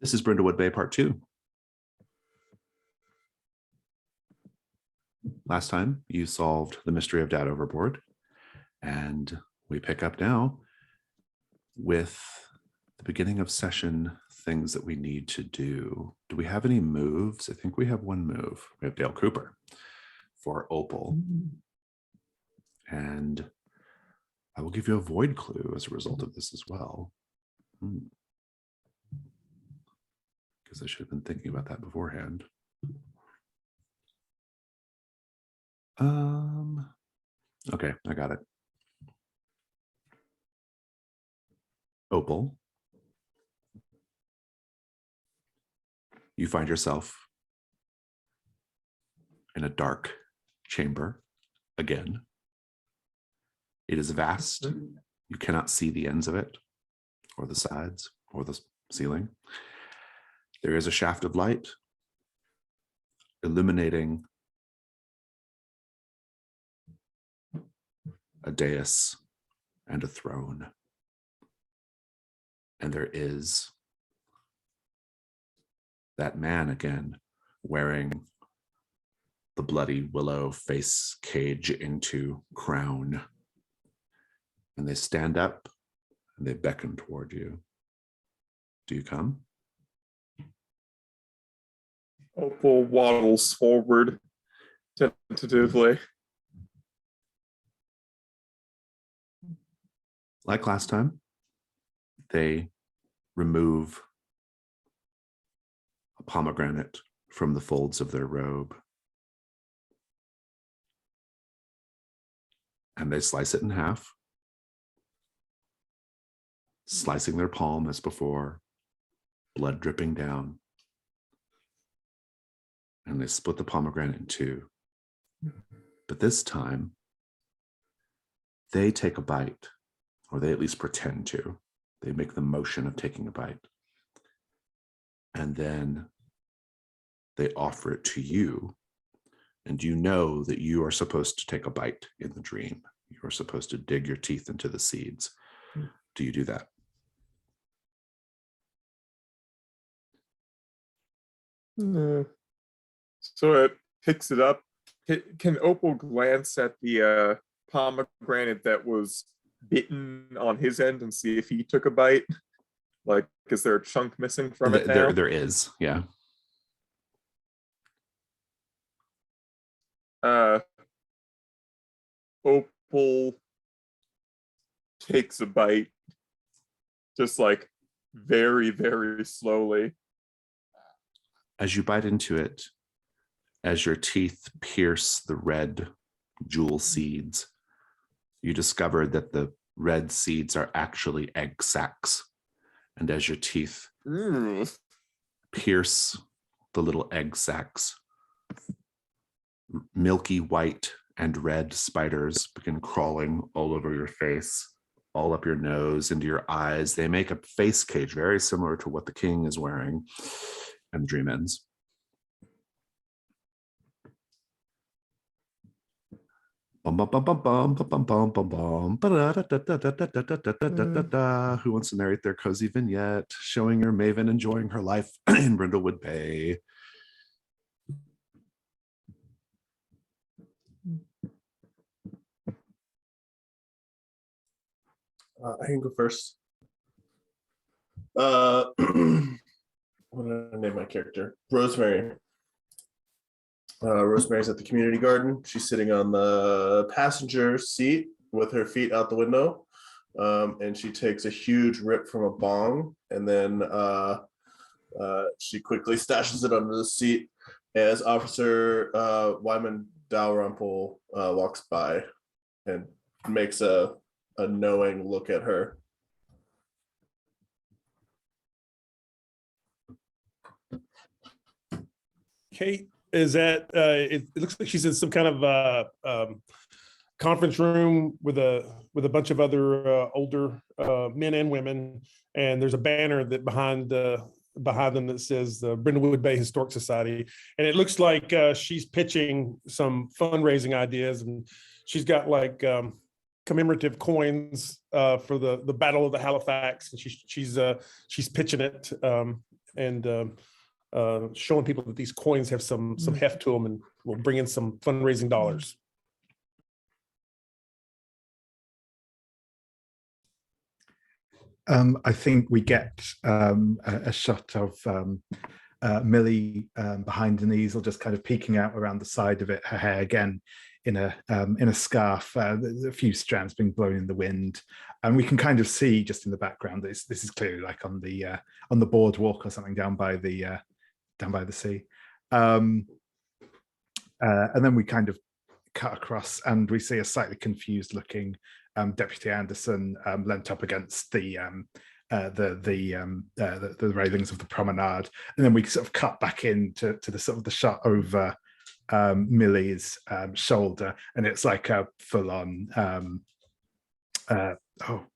This is Brindlewood Bay Part 2. Last time you solved the mystery of Dad Overboard, and we pick up now with the beginning of session things that we need to do. Do we have any moves? I think we have one move. We have Dale Cooper for Opal. And I will give you a void clue as a result of this as well. Because I should have been thinking about that beforehand. Okay, I got it. Opal, you find yourself in a dark chamber again. It is vast. You cannot see the ends of it, or the sides, or the ceiling. There is a shaft of light illuminating a dais and a throne. And there is that man again wearing the bloody willow face cage into crown. And they stand up and they beckon toward you. Do you come? Opal waddles forward tentatively. Like last time, they remove a pomegranate from the folds of their robe. And they slice it in half, slicing their palm as before, blood dripping down. And they split the pomegranate in two. But this time, they take a bite, or they at least pretend to. They make the motion of taking a bite. And then they offer it to you. And you know that you are supposed to take a bite in the dream. You are supposed to dig your teeth into the seeds. Do you do that? So it picks it up. Can Opal glance at the pomegranate that was bitten on his end and see if he took a bite? Like, is there a chunk missing from it now? There is, yeah. Opal takes a bite, just like very, very slowly. As you bite into it, as your teeth pierce the red jewel seeds, you discover that the red seeds are actually egg sacs. And as your teeth pierce the little egg sacs, milky white and red spiders begin crawling all over your face, all up your nose, into your eyes. They make a face cage very similar to what the king is wearing, and the dream ends. Who wants to narrate their cozy vignette showing your maven enjoying her life in Brindlewood Bay? I can go first. What did I name my character? Rosemary. Rosemary's at the community garden. She's sitting on the passenger seat with her feet out the window. And she takes a huge rip from a bong, and then she quickly stashes it under the seat as Officer Wyman Dalrymple walks by and makes a knowing look at her. Kate is at it looks like she's in some kind of conference room with a bunch of other older men and women, and there's a banner that behind them that says the Brindlewood Bay Historic Society, and it looks like she's pitching some fundraising ideas, and she's got like commemorative coins for the Battle of the Halifax, and she's pitching it showing people that these coins have some heft to them and will bring in some fundraising dollars. I think we get a shot of Millie behind an easel, just kind of peeking out around the side of it. Her hair again in a scarf. There's a few strands being blown in the wind, and we can kind of see just in the background that this is clearly like on the boardwalk or something down by the sea. And then we kind of cut across, and we see a slightly confused looking Deputy Anderson leant up against the railings of the promenade, and then we sort of cut back into the sort of the shot over Millie's shoulder, and it's like a full-on oh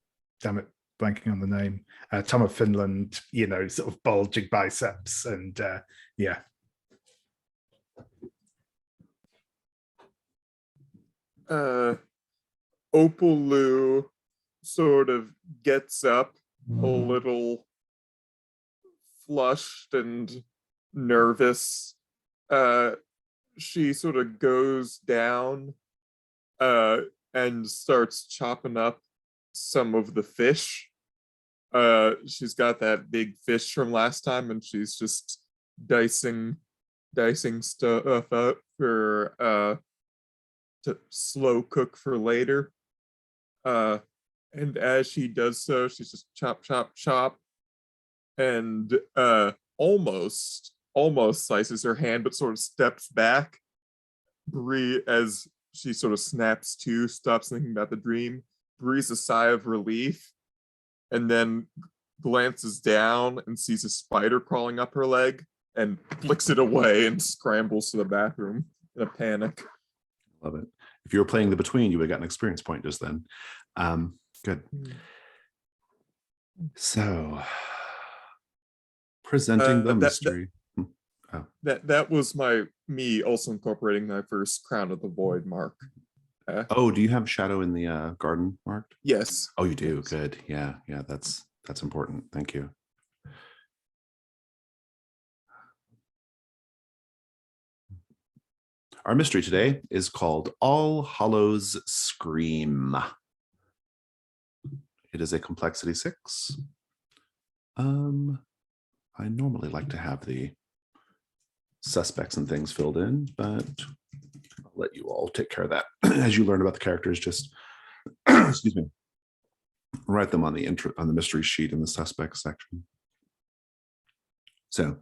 damn it, blanking on the name, Tom of Finland, sort of bulging biceps, and yeah. Opal Lou sort of gets up a little flushed and nervous. She sort of goes down and starts chopping up some of the fish. She's got that big fish from last time, and she's just dicing stuff up for to slow cook for later. And as she does so, she's just chop, chop, chop, and almost slices her hand, but sort of steps back. Bree, as she sort of snaps to, stops thinking about the dream, breathes a sigh of relief, and then glances down and sees a spider crawling up her leg and flicks it away and scrambles to the bathroom in a panic. Love it. If you were playing the between, you would have got an experience point just then. Good. So, presenting the mystery. That was me also incorporating my first Crown of the Void mark. Oh, do you have shadow in the garden marked? Yes. Oh, you do. Good. Yeah, that's important. Thank you. Our mystery today is called All Hallows Scream. It is a complexity 6. I normally like to have the suspects and things filled in, but I'll let you all take care of that as you learn about the characters. Just excuse me, write them on the mystery sheet in the suspects section. So,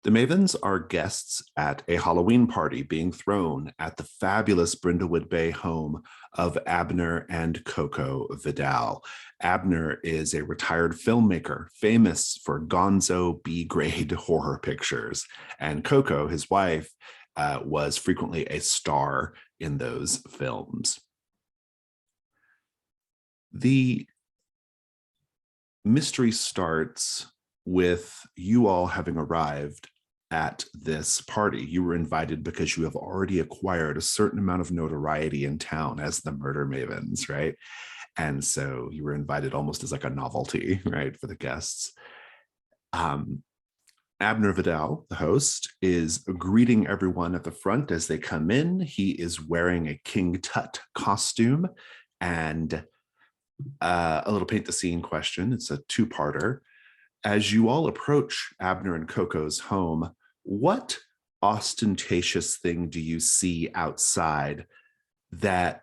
the Mavens are guests at a Halloween party being thrown at the fabulous Brindlewood Bay home of Abner and Coco Vidal. Abner is a retired filmmaker famous for gonzo B-grade horror pictures, and Coco, his wife, was frequently a star in those films. The mystery starts with you all having arrived at this party. You were invited because you have already acquired a certain amount of notoriety in town as the Murder Mavens, right? And so you were invited almost as like a novelty, right, for the guests. Abner Vidal, the host, is greeting everyone at the front as they come in. He is wearing a King Tut costume, and a little paint the scene question. It's a two-parter. As you all approach Abner and Coco's home, what ostentatious thing do you see outside that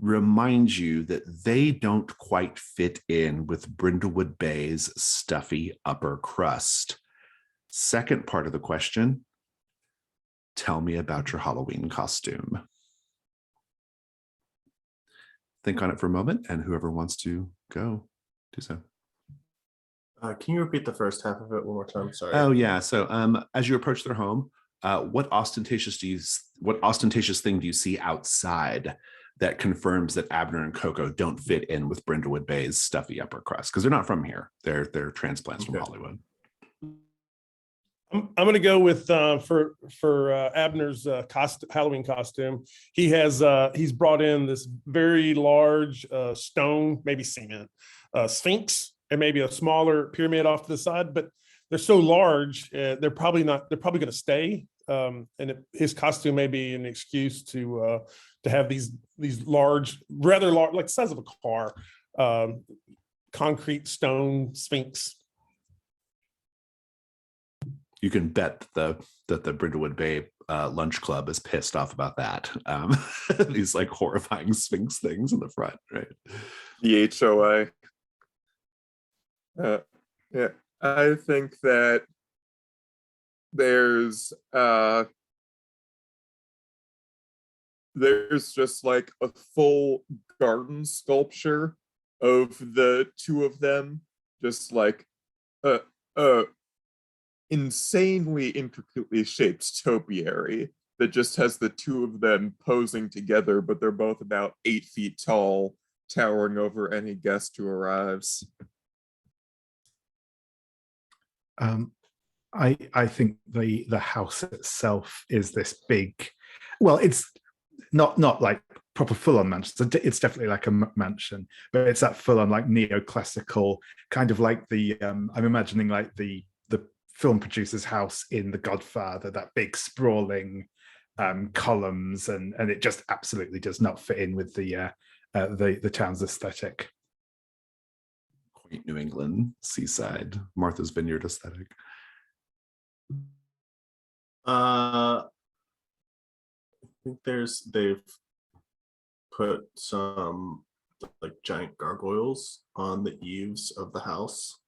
reminds you that they don't quite fit in with Brindlewood Bay's stuffy upper crust? Second part of the question, tell me about your Halloween costume. Think on it for a moment, and whoever wants to go, do so. Can you repeat the first half of it one more time? Sorry. Oh yeah. So as you approach their home, what ostentatious thing do you see outside that confirms that Abner and Coco don't fit in with Brindlewood Bay's stuffy upper crust? Because they're not from here. They're transplants from Hollywood. I'm going to go with for Abner's Halloween costume. He's brought in this very large stone, maybe cement, sphinx and maybe a smaller pyramid off to the side, but they're so large, they're probably going to stay. His costume may be an excuse to have these large, rather large, like the size of a car, concrete stone sphinx. You can bet that the Brindlewood Bay lunch club is pissed off about that. These like horrifying sphinx things in the front, right? The HOA. Yeah, I think that there's just like a full garden sculpture of the two of them, just like insanely intricately shaped topiary that just has the two of them posing together, but they're both about 8 feet tall, towering over any guest who arrives. I think the house itself is this big. Well, it's not like proper full-on mansion. It's definitely like a mansion, but it's that full-on like neoclassical kind of like the. I'm imagining like the film producer's house in The Godfather, that big sprawling columns, and it just absolutely does not fit in with the town's aesthetic. Quaint New England seaside Martha's Vineyard aesthetic. I think they've put some like giant gargoyles on the eaves of the house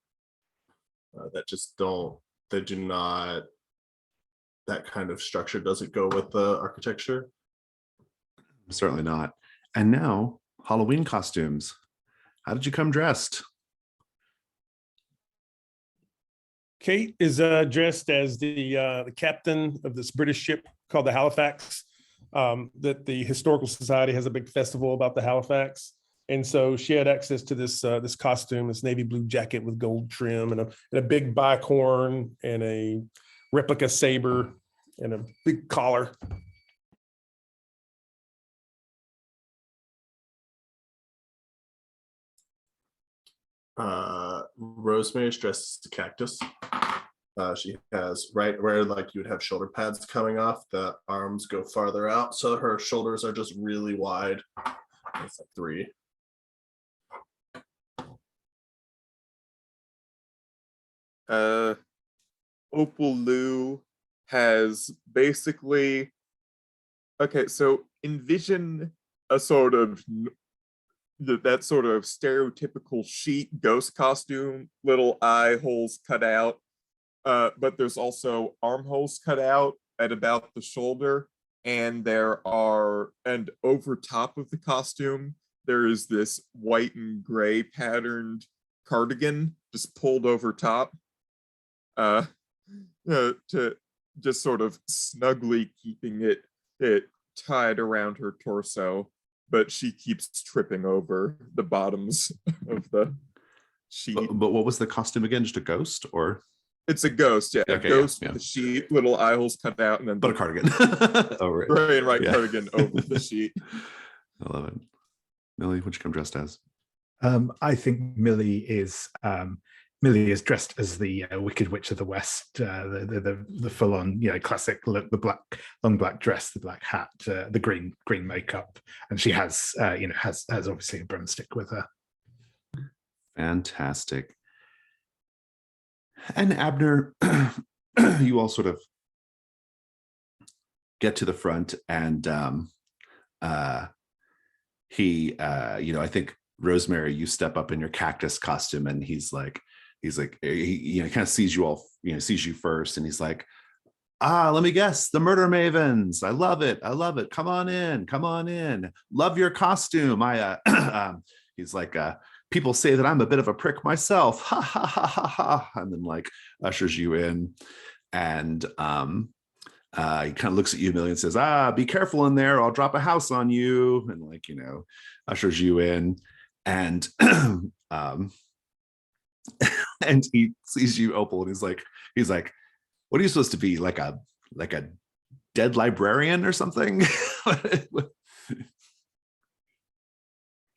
that do not, that kind of structure doesn't go with the architecture. Certainly not. And now Halloween costumes. How did you come dressed? Kate is dressed as the captain of this British ship called the Halifax. That the Historical Society has a big festival about the Halifax, and so she had access to this costume, this navy blue jacket with gold trim, and a big bicorn, and a replica saber, and a big collar. Rosemary's dressed as a cactus. She has right where like you would have shoulder pads coming off, the arms go farther out, so her shoulders are just really wide. It's like 3. Opal Lou has basically, okay, so envision a sort of that sort of stereotypical sheet ghost costume, little eye holes cut out, but there's also armholes cut out at about the shoulder, and and over top of the costume there is this white and gray patterned cardigan just pulled over top, to just sort of snugly keeping it tied around her torso, but she keeps tripping over the bottoms of the sheet. But what was the costume again? Just a ghost, or? It's a ghost, yeah. Okay, a ghost yeah. with the sheet, little eye holes cut out, and then But a cardigan. Oh, right. gray and white Yeah. cardigan over the sheet. I love it. Millie, what'd you come dressed as? I think Millie is dressed as the Wicked Witch of the West, the full-on, classic look, the long black dress, the black hat, the green makeup, and she has has obviously a broomstick with her. Fantastic. And Abner, you all sort of get to the front, and he, I think Rosemary, you step up in your cactus costume, and he's like, he kind of sees you all, sees you first, and he's like, let me guess, the Murder Mavens. I love it. Come on in. Love your costume. He's like, people say that I'm a bit of a prick myself. Ha ha ha ha ha. And then like ushers you in, and he kind of looks at you, Millie, and says, be careful in there. I'll drop a house on you. And like, ushers you in, and and he sees you, Opal, and he's like, what are you supposed to be, like a dead librarian or something?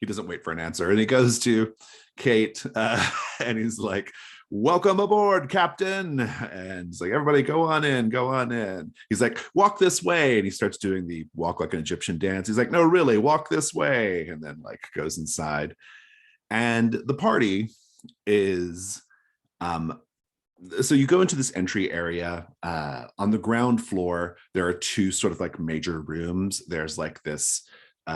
he doesn't wait for an answer, and he goes to Kate, and he's like, "Welcome aboard, Captain." And he's like, "Everybody go on in, go on in." He's like, "Walk this way." And he starts doing the walk like an Egyptian dance. He's like, "No, really, walk this way." And then like goes inside. And the party is, so you go into this entry area. On the ground floor, there are two sort of like major rooms. There's like this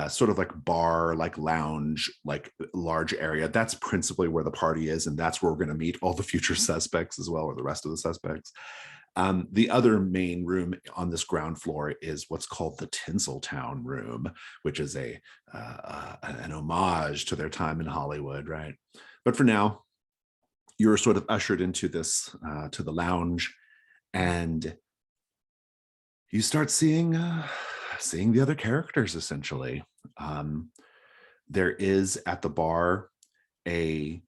sort of like bar, like lounge, like large area. That's principally where the party is, and that's where we're going to meet all the future suspects as well, or the rest of the suspects. The other main room on this ground floor is what's called the Tinseltown room, which is an homage to their time in Hollywood, right? But for now, you're sort of ushered into this to the lounge, and you start seeing the other characters. Essentially, there is at the bar a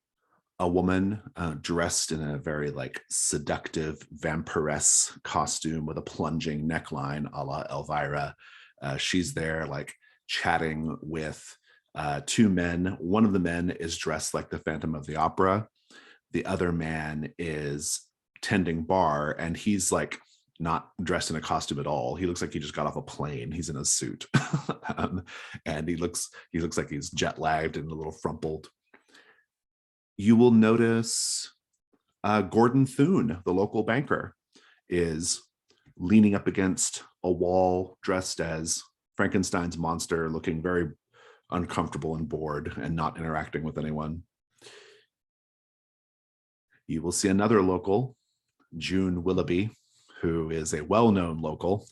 woman dressed in a very like seductive vampiress costume with a plunging neckline, a la Elvira. She's there like chatting with two men. One of the men is dressed like the Phantom of the Opera. The other man is tending bar, and he's like not dressed in a costume at all. He looks like he just got off a plane. He's in a suit. And he looks like he's jet lagged and a little frumpled. You will notice Gordon Thune, the local banker, is leaning up against a wall dressed as Frankenstein's monster, looking very uncomfortable and bored and not interacting with anyone. You will see another local, June Willoughby, who is a well-known local,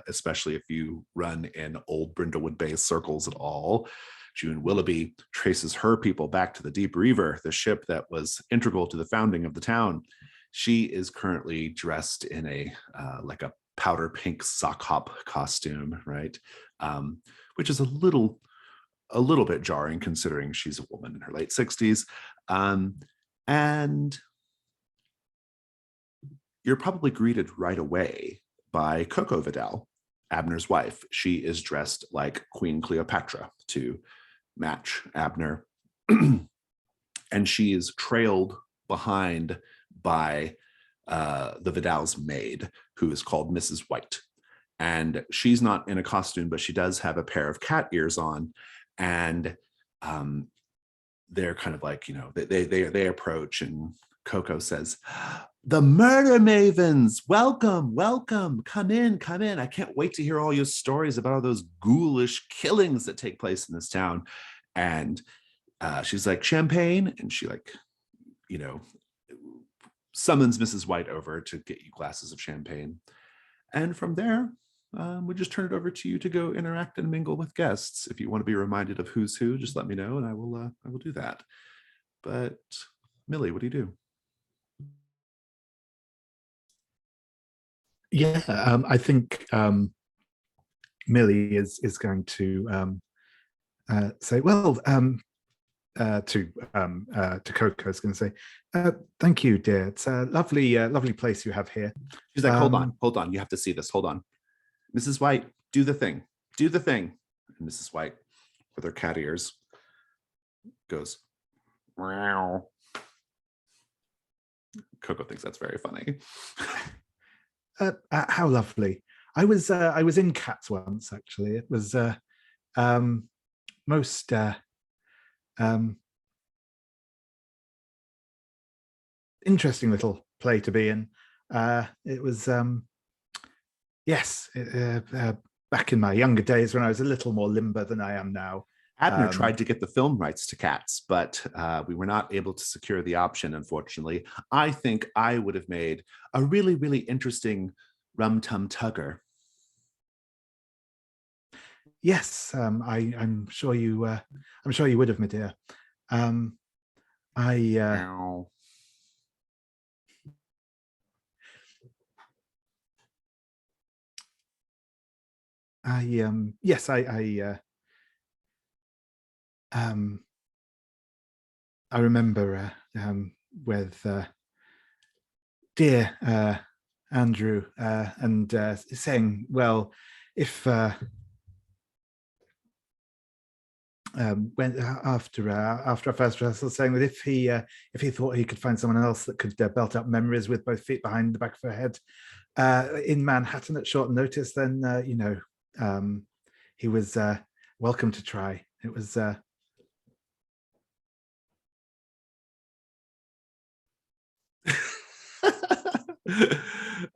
especially if you run in old Brindlewood Bay circles at all. June Willoughby traces her people back to the Deep Reaver, the ship that was integral to the founding of the town. She is currently dressed in a like a powder pink sock hop costume, right? Which is a little bit jarring considering she's a woman in her late 60s. And you're probably greeted right away by Coco Vidal, Abner's wife. She is dressed like Queen Cleopatra to match Abner. And she is trailed behind by the Vidal's maid, who is called Mrs. White. And she's not in a costume, but she does have a pair of cat ears on. And they're kind of like, they approach, and Coco says, "The Murder Mavens, welcome, welcome, come in, come in. I can't wait to hear all your stories about all those ghoulish killings that take place in this town." And she's like, "Champagne?" And she like, summons Mrs. White over to get you glasses of champagne. And from there, we just turn it over to you to go interact and mingle with guests. If you want to be reminded of who's who, just let me know, and I will do that. But Millie, what do you do? Yeah, I think Millie is going to say, well, to Coco, I was going to say, "Thank you, dear. It's a lovely place you have here." She's like, hold on, you have to see this. Hold on, Mrs. White, do the thing. And Mrs. White, with her cat ears, goes, "Meow." Coco thinks that's very funny. How lovely! I was in Cats once, actually. It was most interesting little play to be in. It was back in my younger days when I was a little more limber than I am now. Abner tried to get the film rights to Cats, but we were not able to secure the option, unfortunately. I think I would have made a really, really interesting Rum Tum Tugger. Yes, I'm sure you would have, my dear. I remember with dear Andrew and saying, well, if when after our first rehearsal, saying that if he thought he could find someone else that could belt up memories with both feet behind the back of her head in Manhattan at short notice, then he was welcome to try. It was. I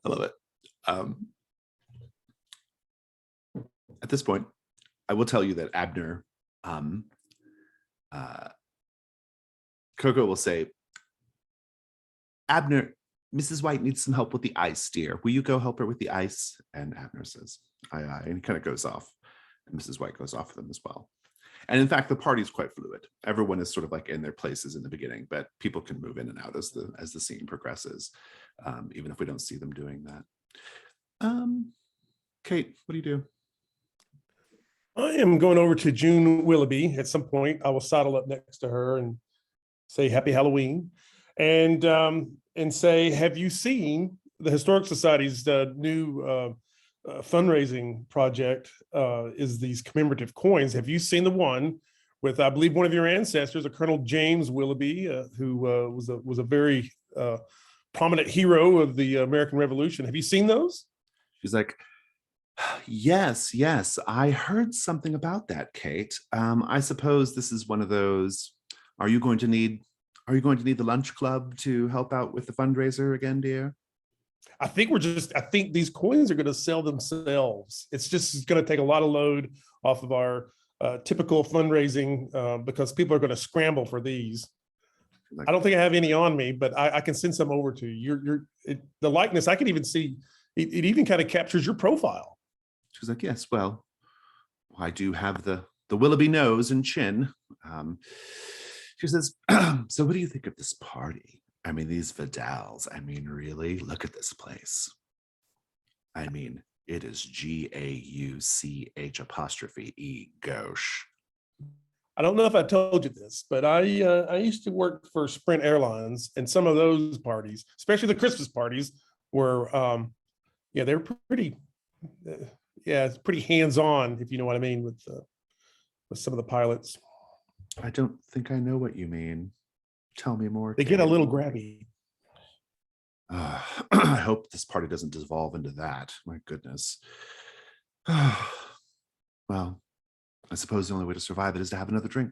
love it. At this point, I will tell you that Abner, Coco will say, Abner, Mrs. White needs some help with the ice, dear. Will you go help her with the ice? And Abner says, aye, aye, and he kind of goes off. And Mrs. White goes off with them as well. And in fact, the party's quite fluid. Everyone is sort of like in their places in the beginning, but people can move in and out as the scene progresses, even if we don't see them doing that. Kate, what do you do? I am going over to June Willoughby at some point. I will saddle up next to her and say Happy Halloween, and say, have you seen the Historic Society's new fundraising project? Is these commemorative coins? Have you seen the one with, I believe, one of your ancestors, a Colonel James Willoughby, who was a very prominent hero of the American Revolution? Have you seen those? She's like, yes, I heard something about that, Kate. I suppose this is one of those. Are you going to need the lunch club to help out with the fundraiser again, dear? I think these coins are going to sell themselves. It's going to take a lot of load off of our typical fundraising because people are going to scramble for these. I don't think I have any on me, but I can send some over to you. The likeness, I can even see, it even kind of captures your profile. She's like, yes, well, I do have the Willoughby nose and chin. She says, so what do you think of this party? I mean, these Vidals, I mean, really, look at this place. I mean, it is GAUCH''E, gauche. I don't know if I told you this, but I used to work for Sprint Airlines, and some of those parties, especially the Christmas parties, were, they were pretty, it's pretty hands-on, if you know what I mean, with some of the pilots. I don't think I know what you mean. Tell me more. They get a little grabby. I hope this party doesn't devolve into that. My goodness. Well, I suppose the only way to survive it is to have another drink.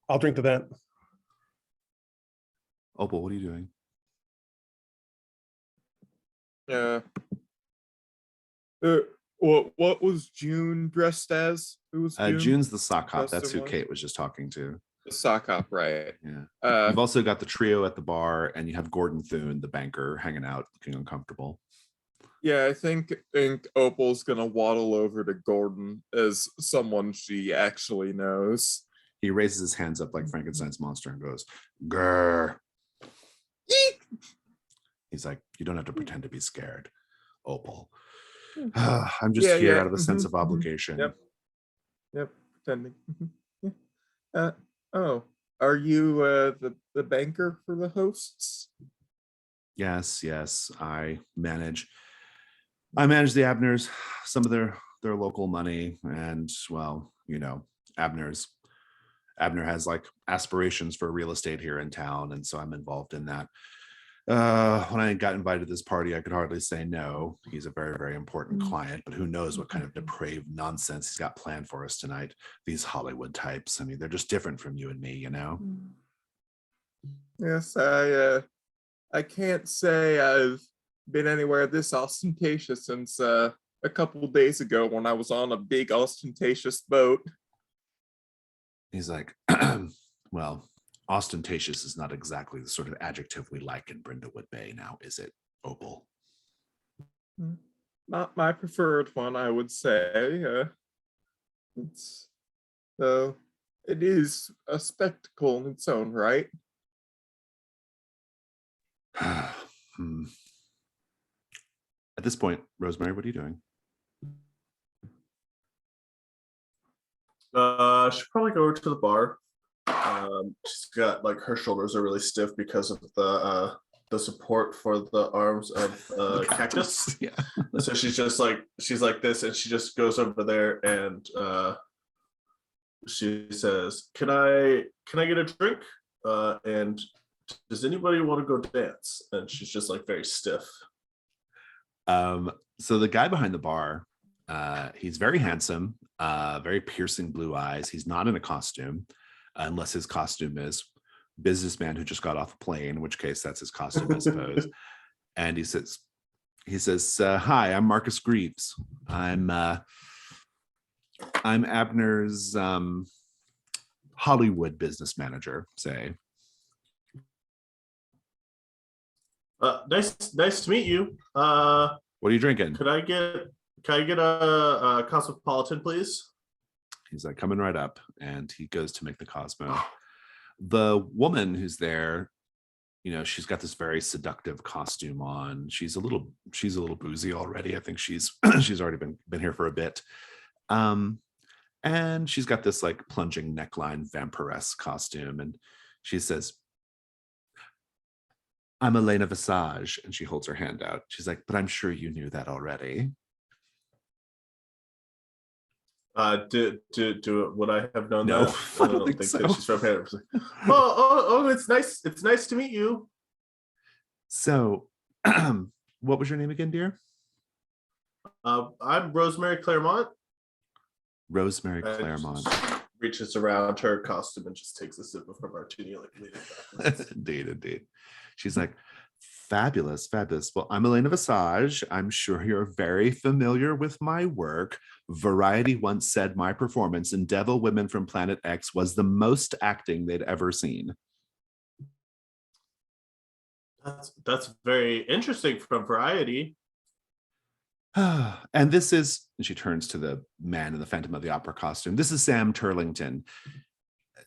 I'll drink to that. Opal, what are you doing? What was June dressed as? Who was June? June's the sock hop. That's who was? Kate was just talking to. The sock hop, right? Yeah. You've also got the trio at the bar, and you have Gordon Thune, the banker, hanging out, looking uncomfortable. Yeah, I think Opal's gonna waddle over to Gordon as someone she actually knows. He raises his hands up like Frankenstein's monster and goes, grr. Eek! He's like, you don't have to pretend to be scared, Opal. I'm just here out of a sense of obligation. Yep, pretending. Oh, are you the banker for the hosts? Yes, I manage the Abners, some of their local money, and well, Abner has like aspirations for real estate here in town, and so I'm involved in that. When I got invited to this party, I could hardly say no. He's a very, very important client, but who knows what kind of depraved nonsense he's got planned for us tonight. These Hollywood types, I mean, they're just different from you and me, Yes, I can't say I've been anywhere this ostentatious since a couple of days ago when I was on a big ostentatious boat. He's like, well, ostentatious is not exactly the sort of adjective we like in Brindlewood Bay now, is it, Opal? Not my preferred one, I would say. It is a spectacle in its own right. At this point, Rosemary, what are you doing? She'll probably go over to the bar. She's got like her shoulders are really stiff because of the support for the arms of cactus. Yeah. So she's like this, and she just goes over there and she says, "Can I get a drink? And does anybody want to go dance?" And she's just like very stiff. So the guy behind the bar, he's very handsome, very piercing blue eyes. He's not in a costume, unless his costume is businessman who just got off a plane, in which case that's his costume, I suppose. And he says, "Hi, I'm Marcus Greaves. I'm Abner's Hollywood business manager, say." Nice to meet you. What are you drinking? Can I get a Cosmopolitan, please? He's like, coming right up. And he goes to make the Cosmo. The woman who's there, she's got this very seductive costume on. She's a little boozy already. I think she's already been here for a bit. And she's got this like plunging neckline vampiress costume. And she says, "I'm Elena Visage." And she holds her hand out. She's like, "But I'm sure you knew that already." Would I have known No, that? I don't think so. She's from Canada. Oh, it's nice. It's nice to meet you. So, what was your name again, dear? I'm Rosemary Claremont. Rosemary Claremont. Reaches around her costume and just takes a sip of her martini, like leaning backwards. Indeed. She's like, fabulous. Well, I'm Elena Visage. I'm sure you're very familiar with my work. Variety once said my performance in Devil Women from Planet X was the most acting they'd ever seen. That's very interesting from Variety. And this is, and she turns to the man in the Phantom of the Opera costume. This is Sam Turlington.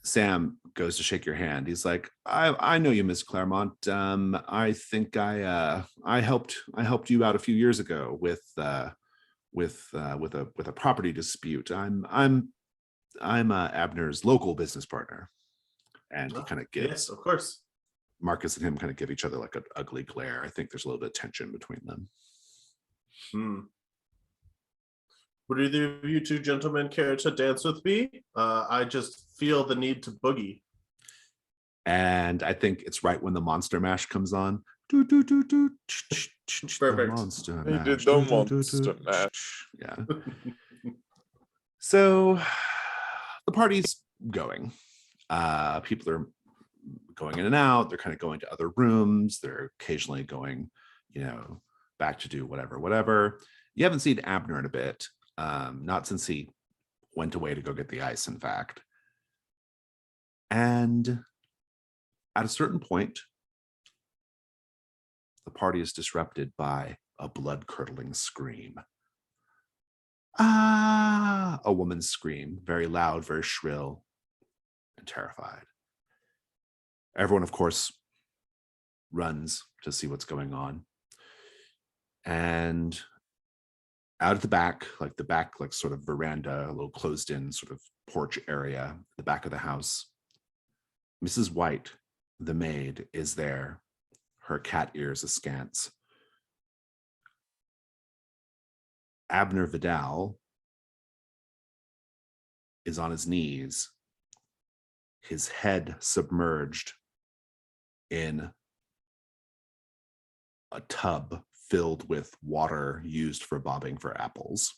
Sam goes to shake your hand. He's like, I know you, Miss Claremont. I think I helped you out a few years ago with a property dispute. I'm Abner's local business partner. And he kind of gives, yes, of course. Marcus and him kind of give each other like an ugly glare. I think there's a little bit of tension between them. Would either of you two gentlemen care to dance with me? I just feel the need to boogie. And I think it's right when the Monster Mash comes on. Do, do, do, do, Perfect. Monster They Mash. did the Monster Mash. Yeah. So the party's going. People are going in and out. They're kind of going to other rooms. They're occasionally going, back to do whatever. You haven't seen Abner in a bit. Not since he went away to go get the ice, in fact. And at a certain point, the party is disrupted by a blood-curdling scream. Ah! A woman's scream, very loud, very shrill, and terrified. Everyone, of course, runs to see what's going on. And out at the back, like sort of veranda, a little closed in sort of porch area, the back of the house, Mrs. White, the maid, is there, her cat ears askance. Abner Vidal is on his knees, his head submerged in a tub filled with water used for bobbing for apples.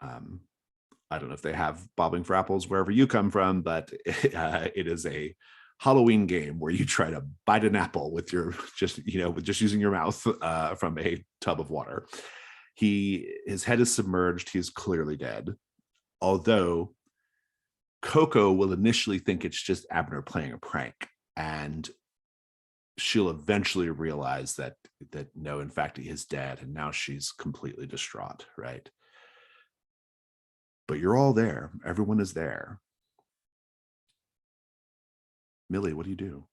I don't know if they have bobbing for apples wherever you come from, but it is a Halloween game where you try to bite an apple with just using your mouth from a tub of water. His head is submerged. He's clearly dead. Although Coco will initially think it's just Abner playing a prank, and she'll eventually realize that no, in fact, he is dead, and now she's completely distraught, right? But you're all there. Everyone is there. Millie, what do you do?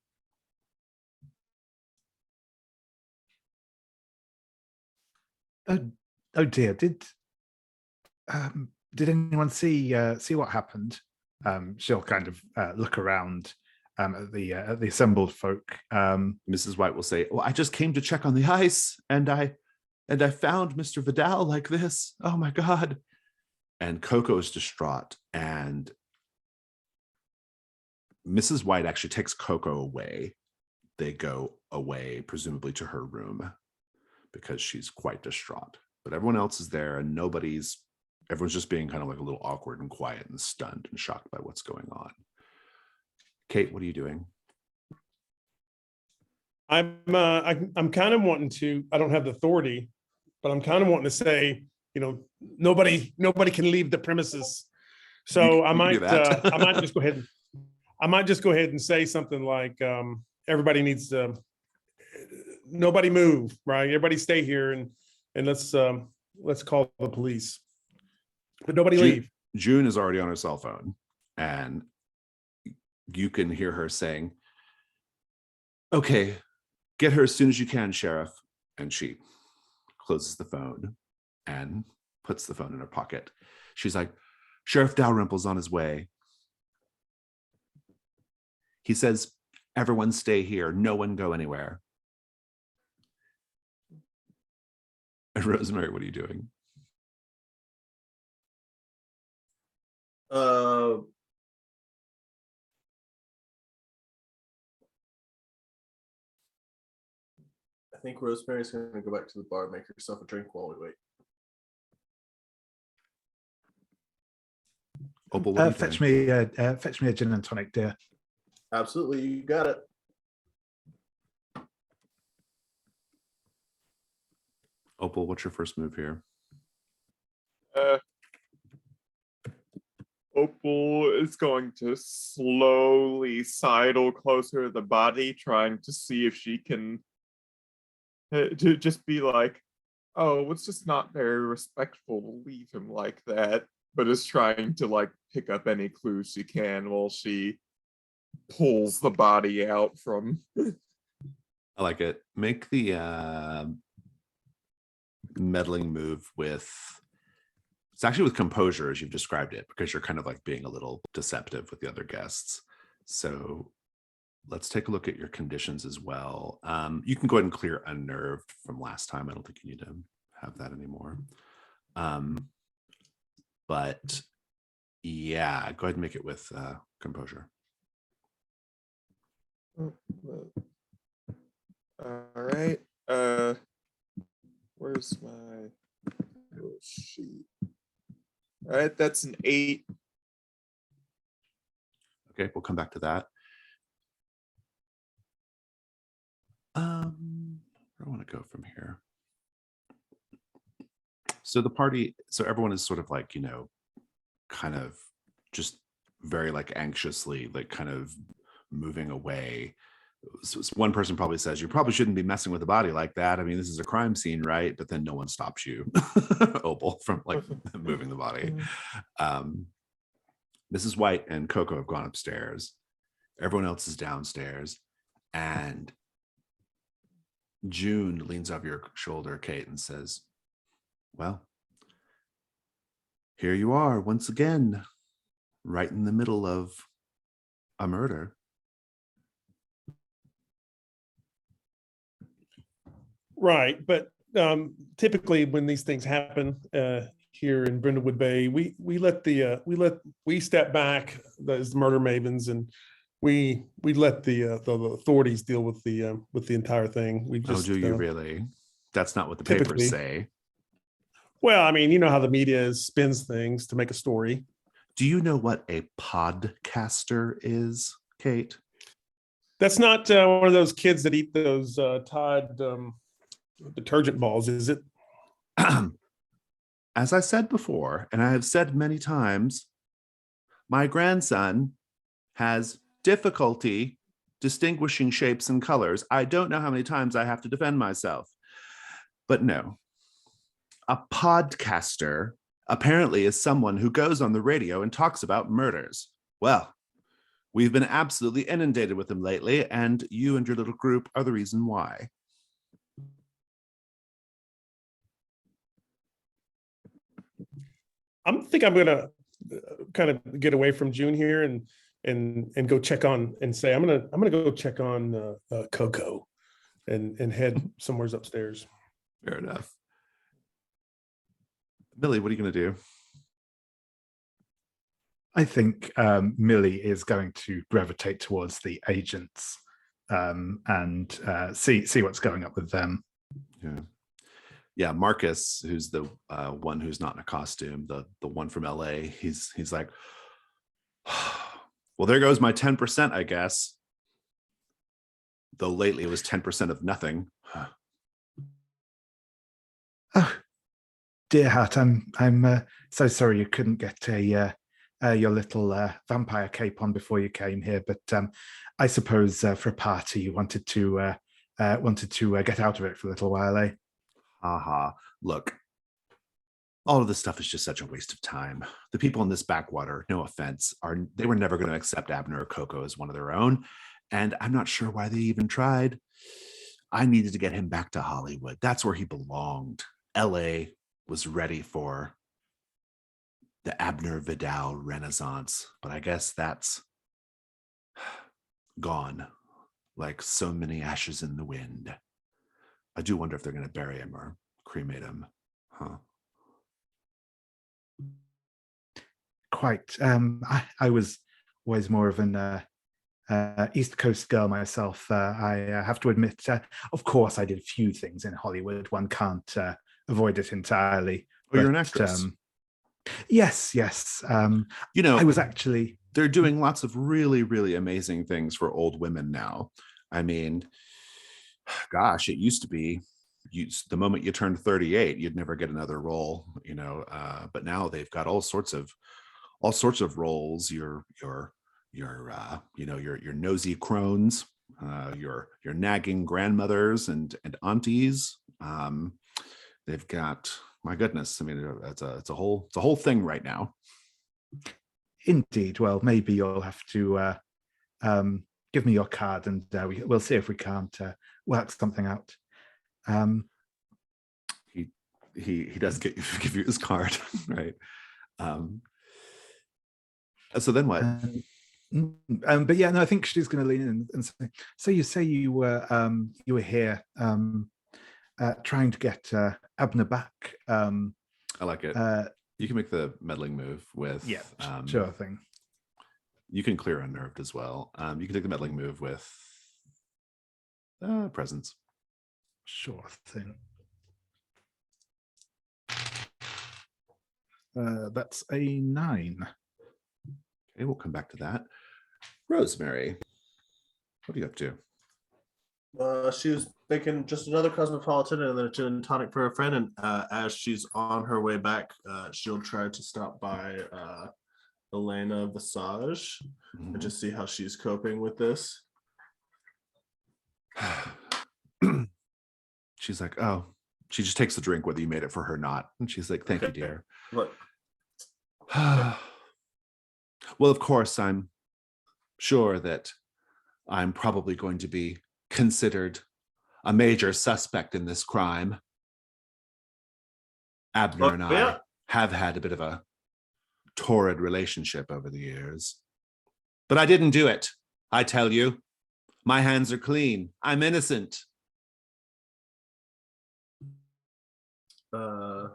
Oh dear! Did anyone see what happened? She'll kind of look around at the assembled folk. Mrs. White will say, "Well, I just came to check on the ice, and I found Mr. Vidal like this. Oh my God!" And Coco is distraught, and Mrs. White actually takes Coco away. They go away, presumably to her room, because she's quite distraught. But everyone else is there, and everyone's just being kind of like a little awkward and quiet and stunned and shocked by what's going on. Kate, what are you doing? I'm kind of wanting to. I don't have the authority, but I'm kind of wanting to say, nobody can leave the premises. So I might just go ahead. I might just go ahead and say something like, everybody needs to. Nobody move, right? Everybody stay here and let's call the police. But nobody leave. June is already on her cell phone, and you can hear her saying, "Okay, get her as soon as you can, Sheriff." And she closes the phone and puts the phone in her pocket. She's like, "Sheriff Dalrymple's on his way. He says, everyone stay here. No one go anywhere." And Rosemary, what are you doing? I think Rosemary's going to go back to the bar and make herself a drink while we wait. Opal, what are you Fetch doing? me a gin and tonic, dear. Absolutely, you got it. Opal, what's your first move here? Opal is going to slowly sidle closer to the body, trying to see if she can to just be like, "Oh, it's just not very respectful to leave him like that," but is trying to like pick up any clues she can while she pulls the body out from. I like it. Make the meddling move with, it's actually with composure as you've described it, because you're kind of like being a little deceptive with the other guests. So let's take a look at your conditions as well. You can go ahead and clear unnerved from last time. I don't think you need to have that anymore. But yeah, go ahead and make it with composure. All right. Where's my little sheet? All right, that's an 8. Okay, we'll come back to that. Where do I want to go from here? So the party, so everyone is sort of like, kind of just very like anxiously, like kind of moving away. So one person probably says, "You probably shouldn't be messing with a body like that. I mean, this is a crime scene, right?" But then no one stops you, Opal, from like moving the body. Mrs. White and Coco have gone upstairs. Everyone else is downstairs. And June leans over your shoulder, Kate, and says, "Well, here you are once again, right in the middle of a murder." Right, but typically when these things happen here in Brindlewood Bay, we step back as Murder Mavens, and we let the authorities deal with the entire thing. We just, do you really? That's not what the typically papers say. Well, I mean, you know how the media spins things to make a story. Do you know what a podcaster is, Kate? That's not one of those kids that eat those Tide detergent balls, is it? As I said before, and I have said many times, my grandson has difficulty distinguishing shapes and colors. I don't know how many times I have to defend myself. But no, a podcaster apparently is someone who goes on the radio and talks about murders. Well, we've been absolutely inundated with them lately, and you and your little group are the reason why. I think I'm gonna kind of get away from June here and go check on and say I'm gonna go check on Coco and head somewhere upstairs. Fair enough. Billy, what are you gonna do? I think Millie is going to gravitate towards the agents and see what's going up with them. Yeah, Marcus, who's the one who's not in a costume, the one from LA, he's like, well, there goes my 10%, I guess. Though lately it was 10% of nothing. Oh, dear heart, I'm so sorry you couldn't get your little vampire cape on before you came here, but I suppose for a party you wanted to get out of it for a little while, eh? Haha. Look, all of this stuff is just such a waste of time. The people in this backwater, no offense, they were never going to accept Abner or Coco as one of their own, and I'm not sure why they even tried. I needed to get him back to Hollywood. That's where he belonged. LA was ready for the Abner Vidal Renaissance, but I guess that's gone like so many ashes in the wind. I do wonder if they're going to bury him or cremate him. Huh. Quite. I was always more of an East Coast girl myself. I have to admit, of course, I did a few things in Hollywood. One can't avoid it entirely. Oh, you're an actress. Yes. I was actually. They're doing lots of really, really amazing things for old women now. I mean, gosh, it used to be the moment you turned 38, you'd never get another role, but now they've got all sorts of roles. Your nosy crones, your nagging grandmothers and aunties. They've got, my goodness, I mean, it's a whole thing right now. Indeed. Well, maybe you'll have to give me your card, and we'll see if we can't work something out. He does give you his card, right? So then what? But yeah, no, I think she's going to lean in and say, so you say you were here trying to get Abner back. I like it. You can make the meddling move with. Yeah, sure thing. You can clear unnerved as well. You can take the meddling move with presence. Sure thing. That's a 9. Okay, we'll come back to that. Rosemary, what are you up to? She was making just another cosmopolitan and then a gin and tonic for her friend. And as she's on her way back, she'll try to stop by Elena Visage and just see how she's coping with this. She's like, oh, she just takes the drink whether you made it for her or not. And she's like, thank you, dear. Look. Well, of course, I'm sure that I'm probably going to be considered a major suspect in this crime. Abner and I have had a bit of a torrid relationship over the years. But I didn't do it, I tell you. My hands are clean. I'm innocent.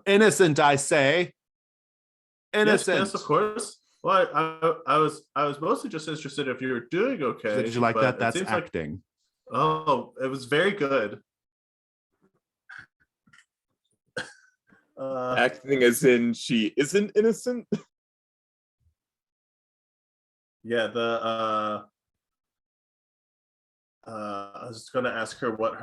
Innocent, I say. Innocent. Yes, of course. Well, I was mostly just interested if you were doing okay. Did you like that? That's acting. Oh, it was very good. Acting as in she isn't innocent. Yeah, I was just gonna ask her what's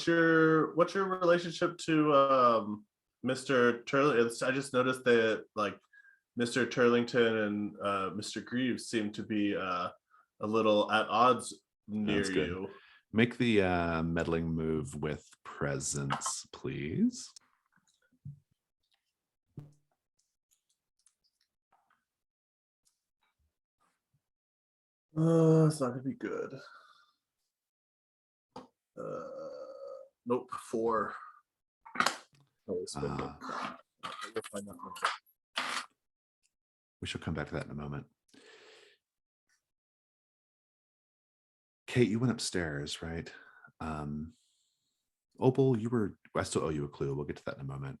your relationship to Mr. Turlington. I just noticed that like Mr. Turlington and Mr. Greaves seem to be a little at odds near you. Make the meddling move with presence, please. It's not gonna be good. Nope, 4. We shall come back to that in a moment. Kate, you went upstairs, right? Opal, I still owe you a clue. We'll get to that in a moment.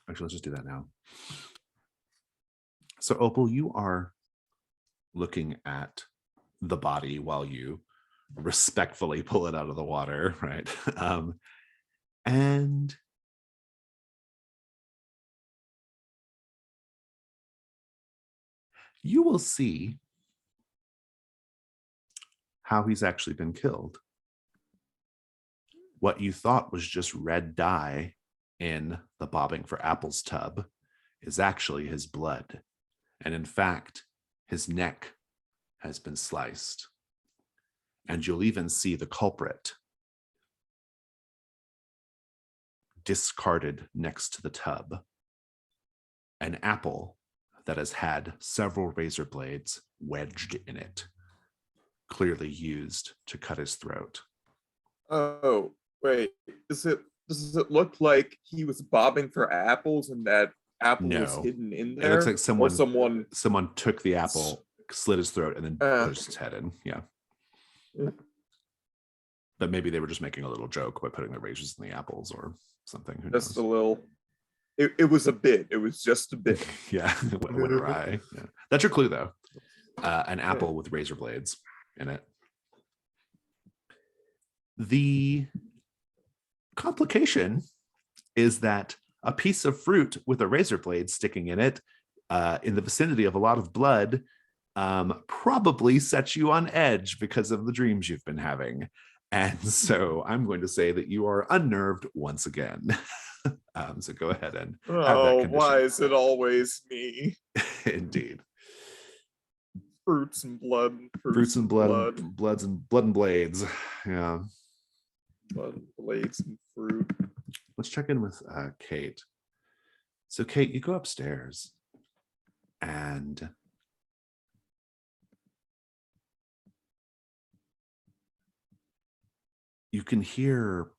Actually, let's just do that now. So Opal, you are looking at the body while you respectfully pull it out of the water, right? And you will see how he's actually been killed. What you thought was just red dye in the bobbing for apples tub is actually his blood. And in fact, his neck has been sliced. And you'll even see the culprit discarded next to the tub. An apple that has had several razor blades wedged in it, clearly used to cut his throat. Oh, wait. Does it look like he was bobbing for apples and that apple was No. hidden in It there? looks like Or someone took the apple, slit his throat, and then pushed his head in. Yeah. Yeah. But maybe they were just making a little joke by putting the razors in the apples or something. Who Just knows? a little. It was a bit. It was just a bit. Yeah, it went awry. Yeah. That's your clue, though. An apple with razor blades in it. The complication is that a piece of fruit with a razor blade sticking in it, in the vicinity of a lot of blood, probably sets you on edge because of the dreams you've been having. And so I'm going to say that you are unnerved once again. So go ahead and have that Oh, condition. why is it always me? Indeed. Fruits and blood. Fruits and blood, blood and blades. Yeah. Blood, blades, and fruit. Let's check in with Kate. So Kate, you go upstairs and you can hear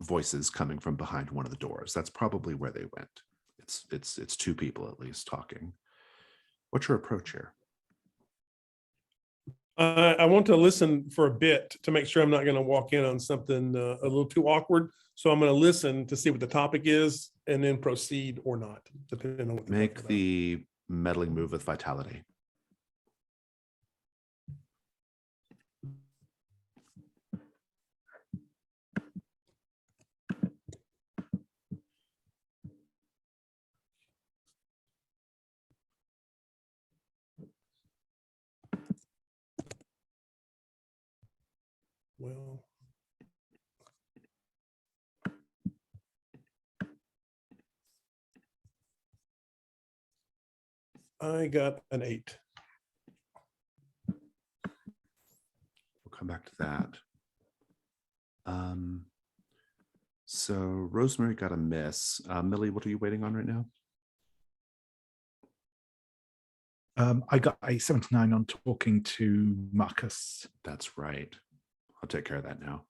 voices coming from behind one of the doors. That's probably where they went. It's two people at least talking. What's your approach here? I want to listen for a bit to make sure I'm not going to walk in on something a little too awkward. So I'm going to listen to see what the topic is and then proceed or not, depending on what they're Make talking the meddling move with vitality. Well, I got an 8. We'll come back to that. So Rosemary got a miss. Millie, what are you waiting on right now? I got a 79 on talking to Marcus. That's right. I'll take care of that now.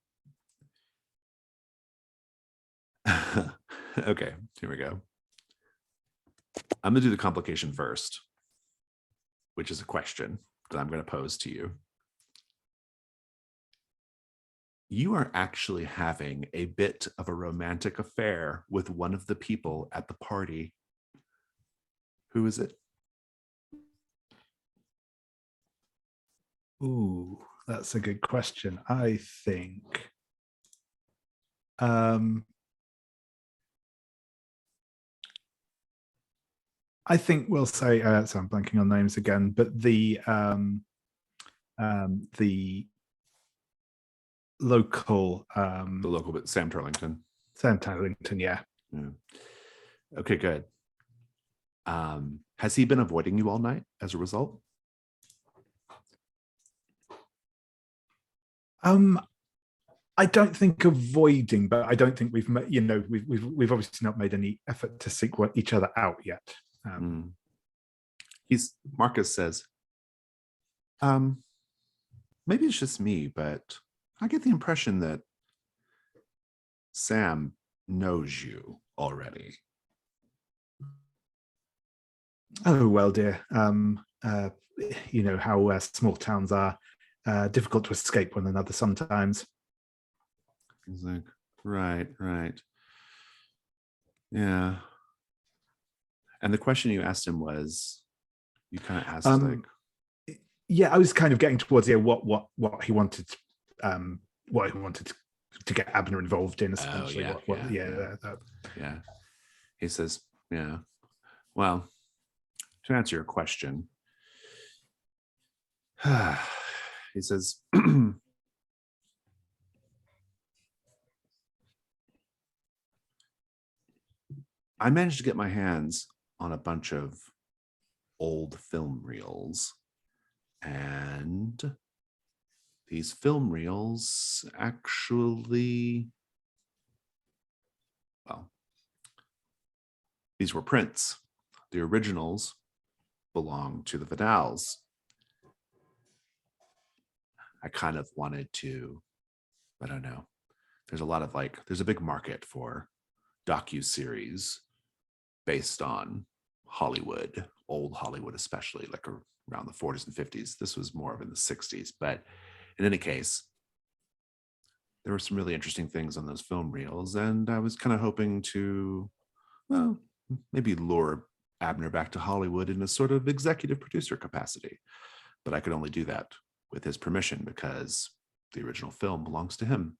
Okay, here we go. I'm going to do the complication first, which is a question that I'm going to pose to you. You are actually having a bit of a romantic affair with one of the people at the party. Who is it? Ooh, that's a good question. I think we'll say so I'm blanking on names again, but the local The local bit, Sam Turlington. Sam Turlington, yeah. Okay, good. Has he been avoiding you all night as a result? I don't think avoiding, but I don't think we've met, we've obviously not made any effort to seek each other out yet. Marcus says, maybe it's just me, but I get the impression that Sam knows you already. Oh, well, dear. You know how small towns are, difficult to escape one another sometimes. He's like, right. Yeah. And the question you asked him was, you kind of asked Yeah, I was kind of getting towards what he wanted, what he wanted to get Abner involved in, essentially. Yeah. He says, yeah. Well, to answer your question, he says, I managed to get my hands on a bunch of old film reels, and these film reels actually, well, these were prints. The originals belong to the Vidals. I kind of wanted to, I don't know. There's a lot of there's a big market for docu-series based on Hollywood, old Hollywood, especially around the 40s and 50s. This was more of in the 60s. But in any case, there were some really interesting things on those film reels. And I was kind of hoping to, well, maybe lure Abner back to Hollywood in a sort of executive producer capacity. But I could only do that with his permission because the original film belongs to him.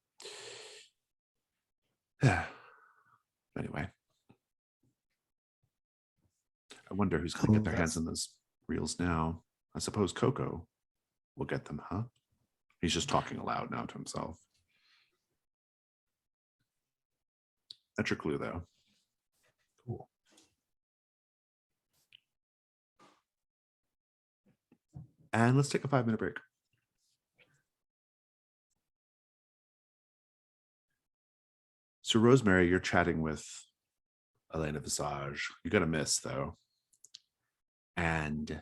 Anyway, I wonder who's going to get their hands on those reels now. I suppose Coco will get them, huh? He's just talking aloud now to himself. That's your clue, though. Cool. And let's take a 5-minute break. So, Rosemary, you're chatting with Elena Visage. You got a miss, though. And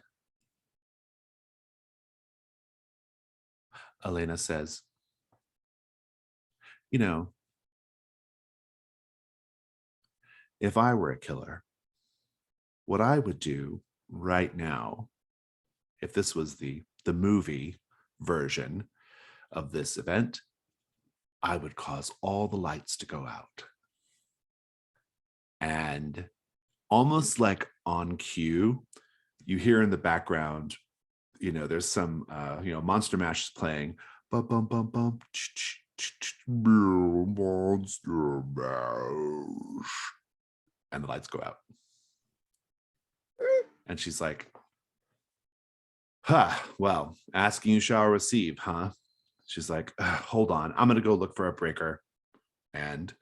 Elena says, you know, if I were a killer, what I would do right now, if this was the movie version of this event, I would cause all the lights to go out. And almost like on cue, you hear in the background, there's some, Monster Mash is playing. Bum, bum, bum, bum. Monster Mash. And the lights go out. And she's like, well, asking you shall receive, huh? She's like, hold on, I'm going to go look for a breaker. And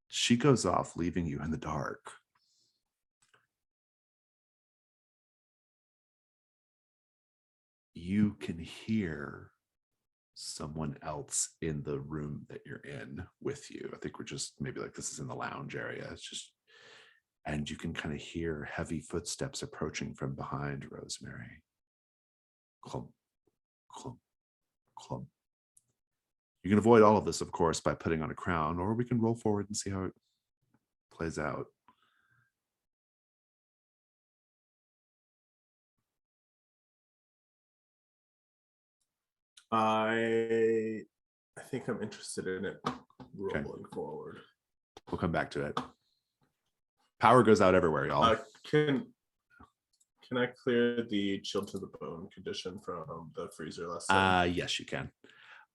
she goes off, leaving you in the dark. You can hear someone else in the room that you're in with you. I think we're just maybe this is in the lounge area. It's just, and you can kind of hear heavy footsteps approaching from behind Rosemary. Clump, clump, clump. You can avoid all of this, of course, by putting on a crown, or we can roll forward and see how it plays out. I think I'm interested in it rolling forward. We'll come back to it. Power goes out everywhere, y'all. Can I clear the chill to the bone condition from the freezer last time? Yes, you can.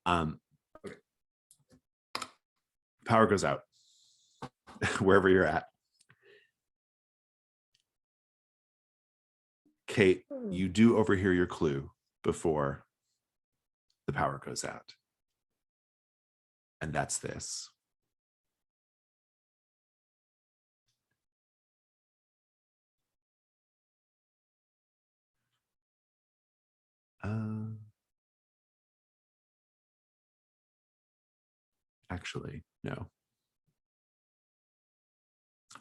Okay. Power goes out wherever you're at. Kate, you do overhear your clue before the power goes out. And that's this. Actually, no.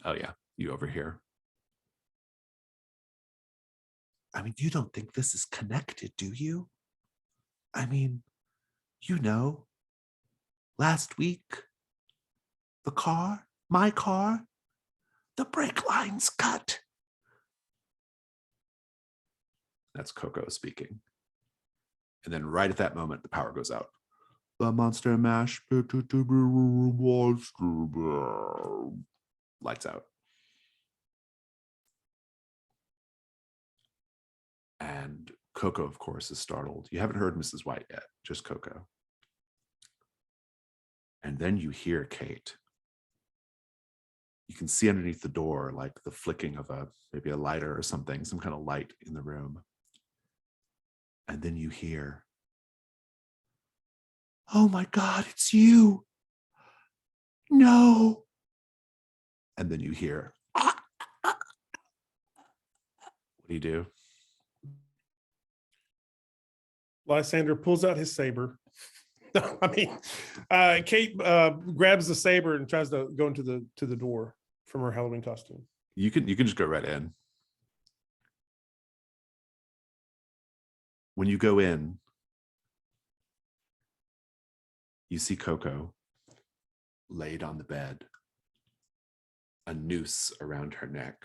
Oh, yeah, you overhear. I mean, you don't think this is connected, do you? I mean, last week, my car, the brake line's cut. That's Coco speaking. And then right at that moment, the power goes out. The Monster Mash. Lights out. And Coco, of course, is startled. You haven't heard Mrs. White yet, just Coco. And then you hear Kate. You can see underneath the door, like the flicking of maybe a lighter or something, some kind of light in the room. And then you hear, "Oh my God, it's you. No." And then you hear, "Ah, ah." What do you do? Lysander pulls out his saber. No, I mean, Kate grabs the saber and tries to go into the door from her Halloween costume. You can just go right in. When you go in, you see Coco laid on the bed, a noose around her neck.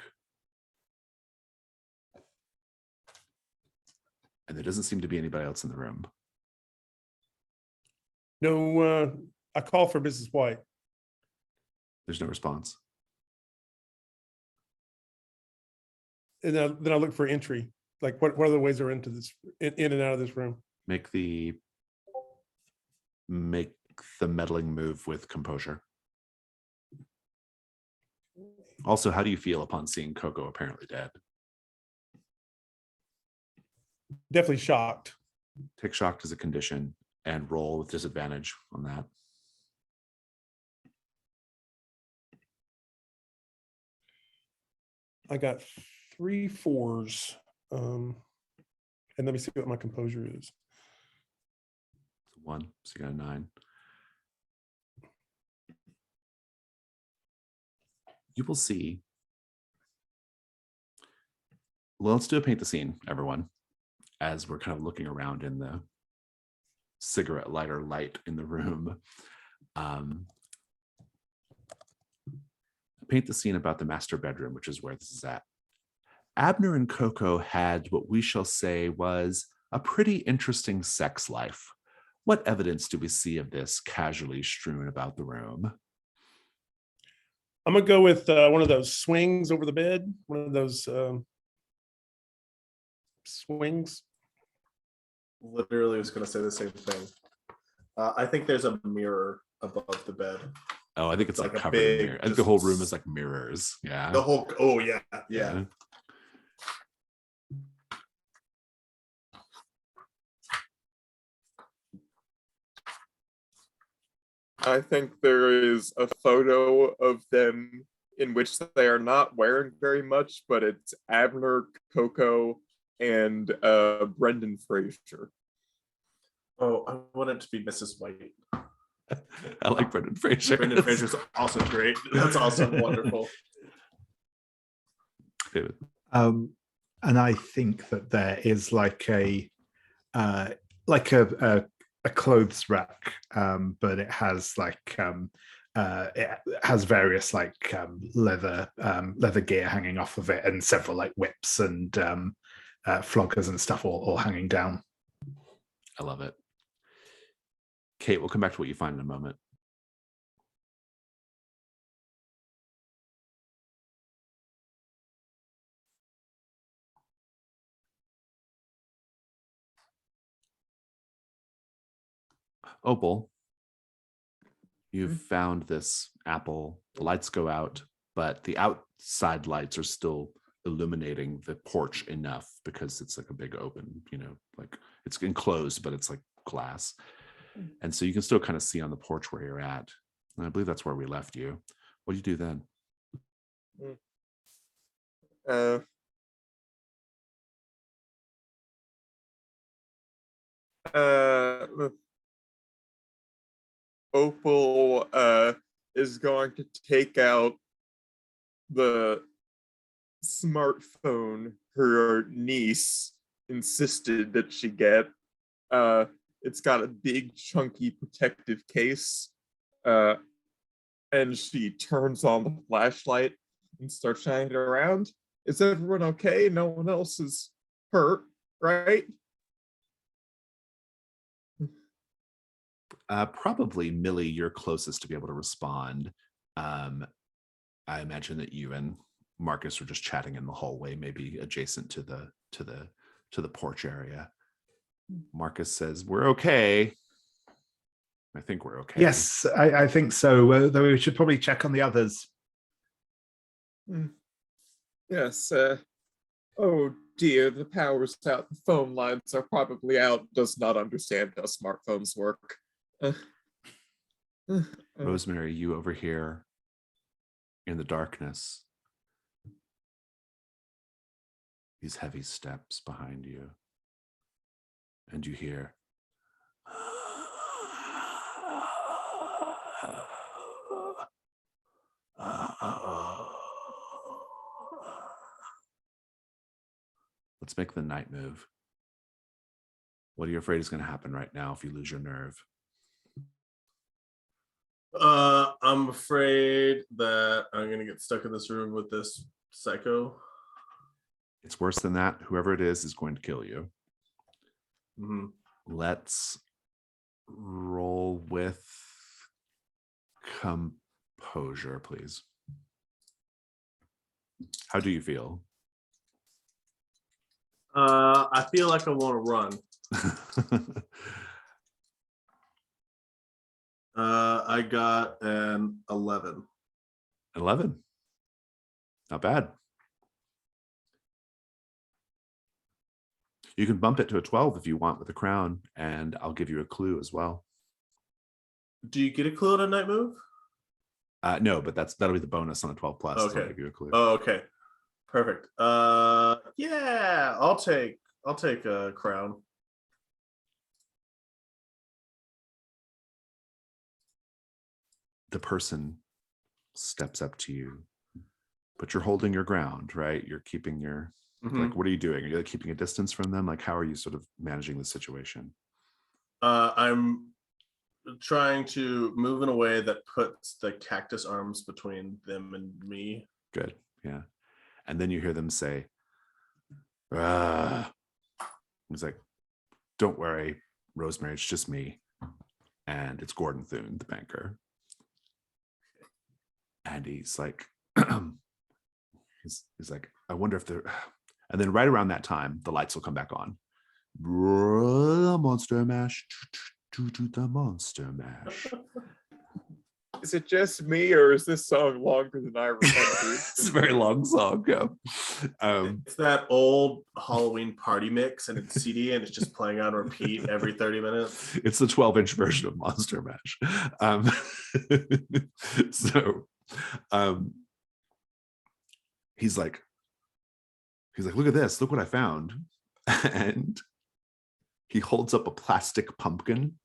And there doesn't seem to be anybody else in the room. No, I call for Mrs. White. There's no response. And then I look for entry. Like, what other ways are into this, in and out of this room? Make the meddling move with composure. Also, how do you feel upon seeing Coco apparently dead? Definitely shocked. Take shocked as a condition and roll with disadvantage on that. I got 3 4s. And let me see what my composure is. 1, so you got a 9. You will see. Well, let's do a paint the scene, everyone, as we're kind of looking around in the cigarette lighter light in the room. Paint the scene about the master bedroom, which is where this is at. Abner and Coco had what we shall say was a pretty interesting sex life. What evidence do we see of this casually strewn about the room? I'm gonna go with one of those swings over the bed. One of those swings. Literally was going to say the same thing. I think there's a mirror above the bed. Oh, I think it's like Like a covered in big, mirrors. I think the just- whole room is like mirrors. Yeah. The whole, oh yeah. I think there is a photo of them in which they are not wearing very much, but it's Abner, Coco, and Brendan Fraser. Oh, I want it to be Mrs. White. I like Brendan Fraser. Brendan Fraser's also great. That's also wonderful. David. And I think that there is like a clothes rack, but it has it has various leather gear hanging off of it, and several like whips and floggers and stuff all hanging down. I love it. Kate, we'll come back to what you find in a moment. Opal, you've found this apple. The lights go out, but the outside lights are still illuminating the porch enough because it's like a big open, like it's enclosed, but it's like glass. And so you can still kind of see on the porch where you're at. And I believe that's where we left you. What do you do then? Opal is going to take out the smartphone her niece insisted that she get. It's got a big, chunky protective case. And she turns on the flashlight and starts shining it around. Is everyone okay? No one else is hurt, right? Probably Millie, you're closest to be able to respond. I imagine that you and Marcus are just chatting in the hallway, maybe adjacent to the to the porch area. Marcus says, "We're okay." I think we're okay. Yes, I think so. Though we should probably check on the others. Yes. Oh dear, the power's out. The phone lines are probably out. Does not understand how smartphones work. Rosemary, you over here in the darkness. These heavy steps behind you. And you hear, let's make the night move. What are you afraid is going to happen right now if you lose your nerve? I'm afraid that I'm gonna get stuck in this room with this psycho. It's worse than that. Whoever it is going to kill you. Mm-hmm. Let's roll with composure, please. How do you feel? I feel like I want to run. I got an 11. 11. Not bad. You can bump it to a 12 if you want with a crown, and I'll give you a clue as well. Do you get a clue on a night move? No, but that'll be the bonus on a 12 plus. Okay. I'll give you a clue. Oh, okay. Perfect. Yeah, I'll take a crown. The person steps up to you, but you're holding your ground, right? You're keeping your, like, what are you doing? Are you like keeping a distance from them? Like, how are you sort of managing the situation? I'm trying to move in a way that puts the cactus arms between them and me. Good. Yeah. And then you hear them say, "Ah." He's like, "Don't worry, Rosemary, it's just me." And it's Gordon Thune, the banker. And he's like, he's like, "I wonder if they're," and then right around that time, the lights will come back on. The monster mash, the monster mash. Is it just me, or is this song longer than I remember? It's a very long song. It's that old Halloween party mix, and it's CD, and it's just playing on repeat every 30 minutes. It's the 12-inch version of Monster Mash. He's like, "Look at this, look what I found." And he holds up a plastic pumpkin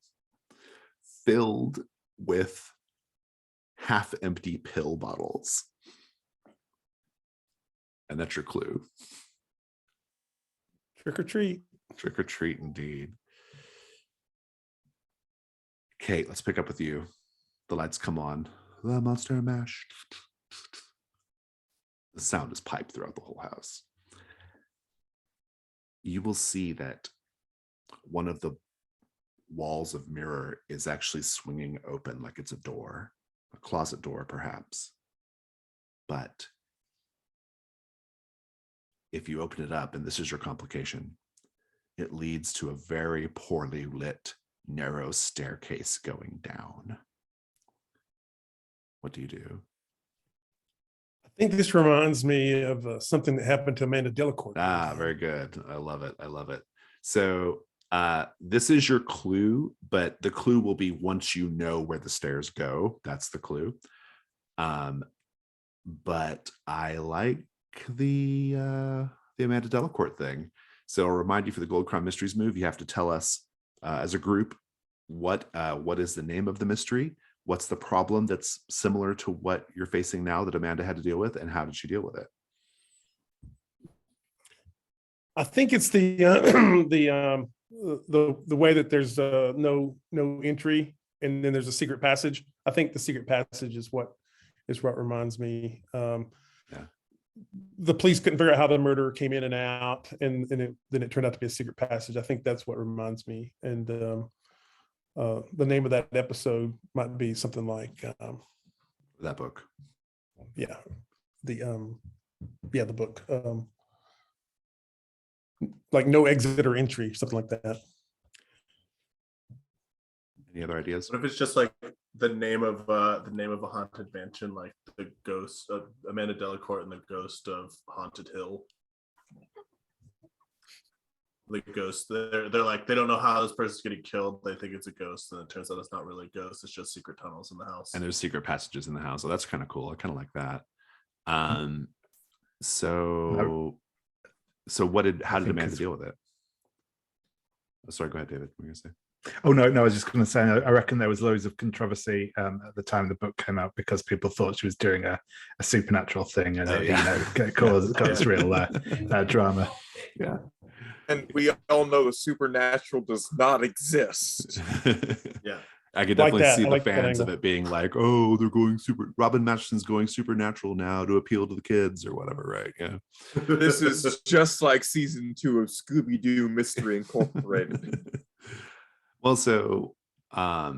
filled with half-empty pill bottles. And that's your clue. Trick or treat. Trick or treat indeed. Kate, let's pick up with you. The lights come on. The monster mash. The sound is piped throughout the whole house. You will see that one of the walls of mirror is actually swinging open like it's a door, a closet door perhaps. But if you open it up, and this is your complication, it leads to a very poorly lit, narrow staircase going down. What do you do? I think this reminds me of something that happened to Amanda Delacourt. Ah, very good. I love it. I love it. So this is your clue, but the clue will be once you know where the stairs go. That's the clue. But I like the Amanda Delacourt thing. So I'll remind you, for the Gold Crown Mysteries move, you have to tell us as a group what is the name of the mystery, what's the problem that's similar to what you're facing now that Amanda had to deal with, and how did she deal with it? I think it's the way that there's no entry, and then there's a secret passage. I think the secret passage is what reminds me. The police couldn't figure out how the murderer came in and out, and then it turned out to be a secret passage. I think that's what reminds me. And the name of that episode might be something like That book. the book. like no exit or entry, something like that. Any other ideas? What if it's just like the name of a haunted mansion, like the ghost of Amanda Delacourt and the ghost of Haunted Hill? The ghost, they're like, they don't know how this person's getting killed. They think it's a ghost, and it turns out it's not really a ghost. It's just secret tunnels in the house. And there's secret passages in the house. So that's kind of cool. I kind of like that. So how did Amanda deal with it? Oh, sorry, go ahead, David. What were you gonna say? Oh no, I was just going to say, I reckon there was loads of controversy at the time the book came out because people thought she was doing a supernatural thing, and it caused real drama. Yeah. And we all know the supernatural does not exist. Yeah. I could Like definitely that. see I the like that fans of angle. it being like, oh, they're going Robin Masterson's going supernatural now to appeal to the kids or whatever, right? Yeah. This is just like season 2 of Scooby-Doo Mystery Incorporated. Well, so how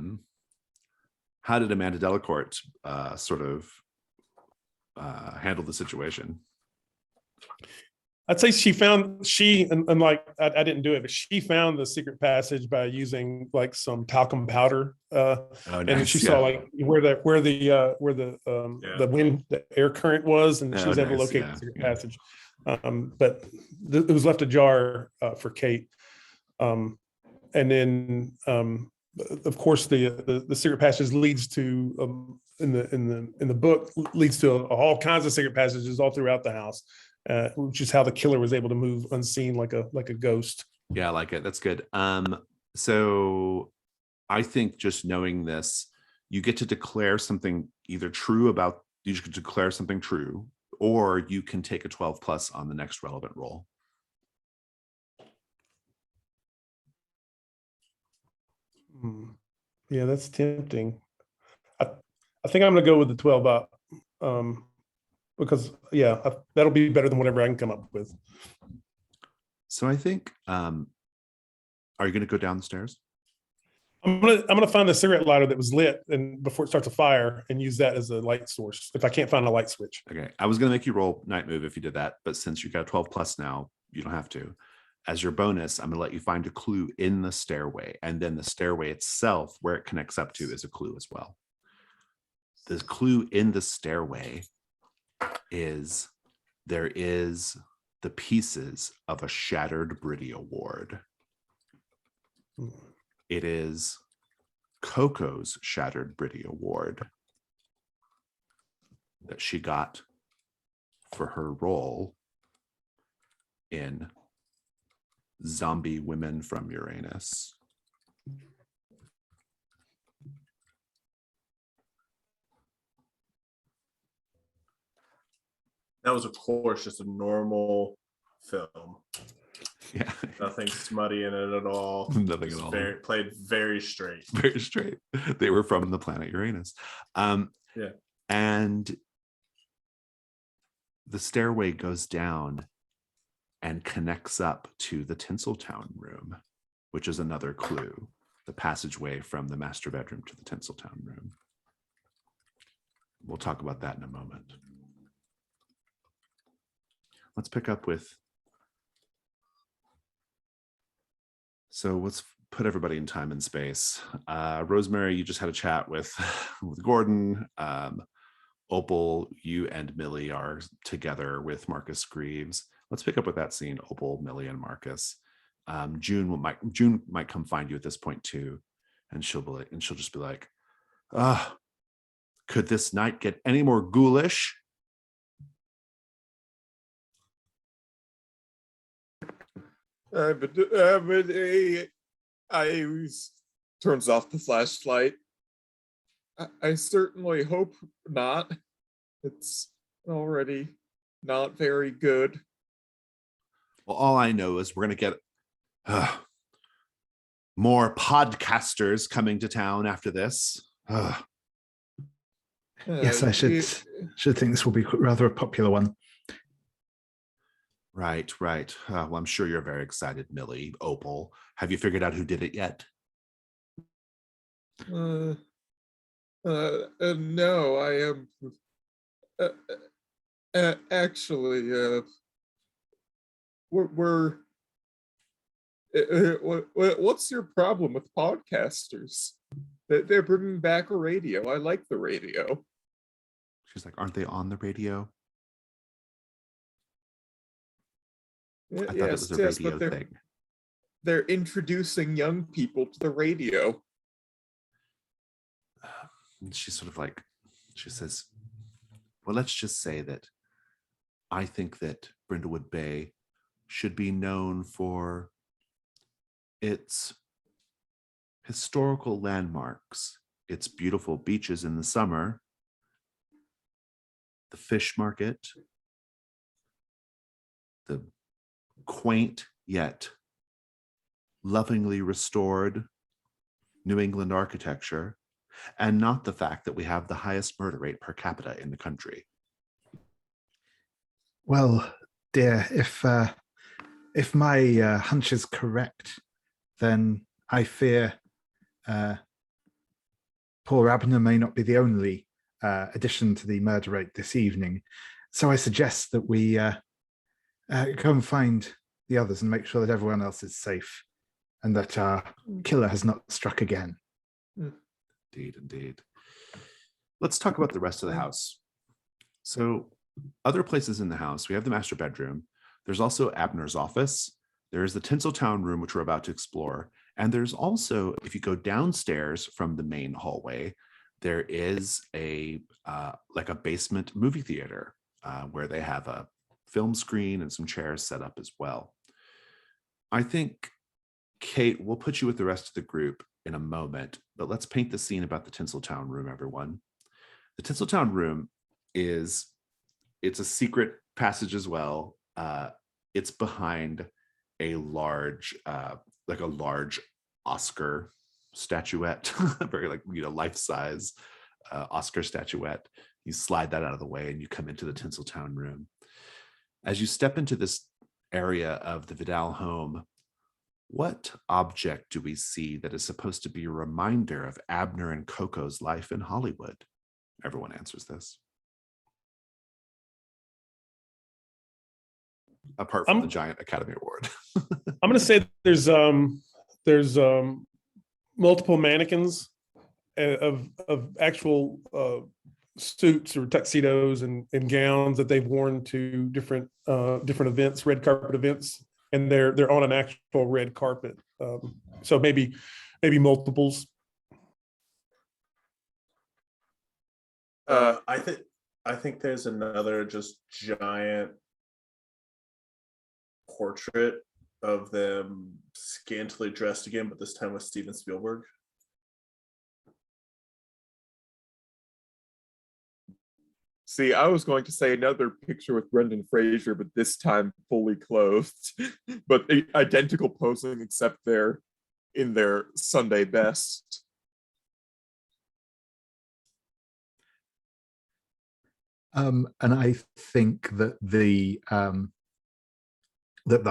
did Amanda Delacourt sort of handle the situation? I'd say and like I didn't do it, but she found the secret passage by using like some talcum powder, and she saw like where the wind, the air current was, and she was able to locate the secret passage. But it was left ajar for Kate, and then of course the secret passage leads to in the book leads to all kinds of secret passages all throughout the house. Which is how the killer was able to move unseen like a ghost. Yeah, I like it. That's good. So I think just knowing this, you get to declare something either true about, you can declare something true, or you can take a 12 plus on the next relevant roll. Yeah, that's tempting. I think I'm gonna go with the 12 up. Because that'll be better than whatever I can come up with. So I think, are you going to go down the stairs? I'm gonna find the cigarette lighter that was lit and before it starts a fire and use that as a light source if I can't find a light switch. Okay, I was going to make you roll night move if you did that, but since you got 12 plus now, you don't have to. As your bonus, I'm going to let you find a clue in the stairway, and then the stairway itself, where it connects up to, is a clue as well. The clue in the stairway is there is the pieces of a shattered Briddy award. It is Coco's shattered Briddy award that she got for her role in Zombie Women from Uranus. That was, of course, just a normal film. Yeah. Nothing smutty in it at all. Nothing at all. Played very straight. Very straight. They were from the planet Uranus. Yeah. And the stairway goes down and connects up to the Tinseltown room, which is another clue. The passageway from the master bedroom to the Tinseltown room. We'll talk about that in a moment. Let's pick up with, so let's put everybody in time and space. Rosemary, you just had a chat with Gordon. Opal, you and Millie are together with Marcus Greaves. Let's pick up with that scene, Opal, Millie, and Marcus. June might come find you at this point too, and she'll just be like, could this night get any more ghoulish? I turns off the flashlight. I certainly hope not. It's already not very good. Well, all I know is we're going to get more podcasters coming to town after this. Yes, I should think this will be rather a popular one. Right. Well, I'm sure you're very excited, Millie. Opal, have you figured out who did it yet? No, I am. Actually, we're What's your problem with podcasters? They're bringing back a radio. I like the radio. She's like, aren't they on the radio? I thought it was a Yes, radio but thing. they're introducing young people to the radio. And she's sort of like, she says, well, let's just say that I think that Brindlewood Bay should be known for its historical landmarks, its beautiful beaches in the summer, the fish market, the quaint yet lovingly restored New England architecture, and not the fact that we have the highest murder rate per capita in the country. Well, dear, if my hunch is correct, then I fear poor Abner may not be the only addition to the murder rate this evening. So I suggest that we go and find the others and make sure that everyone else is safe and that our killer has not struck again. Indeed, indeed. Let's talk about the rest of the house. So other places in the house, we have the master bedroom. There's also Abner's office. There's the Tinseltown room, which we're about to explore. And there's also, if you go downstairs from the main hallway, there is a like a basement movie theater where they have a film screen and some chairs set up as well. I think, Kate, we'll put you with the rest of the group in a moment, but let's paint the scene about the Tinseltown room, everyone. The Tinseltown room it's a secret passage as well. It's behind a large, like a large Oscar statuette, very like, life-size Oscar statuette. You slide that out of the way and you come into the Tinseltown room. As you step into this area of the Vidal home, what object do we see that is supposed to be a reminder of Abner and Coco's life in Hollywood? Everyone answers this. Apart from the giant Academy Award. I'm going to say there's multiple mannequins of actual suits or tuxedos and gowns that they've worn to different events, red carpet events, and they're on an actual red carpet. So maybe multiples. I think there's another just giant portrait of them scantily dressed again, but this time with Steven Spielberg. See, I was going to say another picture with Brendan Fraser, but this time fully clothed, but identical posing, except they're in their Sunday best. And I think that the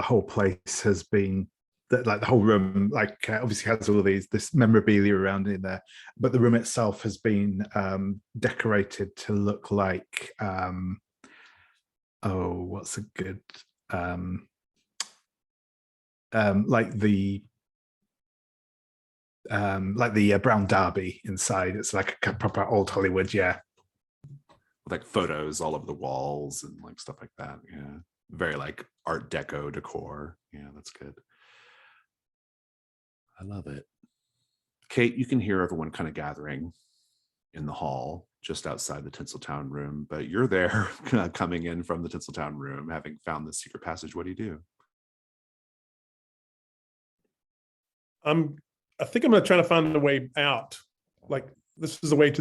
whole place has been, that like the whole room, like obviously has all this memorabilia around in there, but the room itself has been decorated to look like what's a good like the Brown Derby inside. It's like a proper old Hollywood, yeah. Like photos all over the walls and like stuff like that. Yeah. Very like Art Deco decor. Yeah, that's good. I love it. Kate, you can hear everyone kind of gathering in the hall just outside the Tinseltown room, but you're there coming in from the Tinseltown room, having found the secret passage. What do you do? I think I'm going to try to find a way out. Like this is the way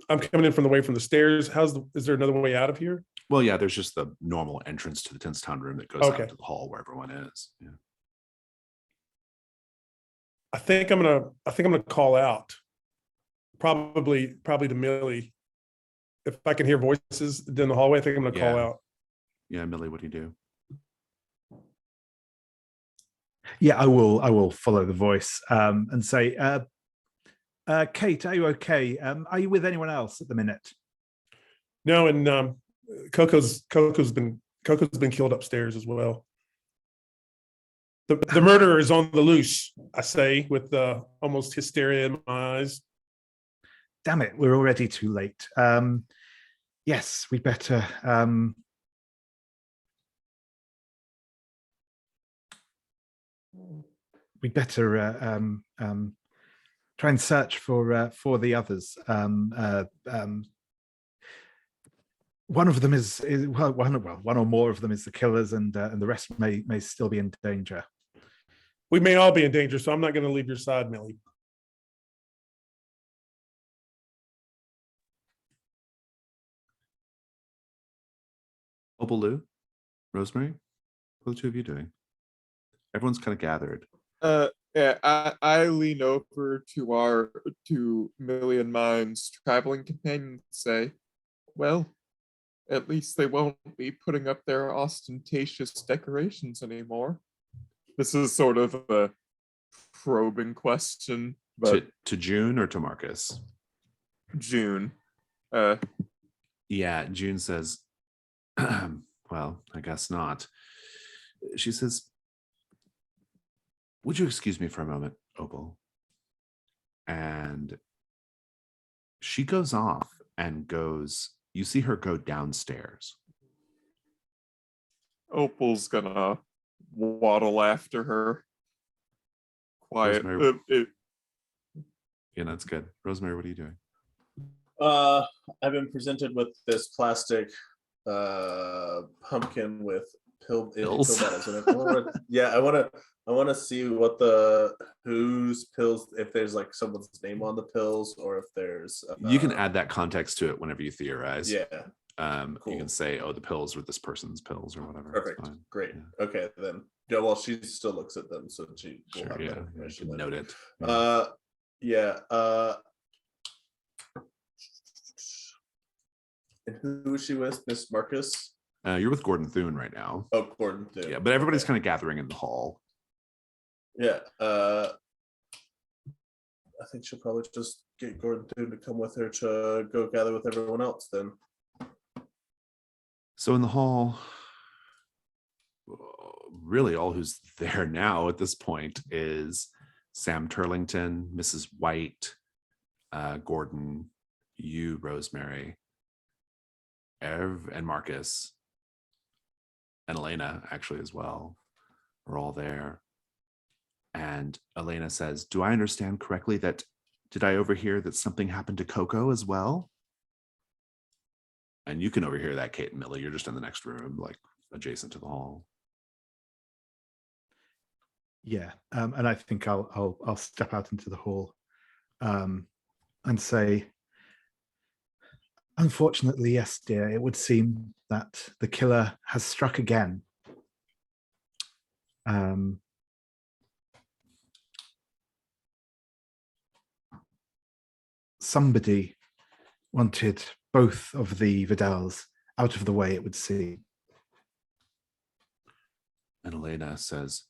I'm coming in from the stairs. Is there another way out of here? Well, yeah, there's just the normal entrance to the Tinseltown room that goes out to the hall where everyone is. Yeah. I think I'm gonna call out, probably to Millie. If I can hear voices in the hallway, I think I'm gonna call out. Yeah, Millie, what do you do? Yeah, I will follow the voice and say, Kate, are you okay? Are you with anyone else at the minute? No, and Coco's been killed upstairs as well. The murderer is on the loose, I say, with almost hysteria in my eyes. Damn it, we're already too late. Yes, we'd better. We'd better try and search for the others. One of them is one or more of them is the killers, and the rest may still be in danger. We may all be in danger, so I'm not going to leave your side, Millie. Opaloo, Rosemary, what are the two of you doing? Everyone's kind of gathered. Yeah, I lean over to Millie and mine's traveling companion and say, well, at least they won't be putting up their ostentatious decorations anymore. This is sort of a probing question, but To June or to Marcus? June. Yeah, June says, well, I guess not. She says, would you excuse me for a moment, Opal? And she goes off and goes, you see her go downstairs. Opal's gonna waddle after her. Quiet. Rosemary- Yeah, that's good. Rosemary, what are you doing? I've been presented with this plastic pumpkin with pill bottles in it. I want to see what whose pills, if there's like someone's name on the pills, or if there's You can add that context to it whenever you theorize. Yeah. You can say, oh, the pills were this person's pills or whatever. Perfect. Great. Yeah. Okay, then. Yeah, well, she still looks at them, so she will have that information. You note it. And who is she with? Miss Marcus? You're with Gordon Thune right now. Oh, Gordon Thune. Yeah, but everybody's kind of gathering in the hall. Yeah. I think she'll probably just get Gordon Thune to come with her to go gather with everyone else then. So in the hall, really all who's there now at this point is Sam Turlington, Mrs. White, Gordon, you, Rosemary, Ev, and Marcus, and Elena actually as well. We're all there. And Elena says, do I understand correctly did I overhear that something happened to Coco as well? And you can overhear that, Kate and Millie. You're just in the next room, like adjacent to the hall. Yeah, and I think I'll step out into the hall and say, unfortunately, yes, dear, it would seem that the killer has struck again. Somebody wanted both of the Vidals out of the way, it would seem. And Elena says,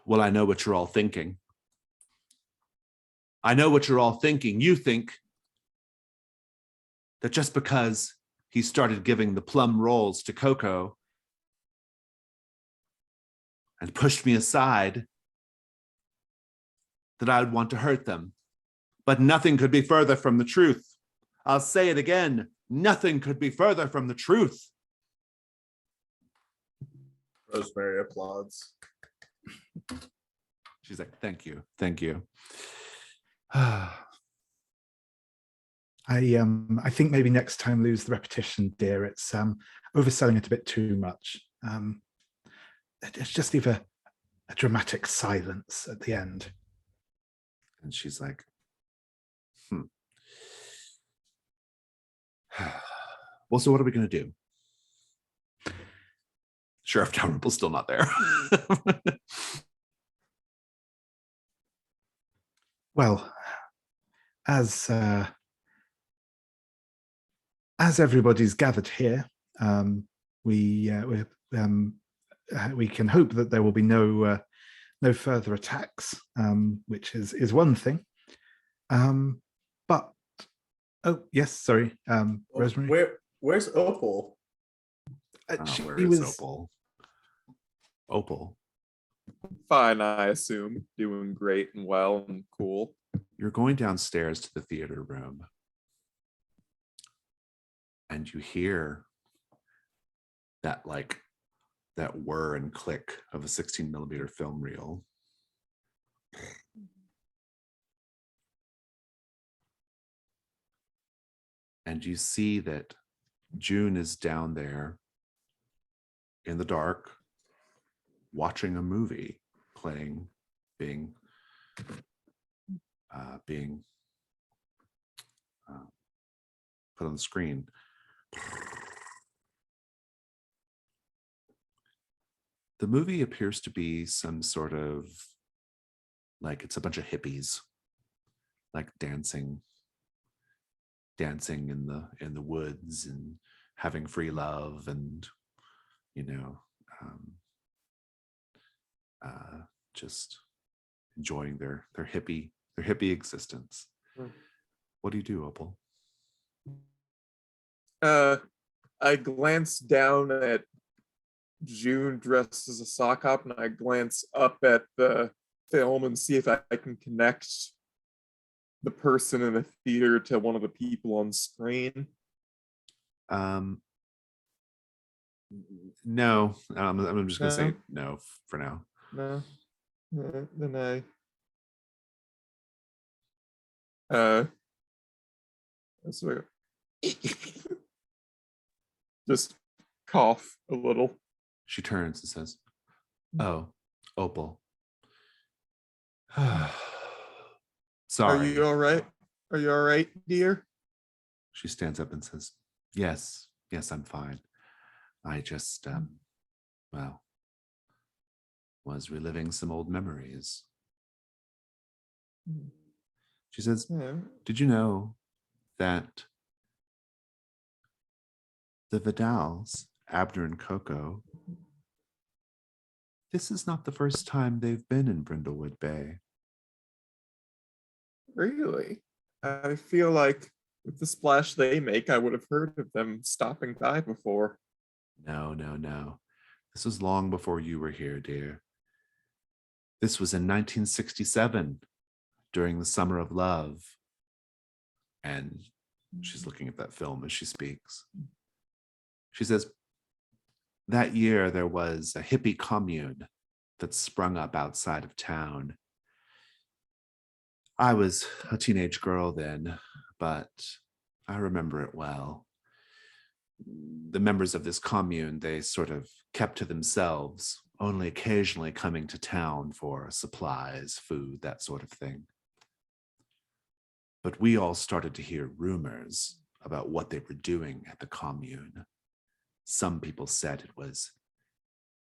well, I know what you're all thinking. I know what you're all thinking. You think that just because he started giving the plum rolls to Coco and pushed me aside, that I would want to hurt them. But nothing could be further from the truth. I'll say it again. Nothing could be further from the truth. Rosemary applauds. She's like, thank you. Thank you. I think maybe next time lose the repetition, dear. It's overselling it a bit too much. It's just leave a dramatic silence at the end. And she's like, well, so what are we going to do? Sheriff Dalrymple's still not there. Well, as everybody's gathered here, we can hope that there will be no further attacks, which is one thing. But oh yes, sorry, Rosemary. Where's Opal? Where is Opal? Opal, Fine, I assume. Doing great and well and cool. you're going downstairs to the theater room, and you hear that whir and click of a 16mm film reel. And you see that June is down there in the dark watching a movie being put on the screen. The movie appears to be some sort of it's a bunch of hippies dancing in the woods and having free love and just enjoying their hippie existence. What do you do, Opal? I glance down at June dressed as a sock hop, and I glance up at the film and see if I can connect the person in the theater to one of the people on screen. No, I'm just gonna say no for now. No. Then so just cough a little. She turns and says, "Oh, Opal. Sorry." Are you all right? Are you all right, dear? She stands up and says, Yes, I'm fine. I just, was reliving some old memories." She says, Yeah. "Did you know that the Vidals, Abner and Coco, this is not the first time they've been in Brindlewood Bay?" Really? I feel like with the splash they make, I would have heard of them stopping by before. No. This was long before you were here, dear. This was in 1967, during the Summer of Love. And she's looking at that film as she speaks. She says, that year there was a hippie commune that sprung up outside of town. I was a teenage girl then, but I remember it well. The members of this commune, they sort of kept to themselves, only occasionally coming to town for supplies, food, that sort of thing. But we all started to hear rumors about what they were doing at the commune. Some people said it was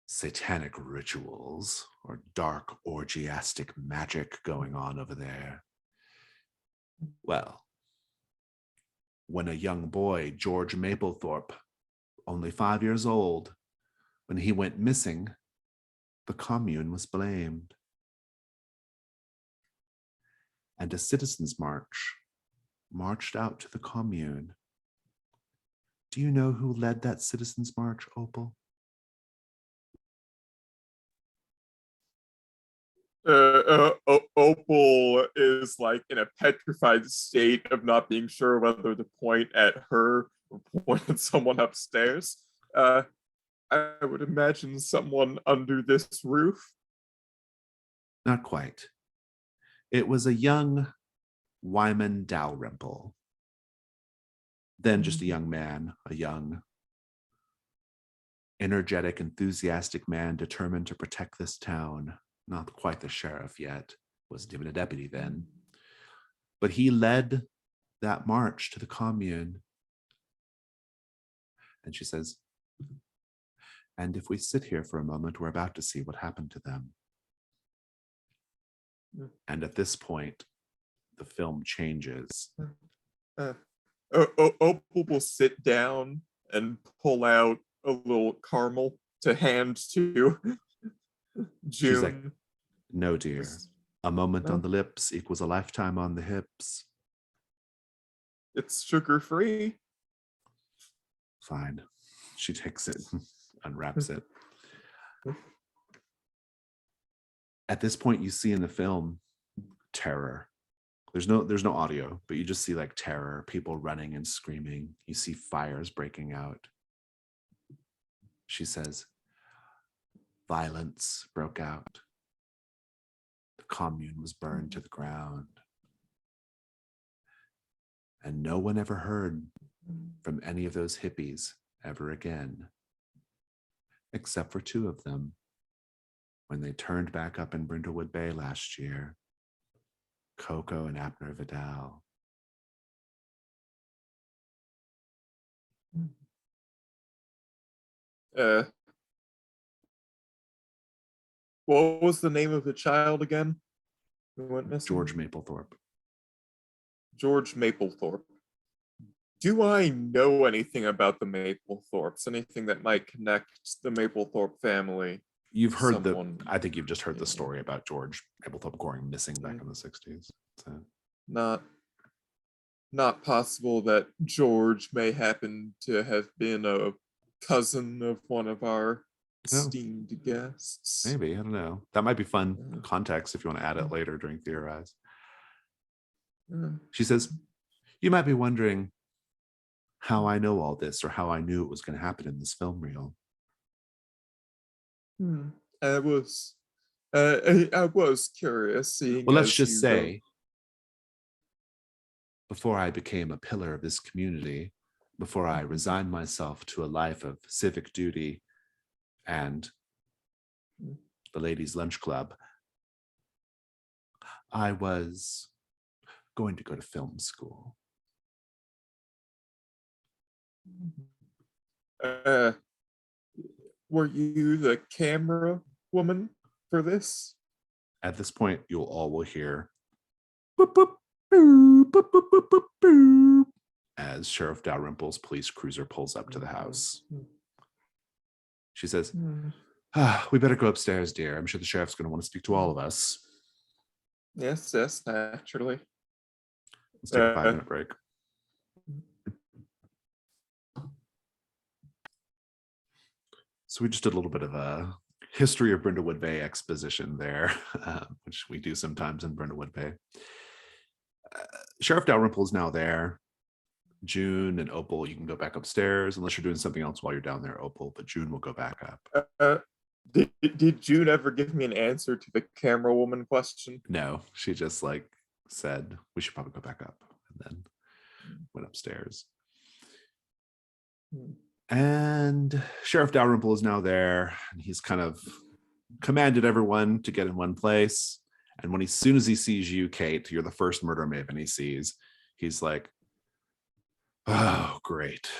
satanic rituals or dark orgiastic magic going on over there. Well, when a young boy, George Maplethorpe, only 5 years old, when he went missing, the commune was blamed. And a citizens' march marched out to the commune. Do you know who led that citizens' march, Opal? Opal is like in a petrified state of not being sure whether to point at her or point at someone upstairs. I would imagine someone under this roof. Not quite. It was a young Wyman Dalrymple. Then just a young man, a young, energetic, enthusiastic man determined to protect this town. Not quite the sheriff yet, wasn't even a deputy then. But he led that march to the commune. And she says, and if we sit here for a moment, we're about to see what happened to them. And at this point, the film changes. Opal will sit down and pull out a little caramel to hand to June. She's like, no, dear. A moment on the lips equals a lifetime on the hips. It's sugar-free. Fine. She takes it, unwraps it. At this point, you see in the film terror. There's no audio, but you just see like terror, people running and screaming. You see fires breaking out. She says, violence broke out. The commune was burned to the ground. And no one ever heard from any of those hippies ever again, except for two of them when they turned back up in Brindlewood Bay last year, Coco and Abner Vidal. What was the name of the child again? Who went missing? George Mapplethorpe. George Mapplethorpe. Do I know anything about the Mapplethorpes? Anything that might connect the Mapplethorpe family? You've heard Someone- I think you've just heard the story about George Mapplethorpe going missing back in the 60s. So. Not possible that George may happen to have been a cousin of one of our esteemed guests. Maybe, I don't know. That might be fun context if you want to add it later during Theorize. She says, you might be wondering how I know all this or how I knew it was going to happen in this film reel. I was curious. Seeing Well, let's as just you say, before I became a pillar of this community, before I resigned myself to a life of civic duty and the Ladies' Lunch Club, I was going to go to film school. Were you the camera woman for this? At this point, you all will hear boop, boop, boop, boop, boop, boop, boop, boop, as Sheriff Dalrymple's police cruiser pulls up to the house. She says, we better go upstairs, dear. I'm sure the sheriff's going to want to speak to all of us. Yes, naturally. Let's take a 5-minute break. So we just did a little bit of a history of Brindlewood Bay exposition there, which we do sometimes in Brindlewood Bay. Sheriff Dalrymple is now there. June and Opal, you can go back upstairs unless you're doing something else while you're down there, Opal, but June will go back up. Did June ever give me an answer to the camera woman question? No, she just like said, we should probably go back up, and then went upstairs. And Sheriff Dalrymple is now there, and he's kind of commanded everyone to get in one place. And when as soon as he sees you, Kate, you're the first murder maven he sees, he's like, oh, great.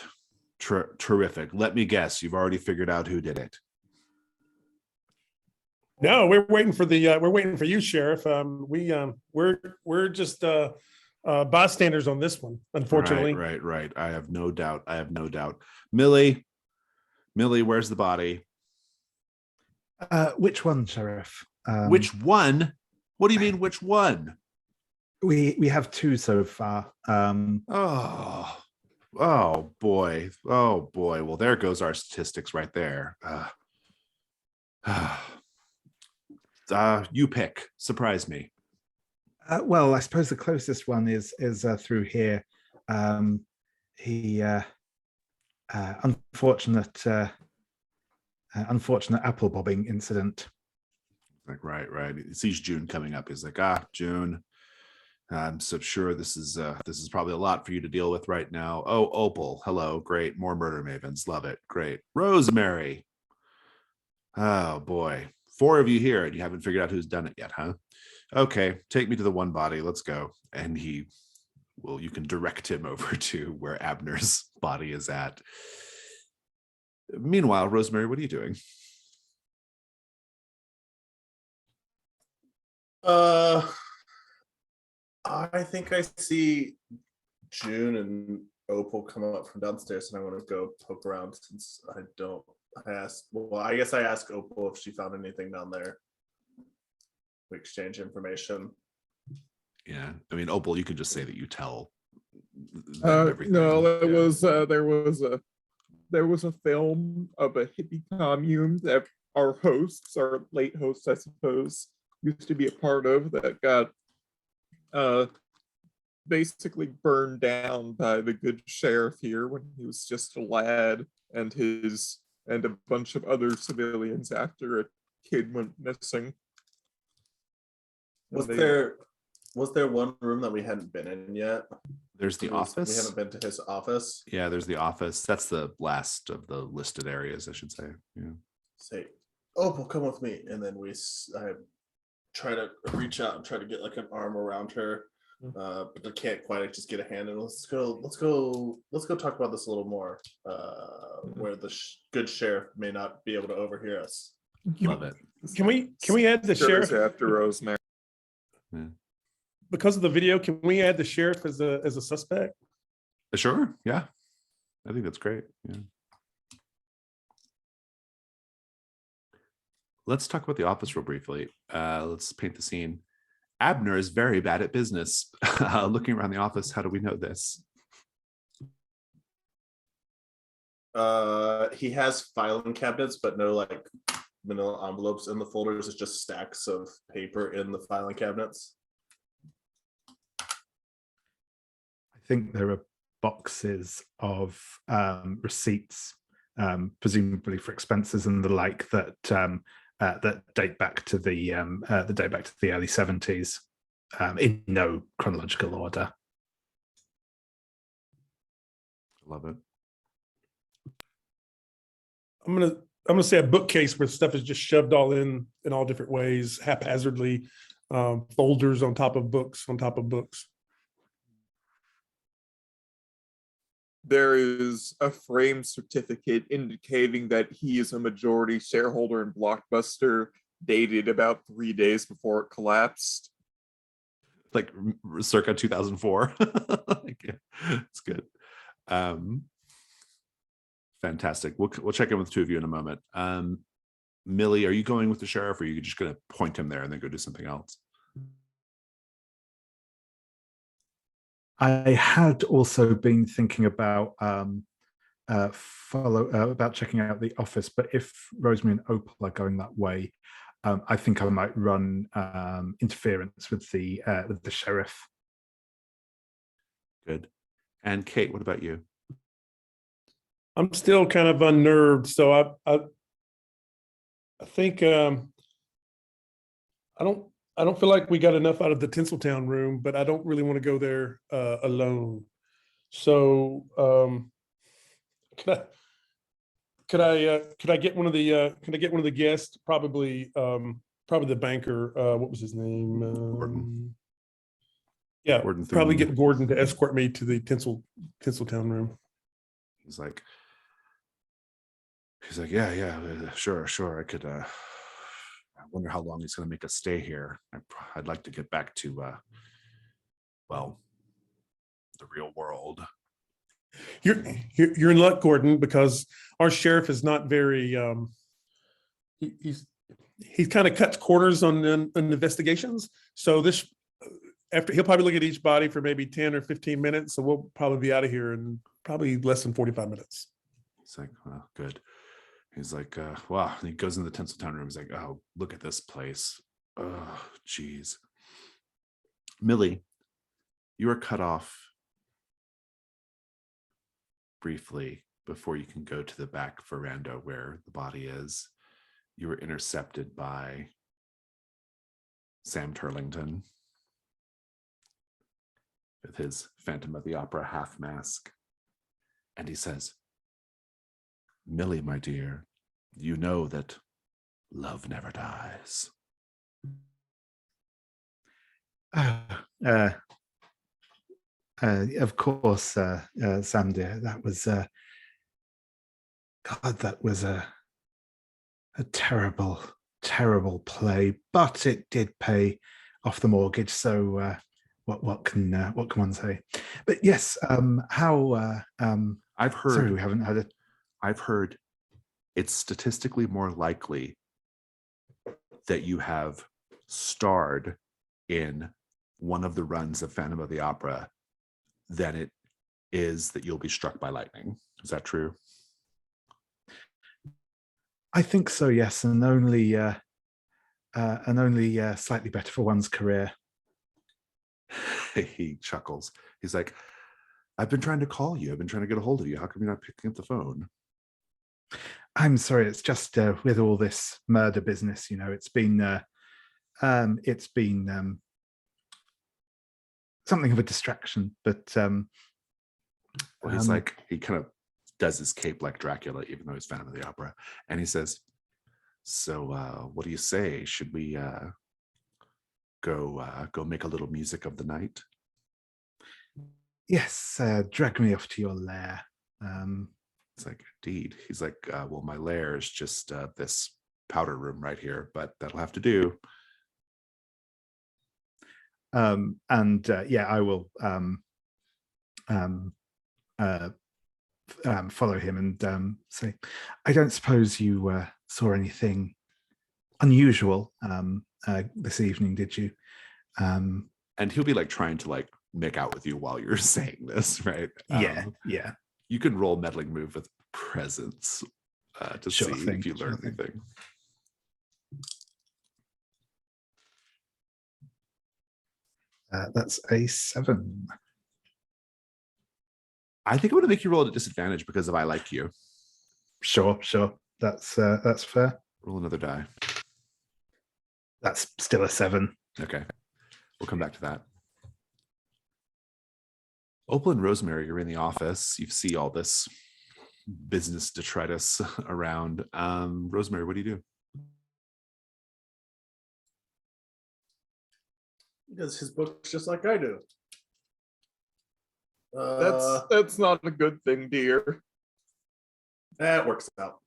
Terrific. Let me guess, you've already figured out who did it. No, we're waiting for you, Sheriff. We're just bystanders on this one, unfortunately. Right. I have no doubt. Millie, where's the body? Which one, Sheriff? Which one? What do you mean, which one? We have two so far. Oh boy. Well, there goes our statistics right there. You pick. Surprise me. Well, I suppose the closest one is through here. Unfortunate apple bobbing incident. Like right. He sees June coming up. He's like, June. I'm so sure this is probably a lot for you to deal with right now. Oh, Opal, hello, great, more murder mavens, love it, great. Rosemary. Oh boy, 4 of you here, and you haven't figured out who's done it yet, huh? Okay, take me to the one body. Let's go. And you can direct him over to where Abner's body is at. Meanwhile, Rosemary, what are you doing? I think I see June and Opal come up from downstairs, and I want to go poke around since I guess I asked Opal if she found anything down there. We exchange information. Yeah, I mean, Opal, you could just say that you tell. Everything. No, there was a film of a hippie commune that our late hosts, I suppose, used to be a part of that got basically burned down by the good sheriff here when he was just a lad, and a bunch of other civilians after a kid went missing. Was They- there one room that we hadn't been in yet? There's the We office. haven't been to his office. Yeah, there's the office. That's the last of the listed areas, I should say. Yeah. Say, Opal, come with me, and then I try to reach out and try to get like an arm around her, but I can't quite. I just get a hand, and let's go talk about this a little more. Where the good sheriff may not be able to overhear us. Love it. Can we add the Sure is sheriff after Rosemary? because of the video? Can we add the sheriff as a suspect? Sure. Yeah. I think that's great. Yeah. Let's talk about the office real briefly. Let's paint the scene. Abner is very bad at business. Looking around the office, how do we know this? He has filing cabinets, but no like manila envelopes in the folders. It's just stacks of paper in the filing cabinets. I think there are boxes of receipts, presumably for expenses and the like, that that date back to the early 70s, in no chronological order. Love it. I'm gonna say a bookcase where stuff is just shoved all in all different ways, haphazardly, folders on top of books on top of books. There is a frame certificate indicating that he is a majority shareholder in Blockbuster, dated about 3 days before it collapsed. Like circa 2004. Like, yeah, it's good. Fantastic. We'll check in with the two of you in a moment. Millie, are you going with the sheriff, or are you just going to point him there and then go do something else? I had also been thinking about about checking out the office, but if Rosemary and Opal are going that way, I think I might run interference with the sheriff. Good. And Kate, what about you? I'm still kind of unnerved, so I think I don't feel like we got enough out of the Tinseltown room, but I don't really want to go there alone. So could I get one of the guests, probably the banker, what was his name? Gordon. Yeah, Gordon probably Thune. get Gordon to escort me to the Tinseltown room. He's like, yeah, sure. I could. I wonder how long he's going to make us stay here. I'd like to get back to, well, the real world. You're in luck, Gordon, because our sheriff is not very. He kind of cuts corners on investigations. So he'll probably look at each body for maybe 10 or 15 minutes. So we'll probably be out of here in probably less than 45 minutes. He's like, well, good. He's like, wow. And he goes in the Tinseltown room. He's like, oh, look at this place. Oh, geez. Millie, you are cut off briefly before you can go to the back veranda where the body is. You were intercepted by Sam Turlington with his Phantom of the Opera half mask. And he says, Millie, my dear, you know that love never dies. Of course, Sam dear, that was God, that was a terrible, terrible play, but it did pay off the mortgage. So what can one say? But yes, how I've heard. sorry, we haven't had it. I've heard it's statistically more likely that you have starred in one of the runs of Phantom of the Opera than it is that you'll be struck by lightning. Is that true? I think so, yes, and only and only slightly better for one's career. He chuckles. He's like, I've been trying to call you. I've been trying to get a hold of you. How come you're not picking up the phone? I'm sorry, it's just with all this murder business, it's been something of a distraction. But Well, he's like, he kind of does his cape like Dracula, even though he's Phantom of the Opera. And he says, so what do you say? Should we go make a little music of the night? yes, drag me off to your lair. It's like, indeed. He's like, well, my lair is just this powder room right here, but that'll have to do. Yeah, I will follow him and say, I don't suppose you saw anything unusual this evening, did you? And he'll be like trying to like make out with you while you're saying this, right? Yeah. You can roll meddling move with presence to Sure see thing, if you learn sure thing. anything. That's a 7. I think I'm going to make you roll at a disadvantage because of I like you. Sure. That's fair. Roll another die. That's still a 7. Okay. We'll come back to that. Opal and Rosemary are in the office. You see all this business detritus around. Rosemary, what do you do? Because his book's just like I do. That's not a good thing, dear. That works out.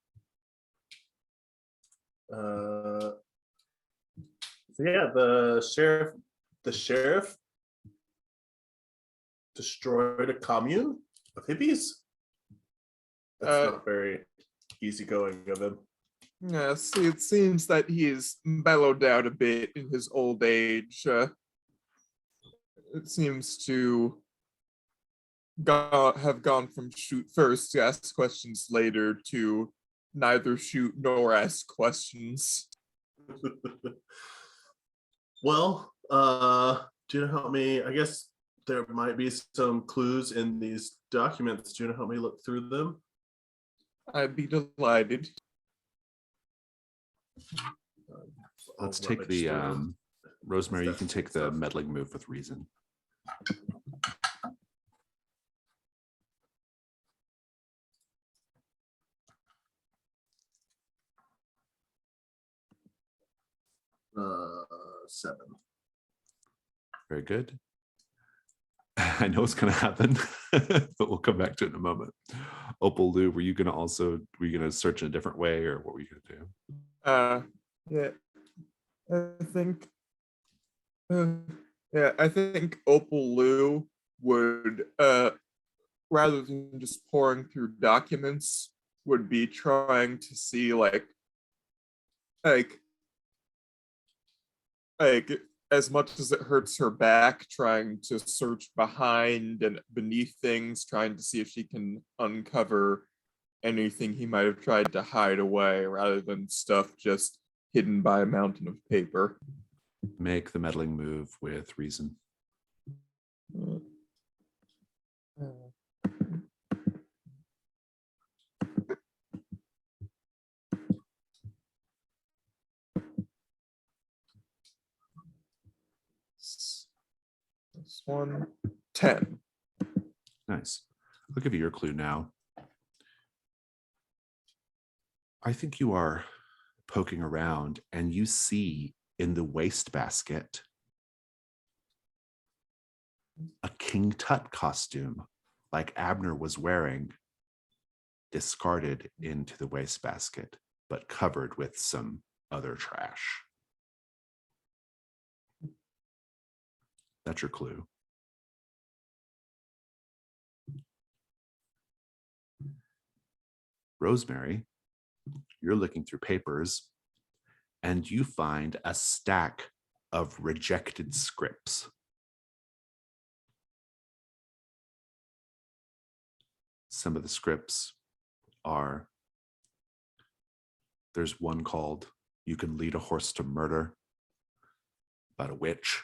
So yeah, the sheriff destroyed a commune of hippies. That's not very easygoing of him. Yes, it seems that he's mellowed out a bit in his old age. It seems to have gone from shoot first to ask questions later to neither shoot nor ask questions. Well, do you know help me? I guess there might be some clues in these documents. Do you know help me look through them? I'd be delighted. Let's I'll take rummage the through. Rosemary. You can take the Stuff. meddling move with reason. Uh, 7. Very good. I know what's going to happen, but we'll come back to it in a moment. Opal, Lou, were you going to search in a different way, or what were you going to do? Yeah, I think. Yeah, I think Opal Lou would, rather than just pouring through documents, would be trying to see like as much as it hurts her back, trying to search behind and beneath things, trying to see if she can uncover anything he might have tried to hide away, rather than stuff just hidden by a mountain of paper. Make the meddling move with reason. This one, 10. Nice. I'll give you your clue now. I think you are poking around and you see in the wastebasket a King Tut costume like Abner was wearing, discarded into the wastebasket, but covered with some other trash. That's your clue. Rosemary, you're looking through papers and you find a stack of rejected scripts. Some of the scripts are, there's one called You can lead a horse to murder, about a witch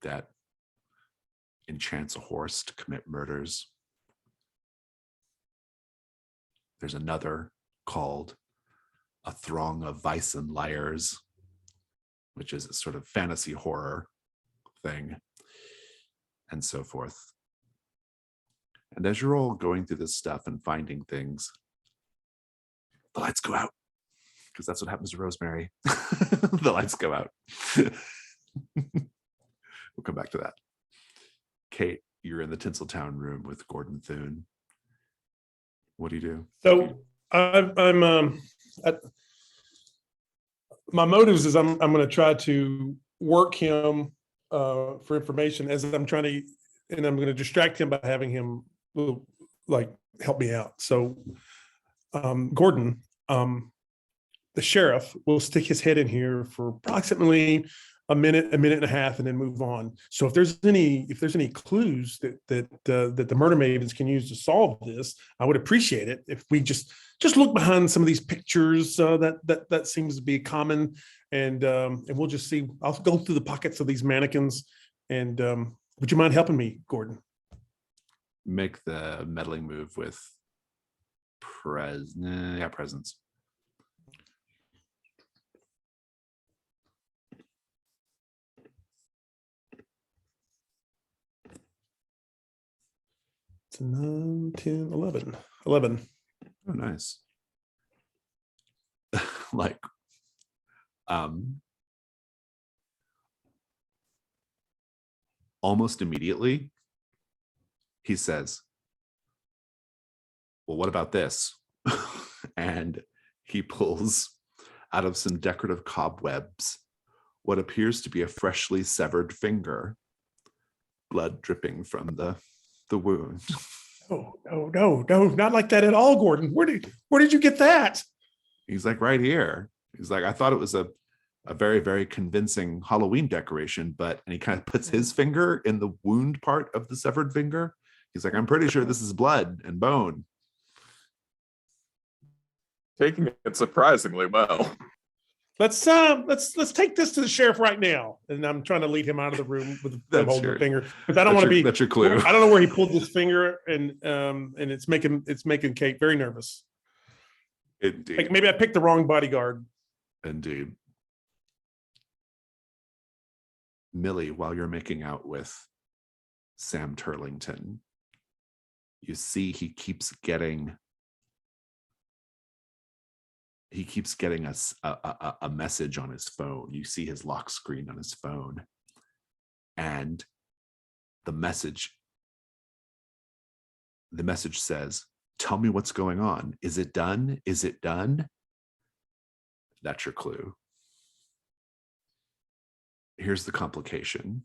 that enchants a horse to commit murders. There's another called A Throng of Vice and Liars, which is a sort of fantasy horror thing, and so forth. And as you're all going through this stuff and finding things, the lights go out, because that's what happens to Rosemary. The lights go out. We'll come back to that. Kate, you're in the Tinseltown room with Gordon Thune. What do you do? So my motives is I'm going to try to work him for information as I'm trying to, and I'm going to distract him by having him like help me out. So Gordon, the sheriff will stick his head in here for approximately a minute and a half, and then move on. So if there's any clues that the Murder Mavens can use to solve this, I would appreciate it if we just look behind some of these pictures. That seems to be common, and we'll just see. I'll go through the pockets of these mannequins, and would you mind helping me, Gordon? Make the meddling move with presence. It's 9, 10, 11. 11. Oh, nice. Like, almost immediately, he says, well, what about this? And he pulls out of some decorative cobwebs what appears to be a freshly severed finger, blood dripping from the wound. Oh, no, not like that at all, Gordon. Where did you get that? He's like, right here. He's like, I thought it was a very, very convincing Halloween decoration, and he kind of puts his finger in the wound part of the severed finger. He's like, I'm pretty sure this is blood and bone. Taking it surprisingly well. Let's take this to the sheriff right now. And I'm trying to lead him out of the room with him holding the finger, because I don't want to be. That's your clue. I don't know where he pulled this finger, and it's making Kate very nervous. Indeed. Like maybe I picked the wrong bodyguard. Indeed. Millie, while you're making out with Sam Turlington, you see he keeps getting us a message on his phone. You see his lock screen on his phone, and the message says, tell me what's going on. Is it done? Is it done? That's your clue. Here's the complication.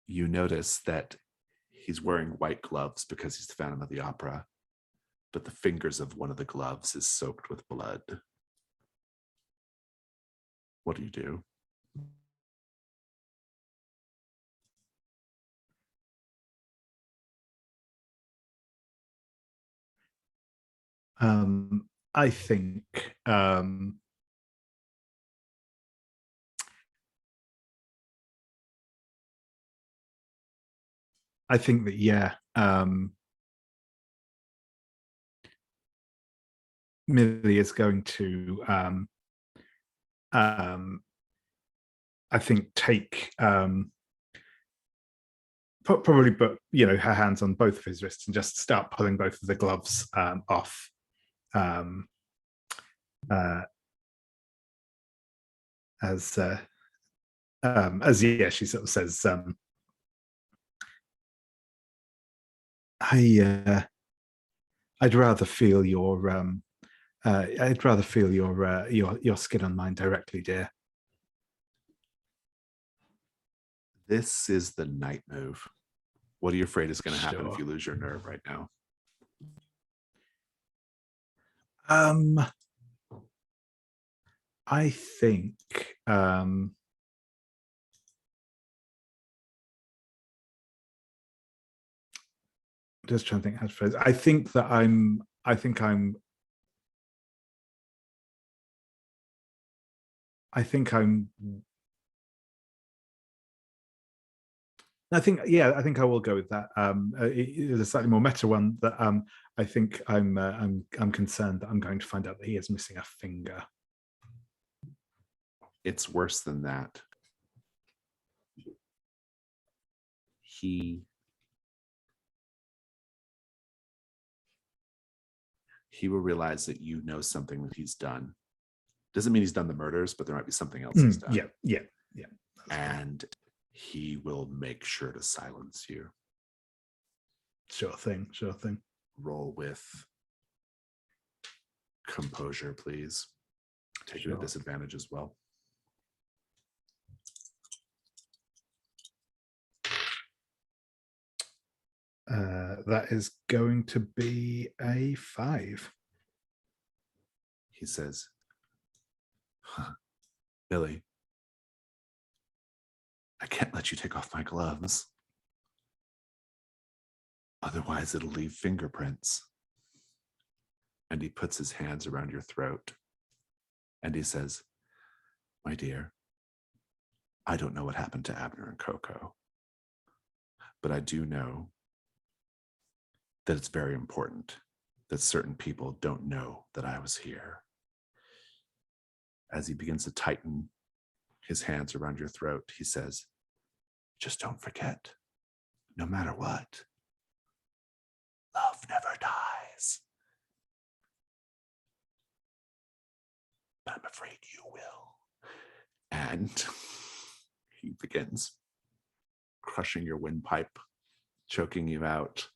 You notice that he's wearing white gloves because he's the Phantom of the Opera, but the fingers of one of the gloves is soaked with blood. What do you do? I think that, yeah, Millie is going to I think take probably put her hands on both of his wrists and just start pulling both of the gloves off. As she sort of says, I'd rather feel your skin on mine directly, dear. This is the night move. What are you afraid is going to happen if Sure. you lose your nerve right now? I think just trying to think how to phrase it. I think I'm I think I will go with that. It is a slightly more meta one that I think I'm concerned that I'm going to find out that he is missing a finger. It's worse than that. He will realize that you know something that he's done. Doesn't mean he's done the murders, but there might be something else he's done. Yeah. And he will make sure to silence you. Sure thing. Roll with composure, please. Take it at disadvantage as well. That is going to be a 5. He says, Billy, I can't let you take off my gloves. Otherwise, it'll leave fingerprints. And he puts his hands around your throat. And he says, my dear, I don't know what happened to Abner and Coco. But I do know that it's very important that certain people don't know that I was here. As he begins to tighten his hands around your throat, he says, just don't forget, no matter what, love never dies. But I'm afraid you will. And he begins crushing your windpipe, choking you out.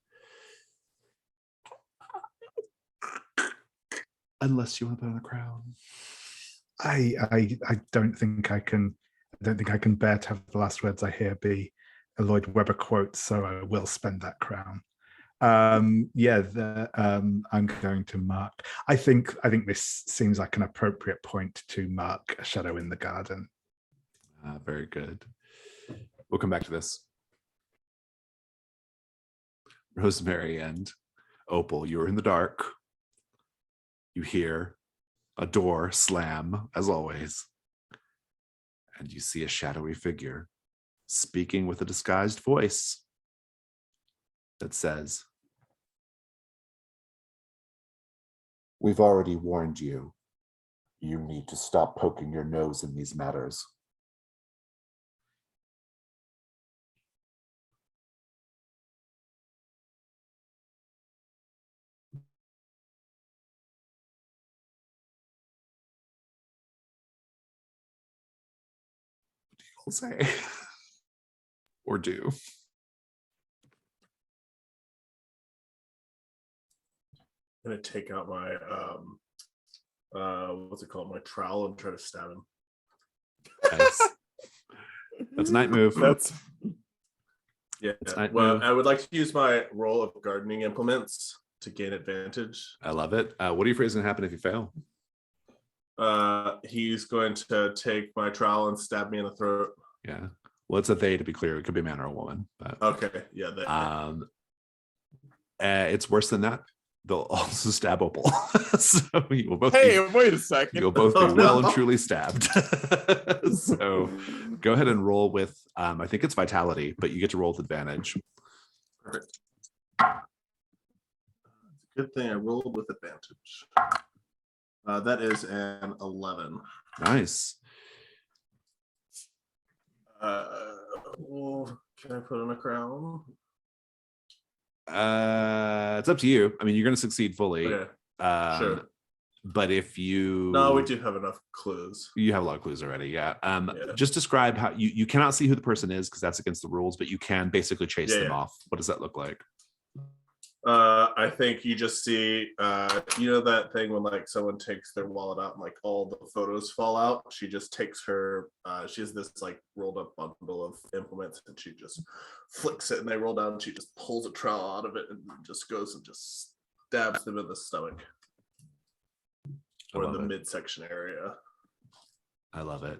Unless you want to put on a crown. I don't think I can. I don't think I can bear to have the last words I hear be a Lloyd Webber quote. So I will spend that crown. I'm going to mark. I think this seems like an appropriate point to mark a shadow in the garden. Very good. We'll come back to this. Rosemary and Opal, you're in the dark. You hear a door slam, as always, and you see a shadowy figure speaking with a disguised voice that says, we've already warned you. You need to stop poking your nose in these matters. Say or do. I'm gonna take out my what's it called, my trowel, and try to stab him. Nice. That's a night move. That's night well, move. I would like to use my roll of gardening implements to gain advantage. I love it. What do you afraid is going to happen if you fail? He's going to take my trowel and stab me in the throat. Yeah. Well, it's a they, to be clear. It could be a man or a woman. But Okay. Yeah. it's worse than that. They'll also stab Opal. So you will both Wait a second. You'll both be well and truly stabbed. So go ahead and roll with, I think it's vitality, but you get to roll with advantage. Perfect. Good thing I rolled with advantage. That is an 11. Nice. Well, can I put on a crown? It's up to you. I mean, you're going to succeed fully. Okay. Sure. But if you... No, we do have enough clues. You have a lot of clues already, yeah. Yeah. Just describe how... You cannot see who the person is because that's against the rules, but you can basically chase them off. What does that look like? I think you just see, you know that thing when like someone takes their wallet out and like all the photos fall out? She just takes her, she has this like rolled up bundle of implements and she just flicks it and they roll down and she just pulls a trowel out of it and just goes and just stabs them in the stomach or in the midsection area. I love it.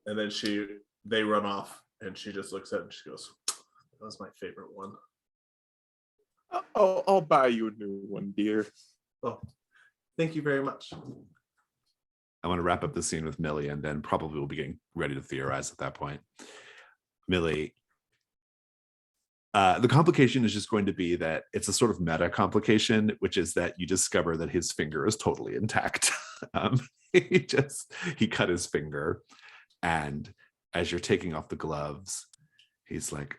And then they run off and she just looks at it and she goes, that was my favorite one. I'll buy you a new one, dear. Oh, thank you very much. I want to wrap up the scene with Millie, and then probably we'll be getting ready to theorize at that point. Millie, the complication is just going to be that it's a sort of meta complication, which is that you discover that his finger is totally intact. He cut his finger, and as you're taking off the gloves, he's like,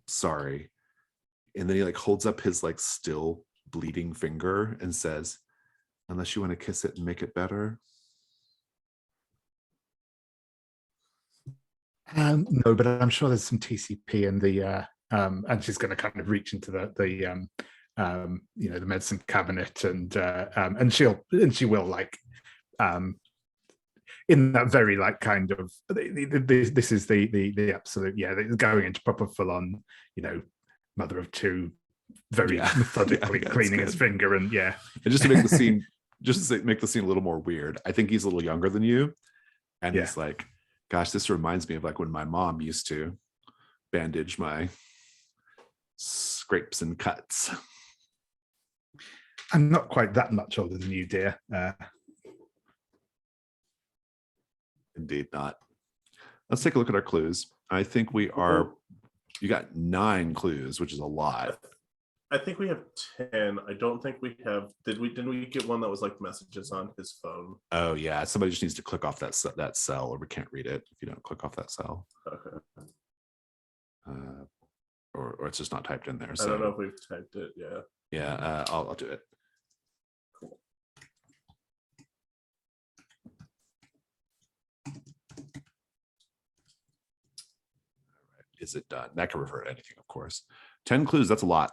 sorry. And then he like holds up his like still bleeding finger and says, unless you want to kiss it and make it better. No, but I'm sure there's some TCP in the and she's going to kind of reach into the medicine cabinet and she will like in that very like kind of this is the absolute going into proper full on mother of two, very methodically cleaning his finger and just to make the scene make the scene a little more weird, I think he's a little younger than you, and he's like, gosh, this reminds me of like when my mom used to bandage my scrapes and cuts. I'm not quite that much older than you, dear. Indeed not. Let's take a look at our clues. I think you got 9 clues, which is a lot. I think we have 10. I don't think we have. Didn't we get one that was like messages on his phone? Oh yeah, somebody just needs to click off that cell, or we can't read it if you don't click off that cell. Okay. Or it's just not typed in there. I So don't know if we've typed it. Yeah. Yeah, I'll do it. Cool. Is it done? That can refer to anything, of course. 10 clues, that's a lot.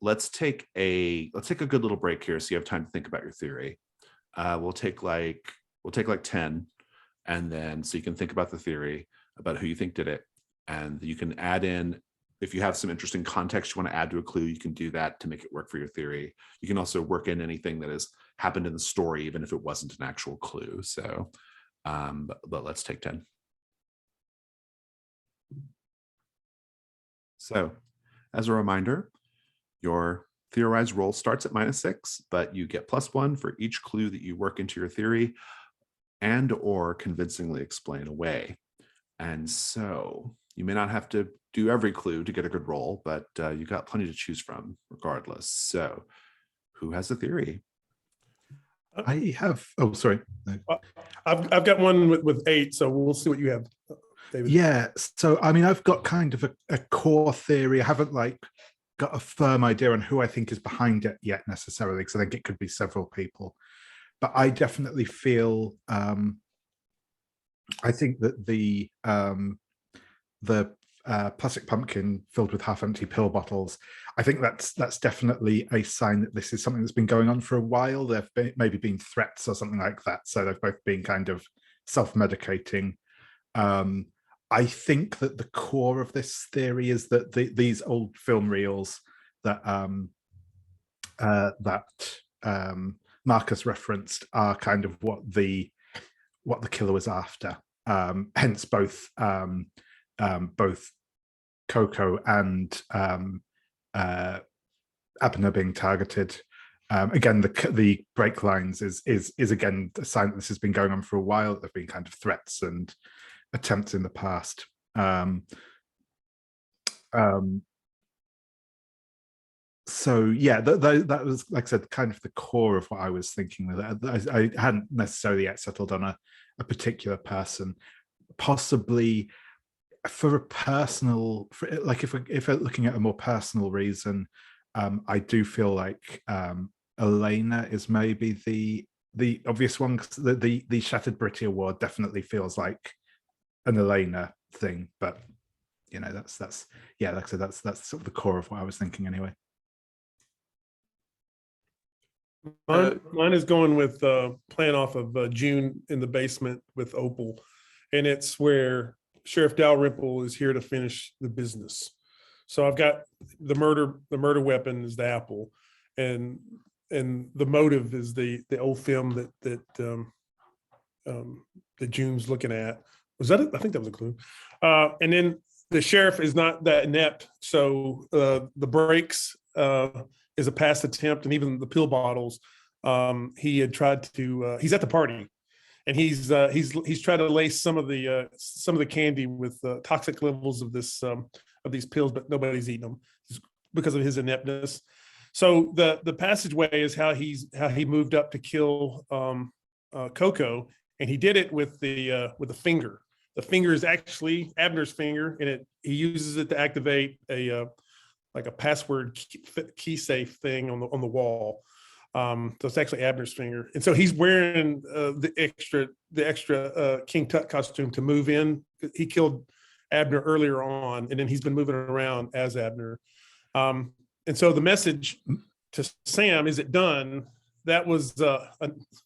Let's take a good little break here so you have time to think about your theory. We'll take like 10, and then so you can think about the theory, about who you think did it, and you can add in, if you have some interesting context you want to add to a clue, you can do that to make it work for your theory. You can also work in anything that has happened in the story, even if it wasn't an actual clue. So but let's take 10. So as a reminder, your theorized roll starts at -6, but you get +1 for each clue that you work into your theory and or convincingly explain away. And so you may not have to do every clue to get a good roll, but you got plenty to choose from regardless. So who has a theory? I have. Oh, sorry. No. I've got one with 8, so we'll see what you have, David. Yeah. So I mean, I've got kind of a core theory. I haven't like got a firm idea on who I think is behind it yet necessarily, because I think it could be several people. But I definitely feel I think that the plastic pumpkin filled with half-empty pill bottles, I think that's definitely a sign that this is something that's been going on for a while. There've maybe been threats or something like that, so they've both been kind of self-medicating. I think that the core of this theory is that these old film reels that Marcus referenced are kind of what the killer was after. Hence both Coco and Abner being targeted. Again, the break lines is again a sign that this has been going on for a while. There've been kind of threats and attempts in the past. So yeah, that was, like I said, kind of the core of what I was thinking with it. I hadn't necessarily yet settled on a particular person. Possibly for a personal, like if we're looking at a more personal reason, I do feel like Elena is maybe the obvious one, because the Shattered Britty Award definitely feels like an Elena thing. But that's like I said, that's sort of the core of what I was thinking anyway. Mine is going with playing off of June in the basement with Opal, and it's where Sheriff Dalrymple is here to finish the business. So I've got the murder weapon is the apple, and the motive is the old film that June's looking at. Was that it? I think that was a clue. And then the sheriff is not that inept, so the breaks is a past attempt, and even the pill bottles. He had tried to. He's at the party, and he's tried to lace some of the candy with toxic levels of these pills, but nobody's eating them because of his ineptness. So the passageway is how he moved up to kill Coco, and he did it with the finger. The finger is actually Abner's finger, and he uses it to activate a like a password key safe thing on the wall. So it's actually Abner's finger, and so he's wearing the extra King Tut costume to move in. He killed Abner earlier on, and then he's been moving around as Abner. And so the message to Sam, is it done? That was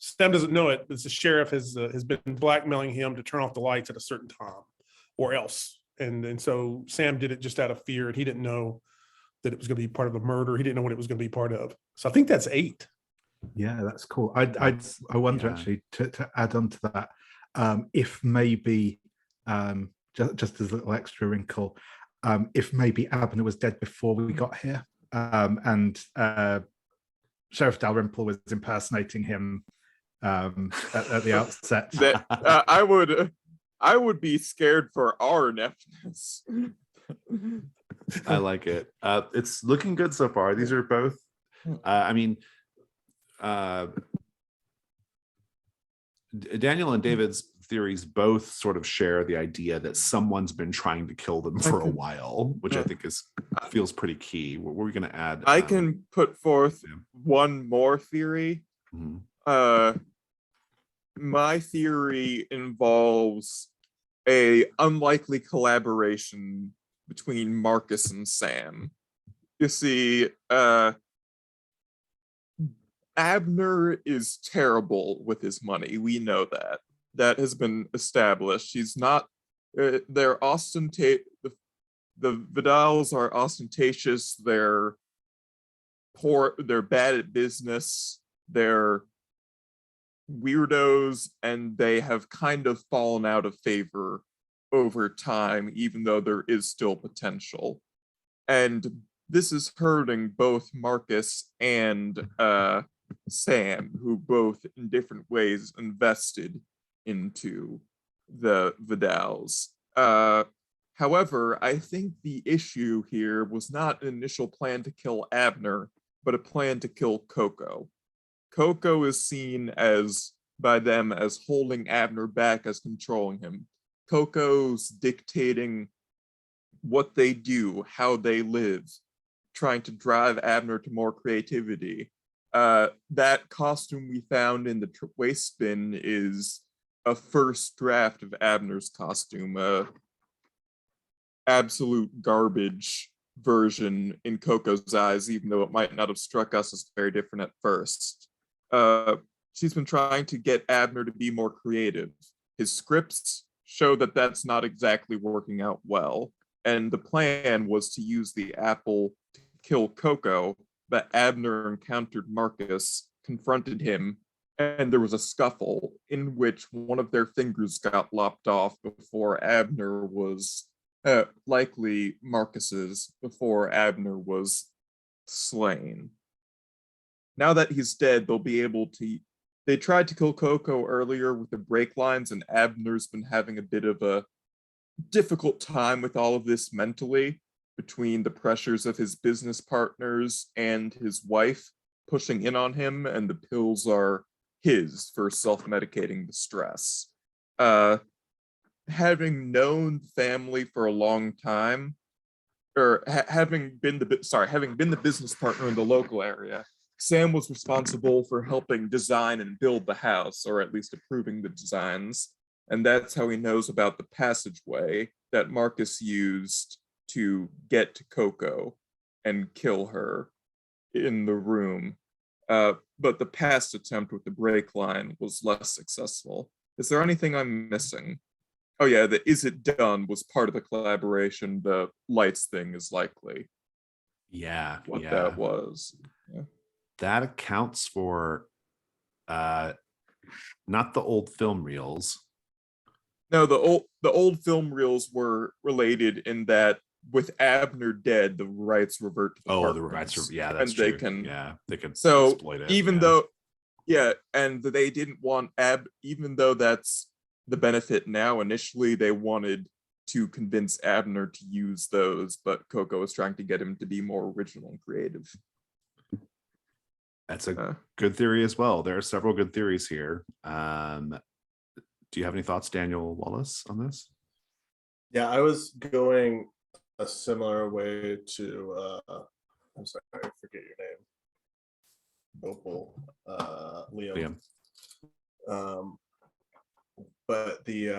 Sam doesn't know it, but the sheriff has been blackmailing him to turn off the lights at a certain time, or else. And so Sam did it just out of fear, and he didn't know that it was going to be part of the murder. He didn't know what it was going to be part of. So I think that's 8. Yeah, that's cool. I wonder actually to add on to that, if maybe just as a little extra wrinkle, if maybe Abner was dead before we got here, and Sheriff Dalrymple was impersonating him at the outset. That I would be scared for our ineptness. I like it. It's looking good so far. These are both. Daniel and David's theories both sort of share the idea that someone's been trying to kill them for a while, which I think feels pretty key. What were we going to add? I can put forth one more theory. Mm-hmm. My theory involves a unlikely collaboration between Marcus and Sam. You see, Abner is terrible with his money. We know that. That has been established. He's not. They're ostentatious. The Vidals are ostentatious. They're poor. They're bad at business. They're weirdos, and they have kind of fallen out of favor over time, even though there is still potential. And this is hurting both Marcus and Sam, who both in different ways invested into the Vidals. However, I think the issue here was not an initial plan to kill Abner, but a plan to kill Coco. Coco is seen by them as holding Abner back, as controlling him. Coco's dictating what they do, how they live, trying to drive Abner to more creativity. That costume we found in the waste bin is a first draft of Abner's costume, absolute garbage version in Coco's eyes, even though it might not have struck us as very different at first. She's been trying to get Abner to be more creative. His scripts show that that's not exactly working out well, and the plan was to use the apple to kill Coco, but Abner encountered Marcus, confronted him, and there was a scuffle in which one of their fingers got lopped off before Abner was, likely Marcus's, before Abner was slain. Now that he's dead, they'll be able to. They tried to kill Coco earlier with the brake lines, and Abner's been having a bit of a difficult time with all of this mentally, between the pressures of his business partners and his wife pushing in on him, and the pills are his for self-medicating the stress. Having known family for a long time, or having been the business partner in the local area, Sam was responsible for helping design and build the house, or at least approving the designs. And that's how he knows about the passageway that Marcus used to get to Coco and kill her in the room. But the past attempt with the brake line was less successful. Is there anything I'm missing? Oh yeah, the "is it done" was part of the collaboration. The lights thing is likely what that was. Yeah. That accounts for not the old film reels, No, the old film reels were related in that with Abner dead, the rights revert to the Oh, the Hartmans, rights. Yeah, that's and true. they can. Yeah, they could So exploit it. even yeah. though, yeah, and they didn't want even though that's the benefit now. Initially, they wanted to convince Abner to use those, but Coco was trying to get him to be more original and creative. That's a good theory as well. There are several good theories here. Do you have any thoughts, Daniel Wallace, on this? Yeah, I was going a similar way to I'm sorry, I forget your name. Opal, Liam. But the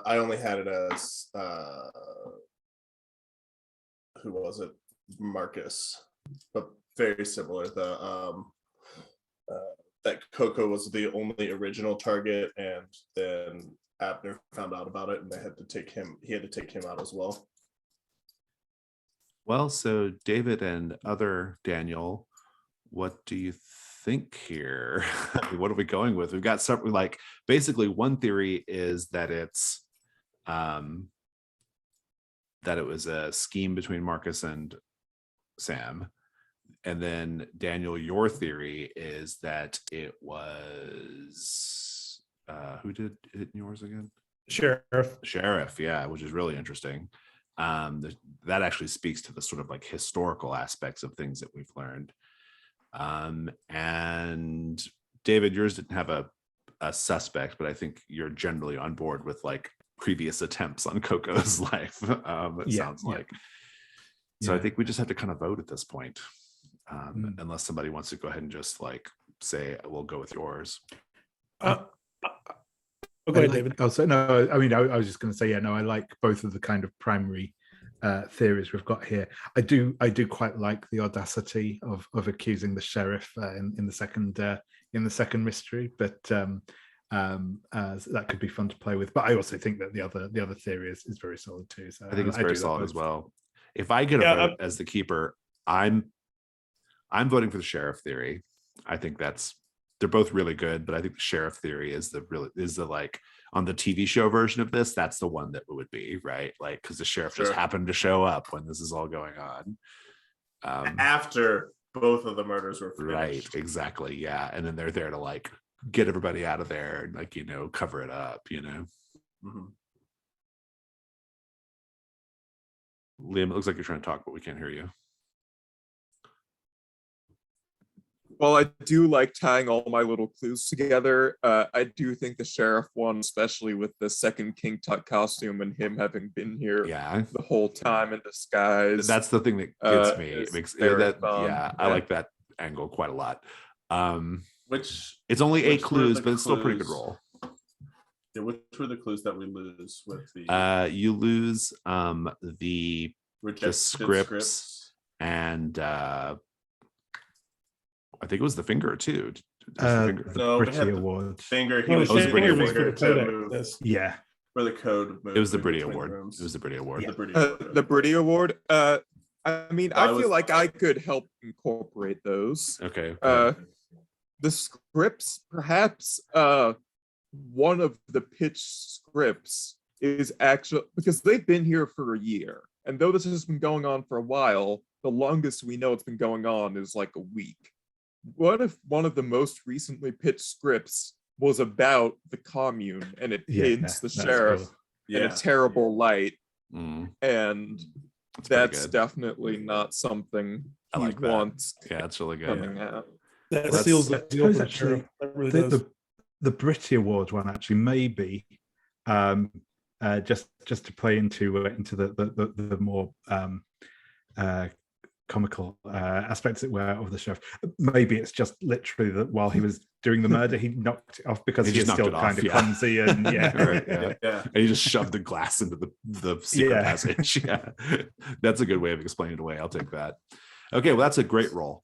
I only had it as who was it? Marcus, but very similar. That Coco was the only original target, and then Abner found out about it, and they had to take him. He had to take him out as well. Well, so David and other Daniel, what do you think here? What are we going with? We've got several, like basically one theory is that it's that it was a scheme between Marcus and Sam. And then Daniel, your theory is that it was who did it in yours again? Sheriff, yeah, which is really interesting. That actually speaks to the sort of like historical aspects of things that we've learned. And David, yours didn't have a suspect, but I think you're generally on board with like previous attempts on Coco's life. Sounds like. So I think we just have to kind of vote at this point, unless somebody wants to go ahead and just like say, we'll go with yours. Okay, David. Oh, so no, I mean, I was just going to say, yeah, no, I like both of the kind of primary theories we've got here. I do quite like the audacity of accusing the sheriff in the second mystery, but that could be fun to play with. But I also think that the other theory is very solid too. So I think it's very solid as well. If I get a vote as the keeper, I'm voting for the sheriff theory. I think they're both really good, but I think the sheriff theory is the like on the TV show version of this. That's the one that it would be, right? Like, because the sheriff just happened to show up when this is all going on. After both of the murders were finished. Right, exactly. Yeah. And then they're there to like get everybody out of there and like, cover it up, Mm-hmm. Liam, it looks like you're trying to talk, but we can't hear you. Well, I do like tying all my little clues together. I do think the sheriff one, especially with the second King Tut costume and him having been here the whole time in disguise. That's the thing that gets me. It makes that fun. I like that angle quite a lot. Which it's only 8 clues, but it's still a pretty good roll. Yeah, which were the clues that we lose with the? You lose the scripts and I think it was the finger too. The Britty Award. Finger. He was the Britty Award. Yeah. For the code. It was the Britty Award. It was the Britty Award. Yeah. The Britty Award. I mean, I feel like I could help incorporate those. Okay. The scripts, perhaps one of the pitch scripts is actually, because they've been here for a year, and though this has been going on for a while, the longest we know it's been going on is like a week. What if one of the most recently pitched scripts was about the commune and it paints the sheriff in a terrible light? And that's definitely not something I like he wants. Yeah, that's really good. Coming out. That seals the deal for the sheriff. That really does. The Britty Award one actually maybe just to play into the more comical aspects that were of the sheriff. Maybe it's just literally that while he was doing the murder, he knocked it off because he is still kind of clumsy and and he just shoved the glass into the secret passage. Yeah, that's a good way of explaining it away. I'll take that. Okay, well, that's a great roll.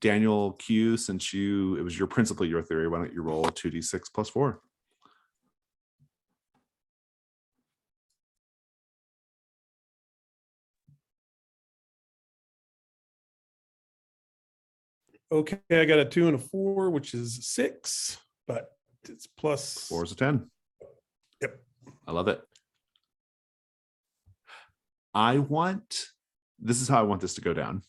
Daniel Q, since it was principally your theory, why don't you roll 2d6 plus 4? Okay, I got a 2 and a 4, which is 6, but It's plus 4 is a 10. Yep. I love it. This is how I want this to go down.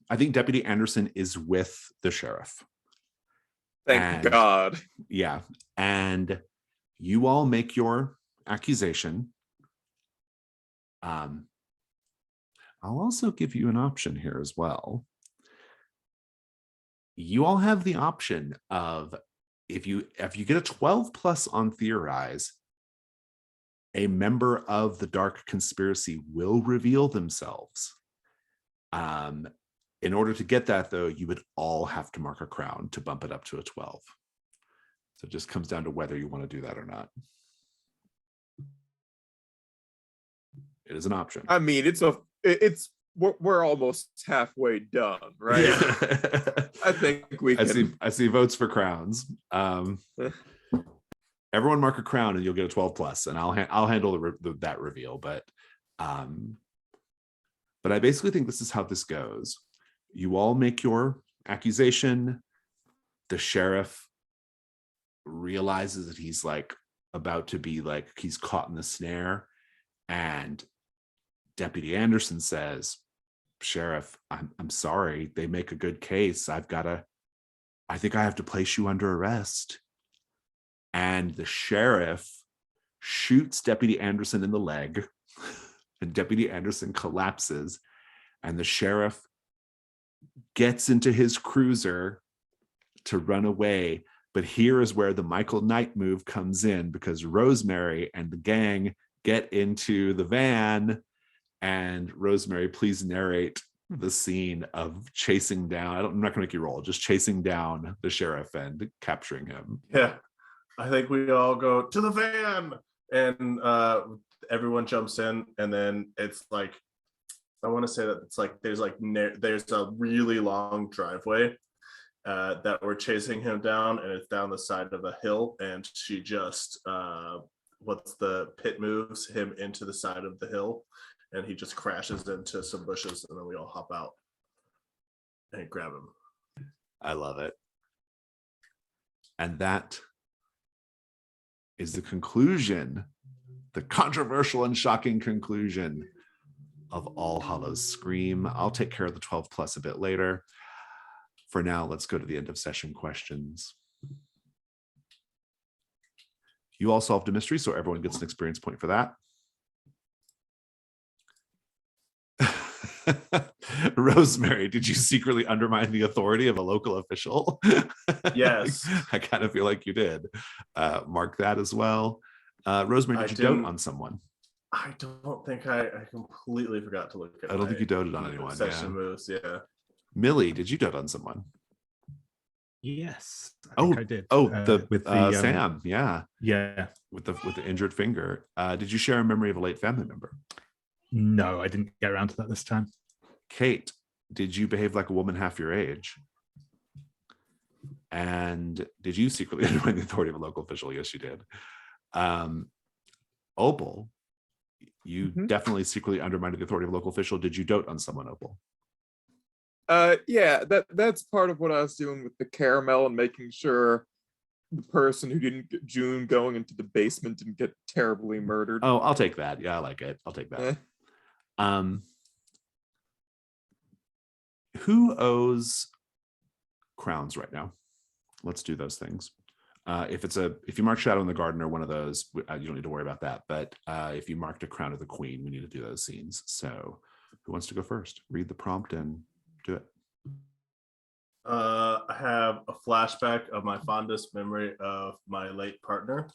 I think Deputy Anderson is with the sheriff. Thank God. Yeah. And you all make your accusation. I'll also give you an option here as well. You all have the option of, if you get a 12 plus on theorize, a member of the dark conspiracy will reveal themselves. In order to get that, though, you would all have to mark a crown to bump it up to a 12. So it just comes down to whether you want to do that or not. It is an option. I mean, we're almost halfway done, right? Yeah. I think we can. I see votes for crowns. Everyone mark a crown and you'll get a 12 plus, and I'll handle that reveal. But I basically think this is how this goes. You all make your accusation. The sheriff realizes that he's like about to be like, he's caught in the snare, and Deputy Anderson says, "Sheriff, I'm sorry. They make a good case. I think I have to place you under arrest." And the sheriff shoots Deputy Anderson in the leg, and Deputy Anderson collapses, and the sheriff gets into his cruiser to run away. But here is where the Michael Knight move comes in, because Rosemary and the gang get into the van. And Rosemary, please narrate the scene of chasing down. I'm not going to make you roll, just chasing down the sheriff and capturing him. Yeah, I think we all go to the van, and everyone jumps in, and then it's like, I want to say that it's like there's a really long driveway that we're chasing him down, and it's down the side of a hill, and she just what's the pit moves him into the side of the hill, and he just crashes into some bushes, and then we all hop out and grab him. I love it. And that is the conclusion, the controversial and shocking conclusion of All Hallows Scream. I'll take care of the 12 plus a bit later. For now, let's go to the end of session questions. You all solved a mystery, so everyone gets an experience point for that. Rosemary, did you secretly undermine the authority of a local official? Yes. I kind of feel like you did. Mark that as well. Rosemary, did you dote on someone? I don't think I completely forgot to look at. I don't think you doted on anyone. Session moves, yeah. Millie, did you dote on someone? Yes, I think I did. With Sam, yeah, with the injured finger. Did you share a memory of a late family member? No, I didn't get around to that this time. Kate, did you behave like a woman half your age? And did you secretly undermine the authority of a local official? Yes, you did. Opal, you definitely secretly undermined the authority of a local official. Did you dote on someone, Opal? Yeah, that's part of what I was doing with the caramel and making sure the person who didn't get June going into the basement didn't get terribly murdered. Oh, I'll take that. Yeah, I like it. I'll take that. Who owes crowns right now? Let's do those things. If you mark Shadow in the Garden or one of those, you don't need to worry about that. But if you marked a Crown of the Queen, we need to do those scenes. So who wants to go first? Read the prompt and do it. I have a flashback of my fondest memory of my late partner.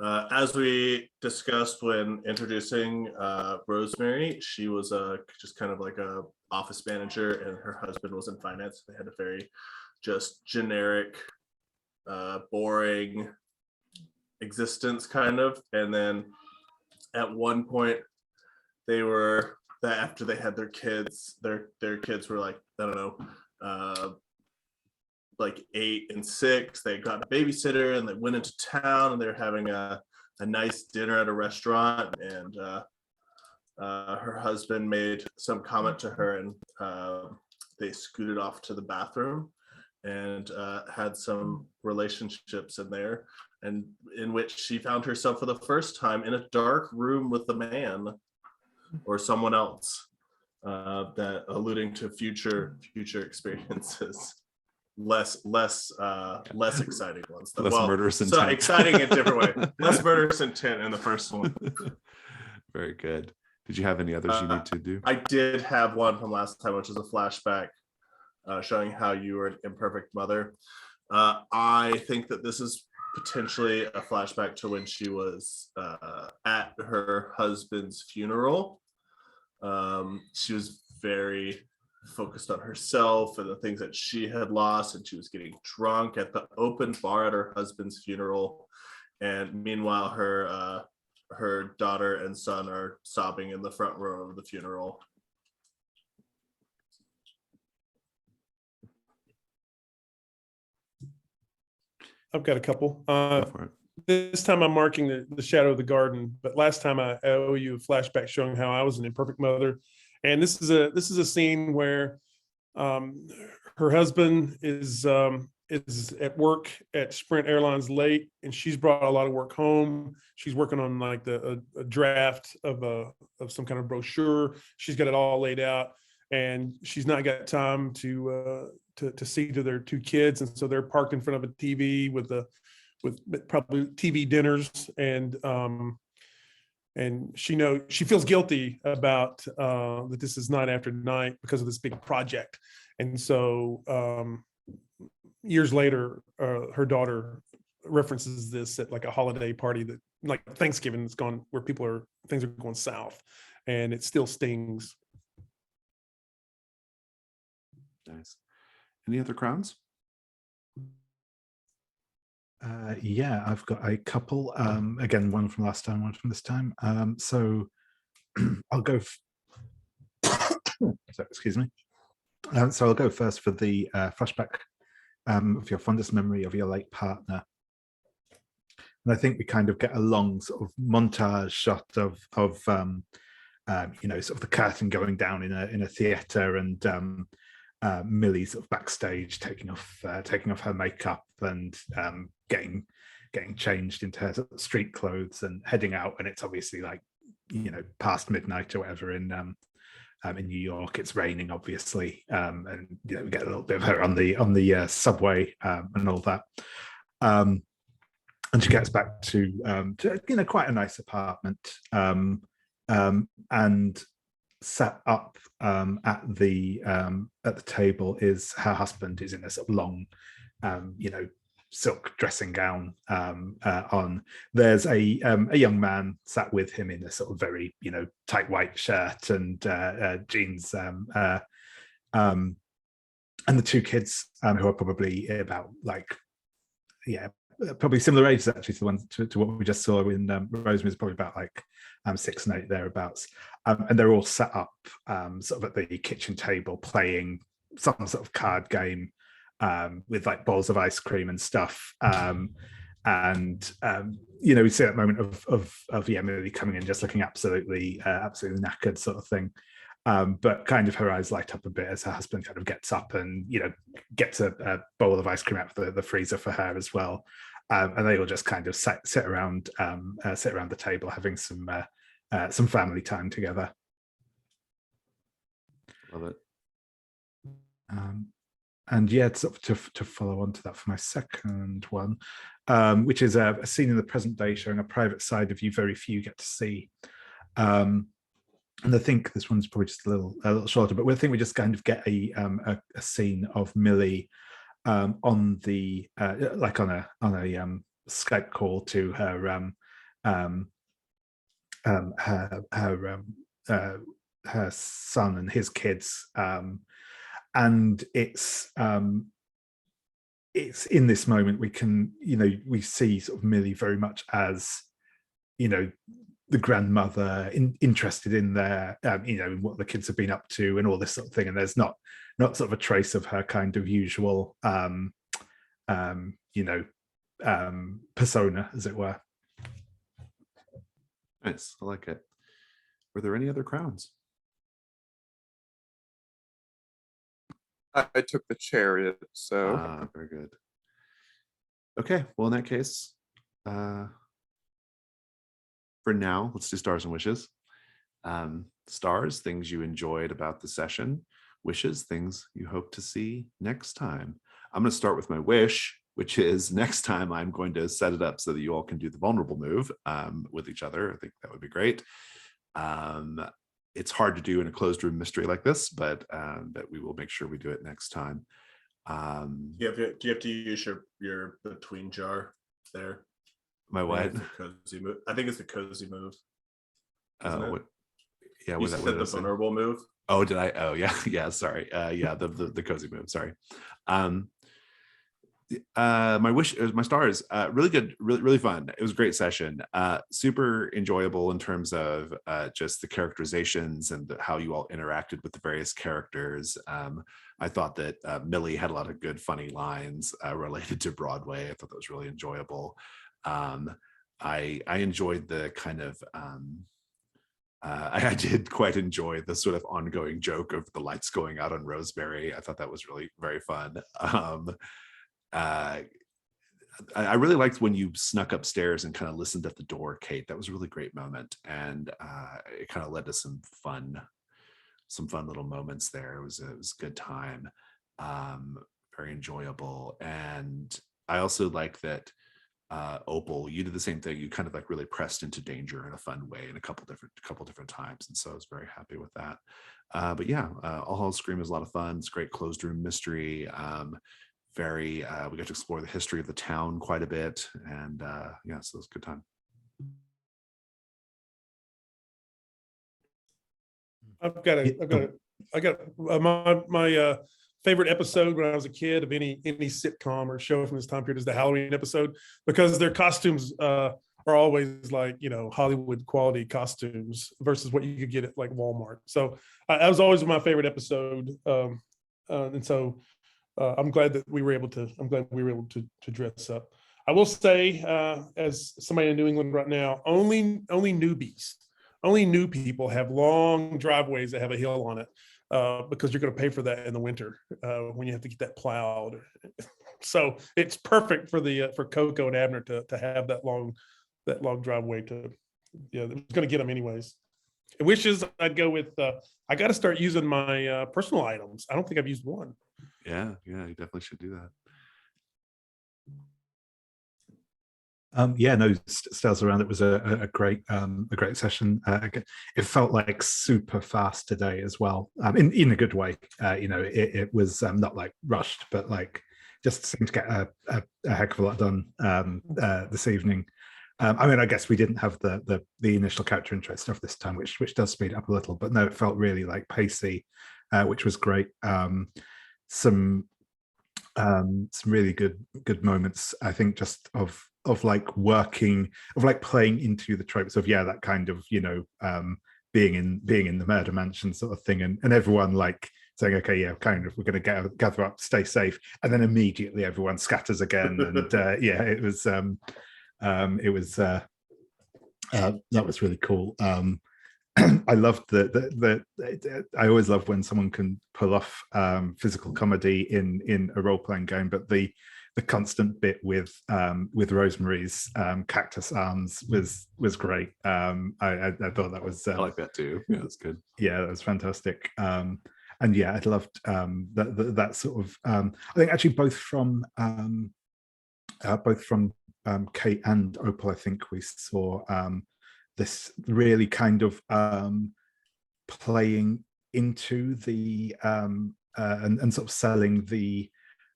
As we discussed when introducing Rosemary, she was just kind of like a office manager, and her husband was in finance. They had a very just generic, boring existence kind of. And then at one point after they had their kids, their kids were like, I don't know, like 8 and 6. They got a babysitter and they went into town, and they were having a nice dinner at a restaurant, and her husband made some comment to her, and they scooted off to the bathroom, and had some relationships in there, and in which she found herself for the first time in a dark room with a man or someone else, that alluding to future experiences. Less exciting ones. Less murderous so intent. exciting in a different way. Less murderous intent in the first one. Very good. Did you have any others you need to do? I did have one from last time, which is a flashback showing how you were an imperfect mother. I think that this is potentially a flashback to when she was at her husband's funeral. She was very focused on herself and the things that she had lost, and she was getting drunk at the open bar at her husband's funeral. And meanwhile, her daughter and son are sobbing in the front row of the funeral. I've got a couple. Go for it. This time I'm marking the shadow of the garden, but last time I owe you a flashback showing how I was an imperfect mother. And this is a scene where her husband is at work at Sprint Airlines late, and she's brought a lot of work home. She's working on like a draft of some kind of brochure. She's got it all laid out, and she's not got time to see to their two kids, and so they're parked in front of a TV with probably TV dinners, and she feels guilty about that this is night after night because of this big project. And so years later, her daughter references this at like a holiday party that like Thanksgiving is gone, where things are going south, and it still stings. Nice. Any other crowns? Yeah, I've got a couple. Again, one from last time, one from this time. So I'll go. So, excuse me. So I'll go first for the flashback of your fondest memory of your late partner. And I think we kind of get a long sort of montage shot of sort of the curtain going down in a theater, and Millie sort of backstage taking off her makeup and getting changed into her sort of street clothes and heading out. And it's obviously like, past midnight or whatever in New York. It's raining, obviously, and we get a little bit of her on the subway and all that. And she gets back to quite a nice apartment, and sat up at the table is her husband, is in a sort of long silk dressing gown on. There's a young man sat with him in a sort of very tight white shirt and jeans, and the two kids who are probably about probably similar ages actually to what we just saw in Rosemary's, probably about 6 and 8 thereabouts, and they're all set up sort of at the kitchen table playing some sort of card game with like bowls of ice cream and stuff, and we see that moment of Emily coming in just looking absolutely knackered sort of thing, but kind of her eyes light up a bit as her husband kind of gets up and gets a bowl of ice cream out of the freezer for her as well. And they all just kind of sit around the table having some family time together. Love it. And yeah, to follow on to that for my second one, which is a scene in the present day showing a private side of you very few get to see. And I think this one's probably just a little shorter, but I think we just kind of get a scene of Millie on the on a Skype call to her her son and his kids, and it's in this moment we see sort of Millie very much as the grandmother, interested in their what the kids have been up to and all this sort of thing, and there's not sort of a trace of her kind of usual persona, as it were. Nice. I like it. Were there any other crowns? I took the chariot, so Very good. Okay, well, in that case, for now, let's do stars and wishes. Stars, things you enjoyed about the session. Wishes, things you hope to see next time. I'm going to start with my wish, which is next time I'm going to set it up so that you all can do the vulnerable move with each other. I think that would be great. It's hard to do in a closed room mystery like this, but we will make sure we do it next time. Do you have to use your between jar there? My what? Cozy move. I think it's the cozy move. What? Yeah, you said the vulnerable move. Oh, did I? Oh, yeah, yeah. Sorry. Yeah, the cozy move. Sorry. My wish, my stars, really good, really fun. It was a great session. Super enjoyable in terms of just the characterizations and how you all interacted with the various characters. I thought that Millie had a lot of good, funny lines related to Broadway. I thought that was really enjoyable. I enjoyed the kind of I did quite enjoy the sort of ongoing joke of the lights going out on Rosemary. I thought that was really very fun. I really liked when you snuck upstairs and kind of listened at the door, Kate. That was a really great moment, and it kind of led to some fun little moments there. It was a good time, very enjoyable, and I also like that. Opal, you did the same thing. You kind of like really pressed into danger in a fun way in a couple different times, and so I was very happy with that. But yeah, All Hallows Scream is a lot of fun. It's a great closed room mystery. We got to explore the history of the town quite a bit, and yeah, so it was a good time. I got my favorite episode when I was a kid of any sitcom or show from this time period is the Halloween episode, because their costumes are always like, Hollywood quality costumes versus what you could get at like Walmart. So that was always my favorite episode. And so I'm glad we were able to dress up. I will say, as somebody in New England right now, only new people have long driveways that have a hill on it, because you're going to pay for that in the winter when you have to get that plowed. So it's perfect for Coco and Abner to have that long driveway it's going to get them anyways. Wishes, I'd go with, I got to start using my personal items. I don't think I've used one. Yeah, you definitely should do that. Yeah, no, Stars Around. It was a great session. It felt like super fast today as well, in a good way. It was not like rushed, but like just seemed to get a heck of a lot done this evening. I guess we didn't have the initial character intro stuff this time, which does speed up a little, but no, it felt really like pacey, which was great. Some really good moments, I think, just of like playing into the tropes of that kind of being in the murder mansion sort of thing, and everyone like saying, okay, kind of, we're going to gather up, stay safe, and then immediately everyone scatters again. And it was that was really cool. I loved I always love when someone can pull off physical comedy in a role-playing game, but the constant bit with Rosemary's cactus arms was great. I thought that was I like that too. Yeah, that's good. Yeah, that was fantastic. And yeah, I loved that sort of. I think actually both from Kate and Opal, I think we saw this really kind of playing into the and sort of selling the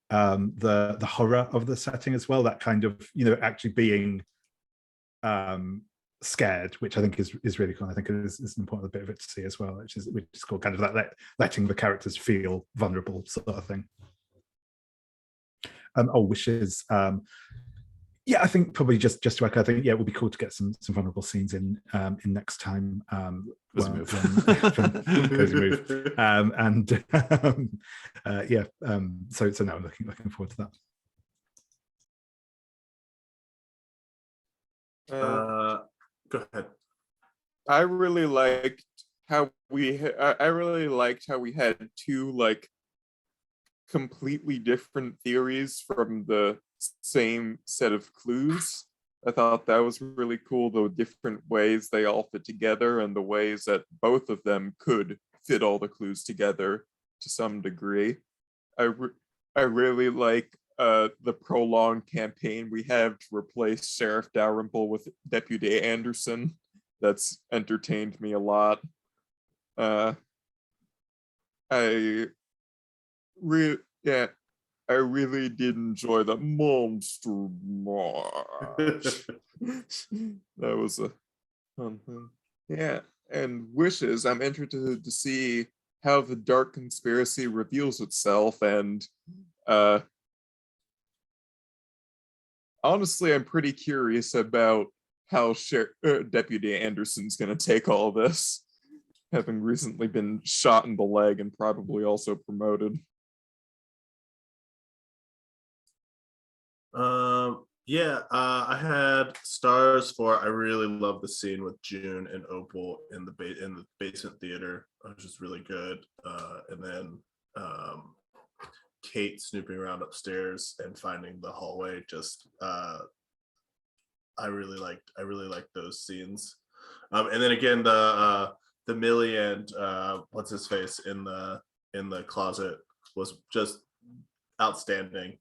horror of the setting as well. That kind of actually being scared, which I think is really cool. I think it is an important bit of it to see as well, which is called kind of that letting the characters feel vulnerable sort of thing. Wishes. Yeah, I think probably just to echo, I think it would be cool to get some vulnerable scenes in next time. Cozy move. Cozy move. So now I'm looking forward to that. Go ahead. I really liked how we had two like completely different theories from the same set of clues. I thought that was really cool, the different ways they all fit together and the ways that both of them could fit all the clues together to some degree. I really like the prolonged campaign we have to replace Sheriff Dalrymple with Deputy Anderson. That's entertained me a lot. I I really did enjoy the Monster March. That was a fun thing. Yeah, and Wishes, I'm interested to see how the dark conspiracy reveals itself, and honestly, I'm pretty curious about how Deputy Anderson's going to take all this, having recently been shot in the leg and probably also promoted. I had stars for. I really love the scene with June and Opal in the basement theater. It was just really good. And then Kate snooping around upstairs and finding the hallway. Just I really liked those scenes. And then again the Millie and what's his face in the closet was just outstanding.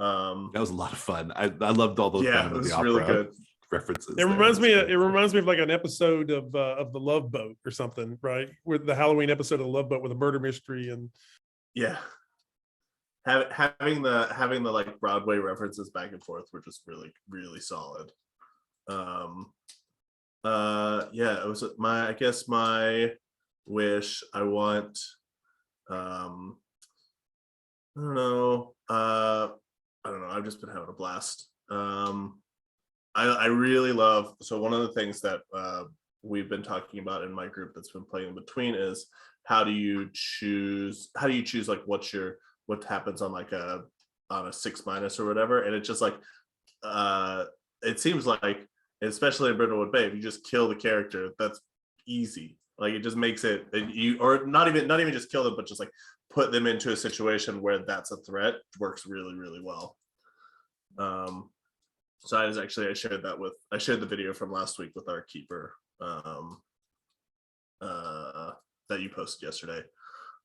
That was a lot of fun. I loved all those Phantom of the Opera really good references. It reminds me of like an episode of the Love Boat or something, right? With the Halloween episode of the Love Boat with a murder mystery and having the like Broadway references back and forth were just really, really solid. It was my wish. I want I don't know. I've just been having a blast. I really love. So one of the things that we've been talking about in my group that's been playing in between is how do you choose like what happens on like a 6- or whatever, and it's just like it seems like, especially in Brindlewood Bay, if you just kill the character, that's easy. Like it just makes it or not even just kill them, but just like put them into a situation where that's a threat works really, really well. So I shared the video from last week with our keeper that you posted yesterday.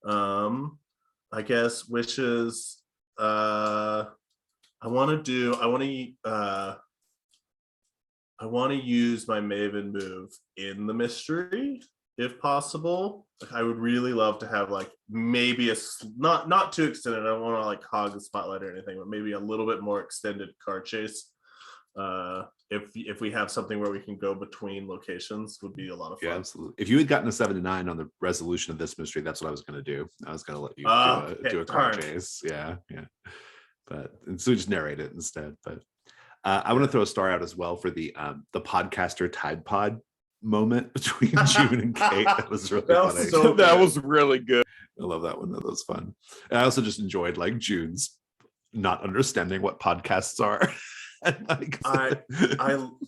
I guess wishes. I want to use my Maven move in the mystery if possible. Like I would really love to have like maybe not too extended. I don't want to like hog the spotlight or anything, but maybe a little bit more extended car chase. If we have something where we can go between locations, would be a lot of fun. Yeah, absolutely. If you had gotten a 7 to 9 on the resolution of this mystery, that's what I was going to do. I was going to let you do a car chase. Yeah. But and so we just narrate it instead. But I want to throw a star out as well for the podcaster Tide Pod moment between June and Kate. That was really funny. That was really good. I love that one. That was fun. And I also just enjoyed like June's not understanding what podcasts are. I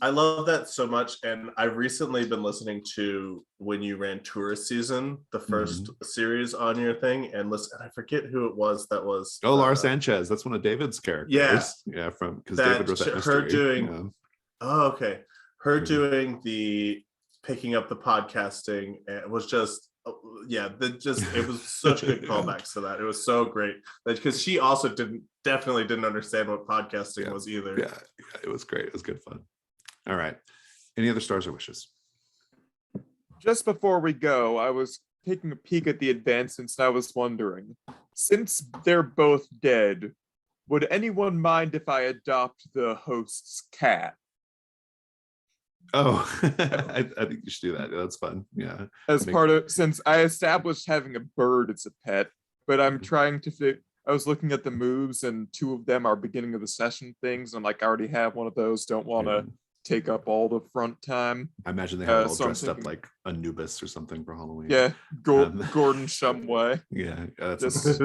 love that so much, and I've recently been listening to when you ran Tourist Season, the first series on your thing, and listen. I forget who it was that was. Laura Sanchez. That's one of David's characters. Yeah, from because David wrote that mystery. Her doing. Oh, okay. Her doing the picking up the podcasting was just. It was such good callbacks to that. It was so great because she also definitely didn't understand what podcasting was either. Yeah, it was great. It was good fun. All right. Any other stars or wishes? Just before we go, I was taking a peek at the advancements and I was wondering, since they're both dead, would anyone mind if I adopt the host's cat? Oh, I think you should do that. That's fun. Yeah. Since I established having a bird as a pet, but I'm trying to I was looking at the moves and 2 of them are beginning of the session things. And like, I already have one of those. Don't want to take up all the front time. I imagine they have it all dressed up like Anubis or something for Halloween. Yeah. Gordon Shumway. Yeah. That's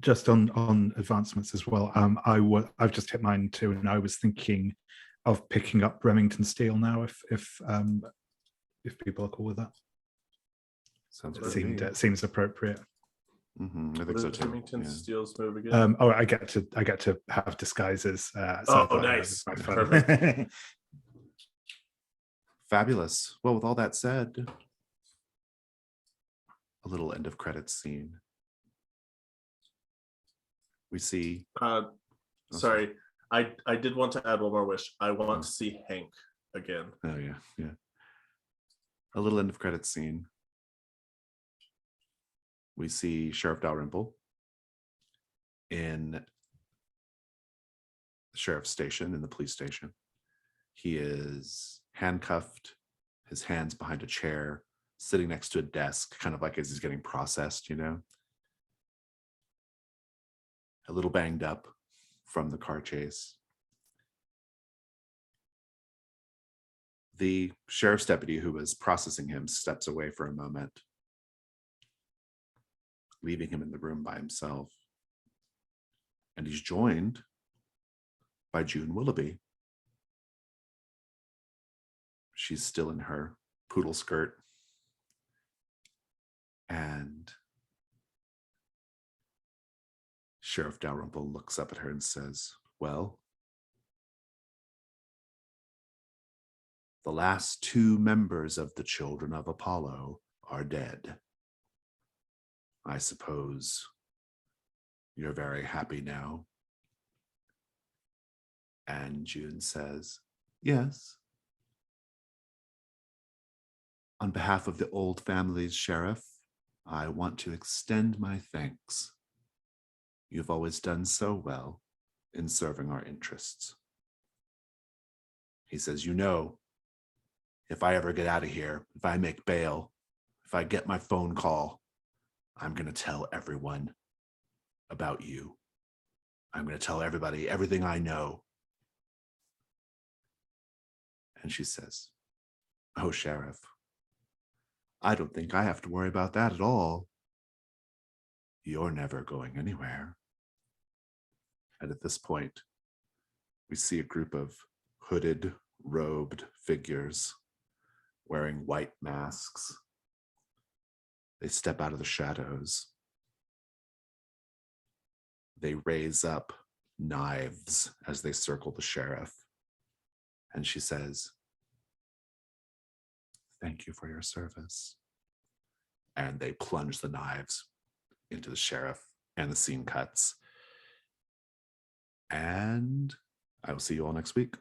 just on advancements as well. I've just hit mine too, and I was thinking of picking up Remington Steel now if people are cool with that. Sounds seems appropriate. I What think so is too. Remington Yeah. Steele's move again? I get to have disguises. So I Oh, thought that nice. was quite fun. Fabulous. Well, with all that said, a little end of credits scene. We see. Sorry, I did want to add one more wish. I want to see Hank again. Oh yeah, yeah. A little end of credits scene. We see Sheriff Dalrymple in the sheriff's station, in the police station. He is handcuffed, his hands behind a chair, sitting next to a desk, kind of like as he's getting processed, you know. A little banged up from the car chase. The sheriff's deputy who was processing him steps away for a moment, leaving him in the room by himself. And he's joined by June Willoughby. She's still in her poodle skirt. And Sheriff Dalrymple looks up at her and says, well, the last 2 members of the Children of Apollo are dead. I suppose you're very happy now. And June says, yes. On behalf of the old family's sheriff, I want to extend my thanks. You've always done so well in serving our interests. He says, you know, if I ever get out of here, if I make bail, if I get my phone call, I'm going to tell everyone about you. I'm going to tell everybody everything I know. And she says, oh, Sheriff, I don't think I have to worry about that at all. You're never going anywhere. And at this point, we see a group of hooded, robed figures wearing white masks. They step out of the shadows. They raise up knives as they circle the sheriff. And she says, thank you for your service. And they plunge the knives into the sheriff, and the scene cuts. And I will see you all next week.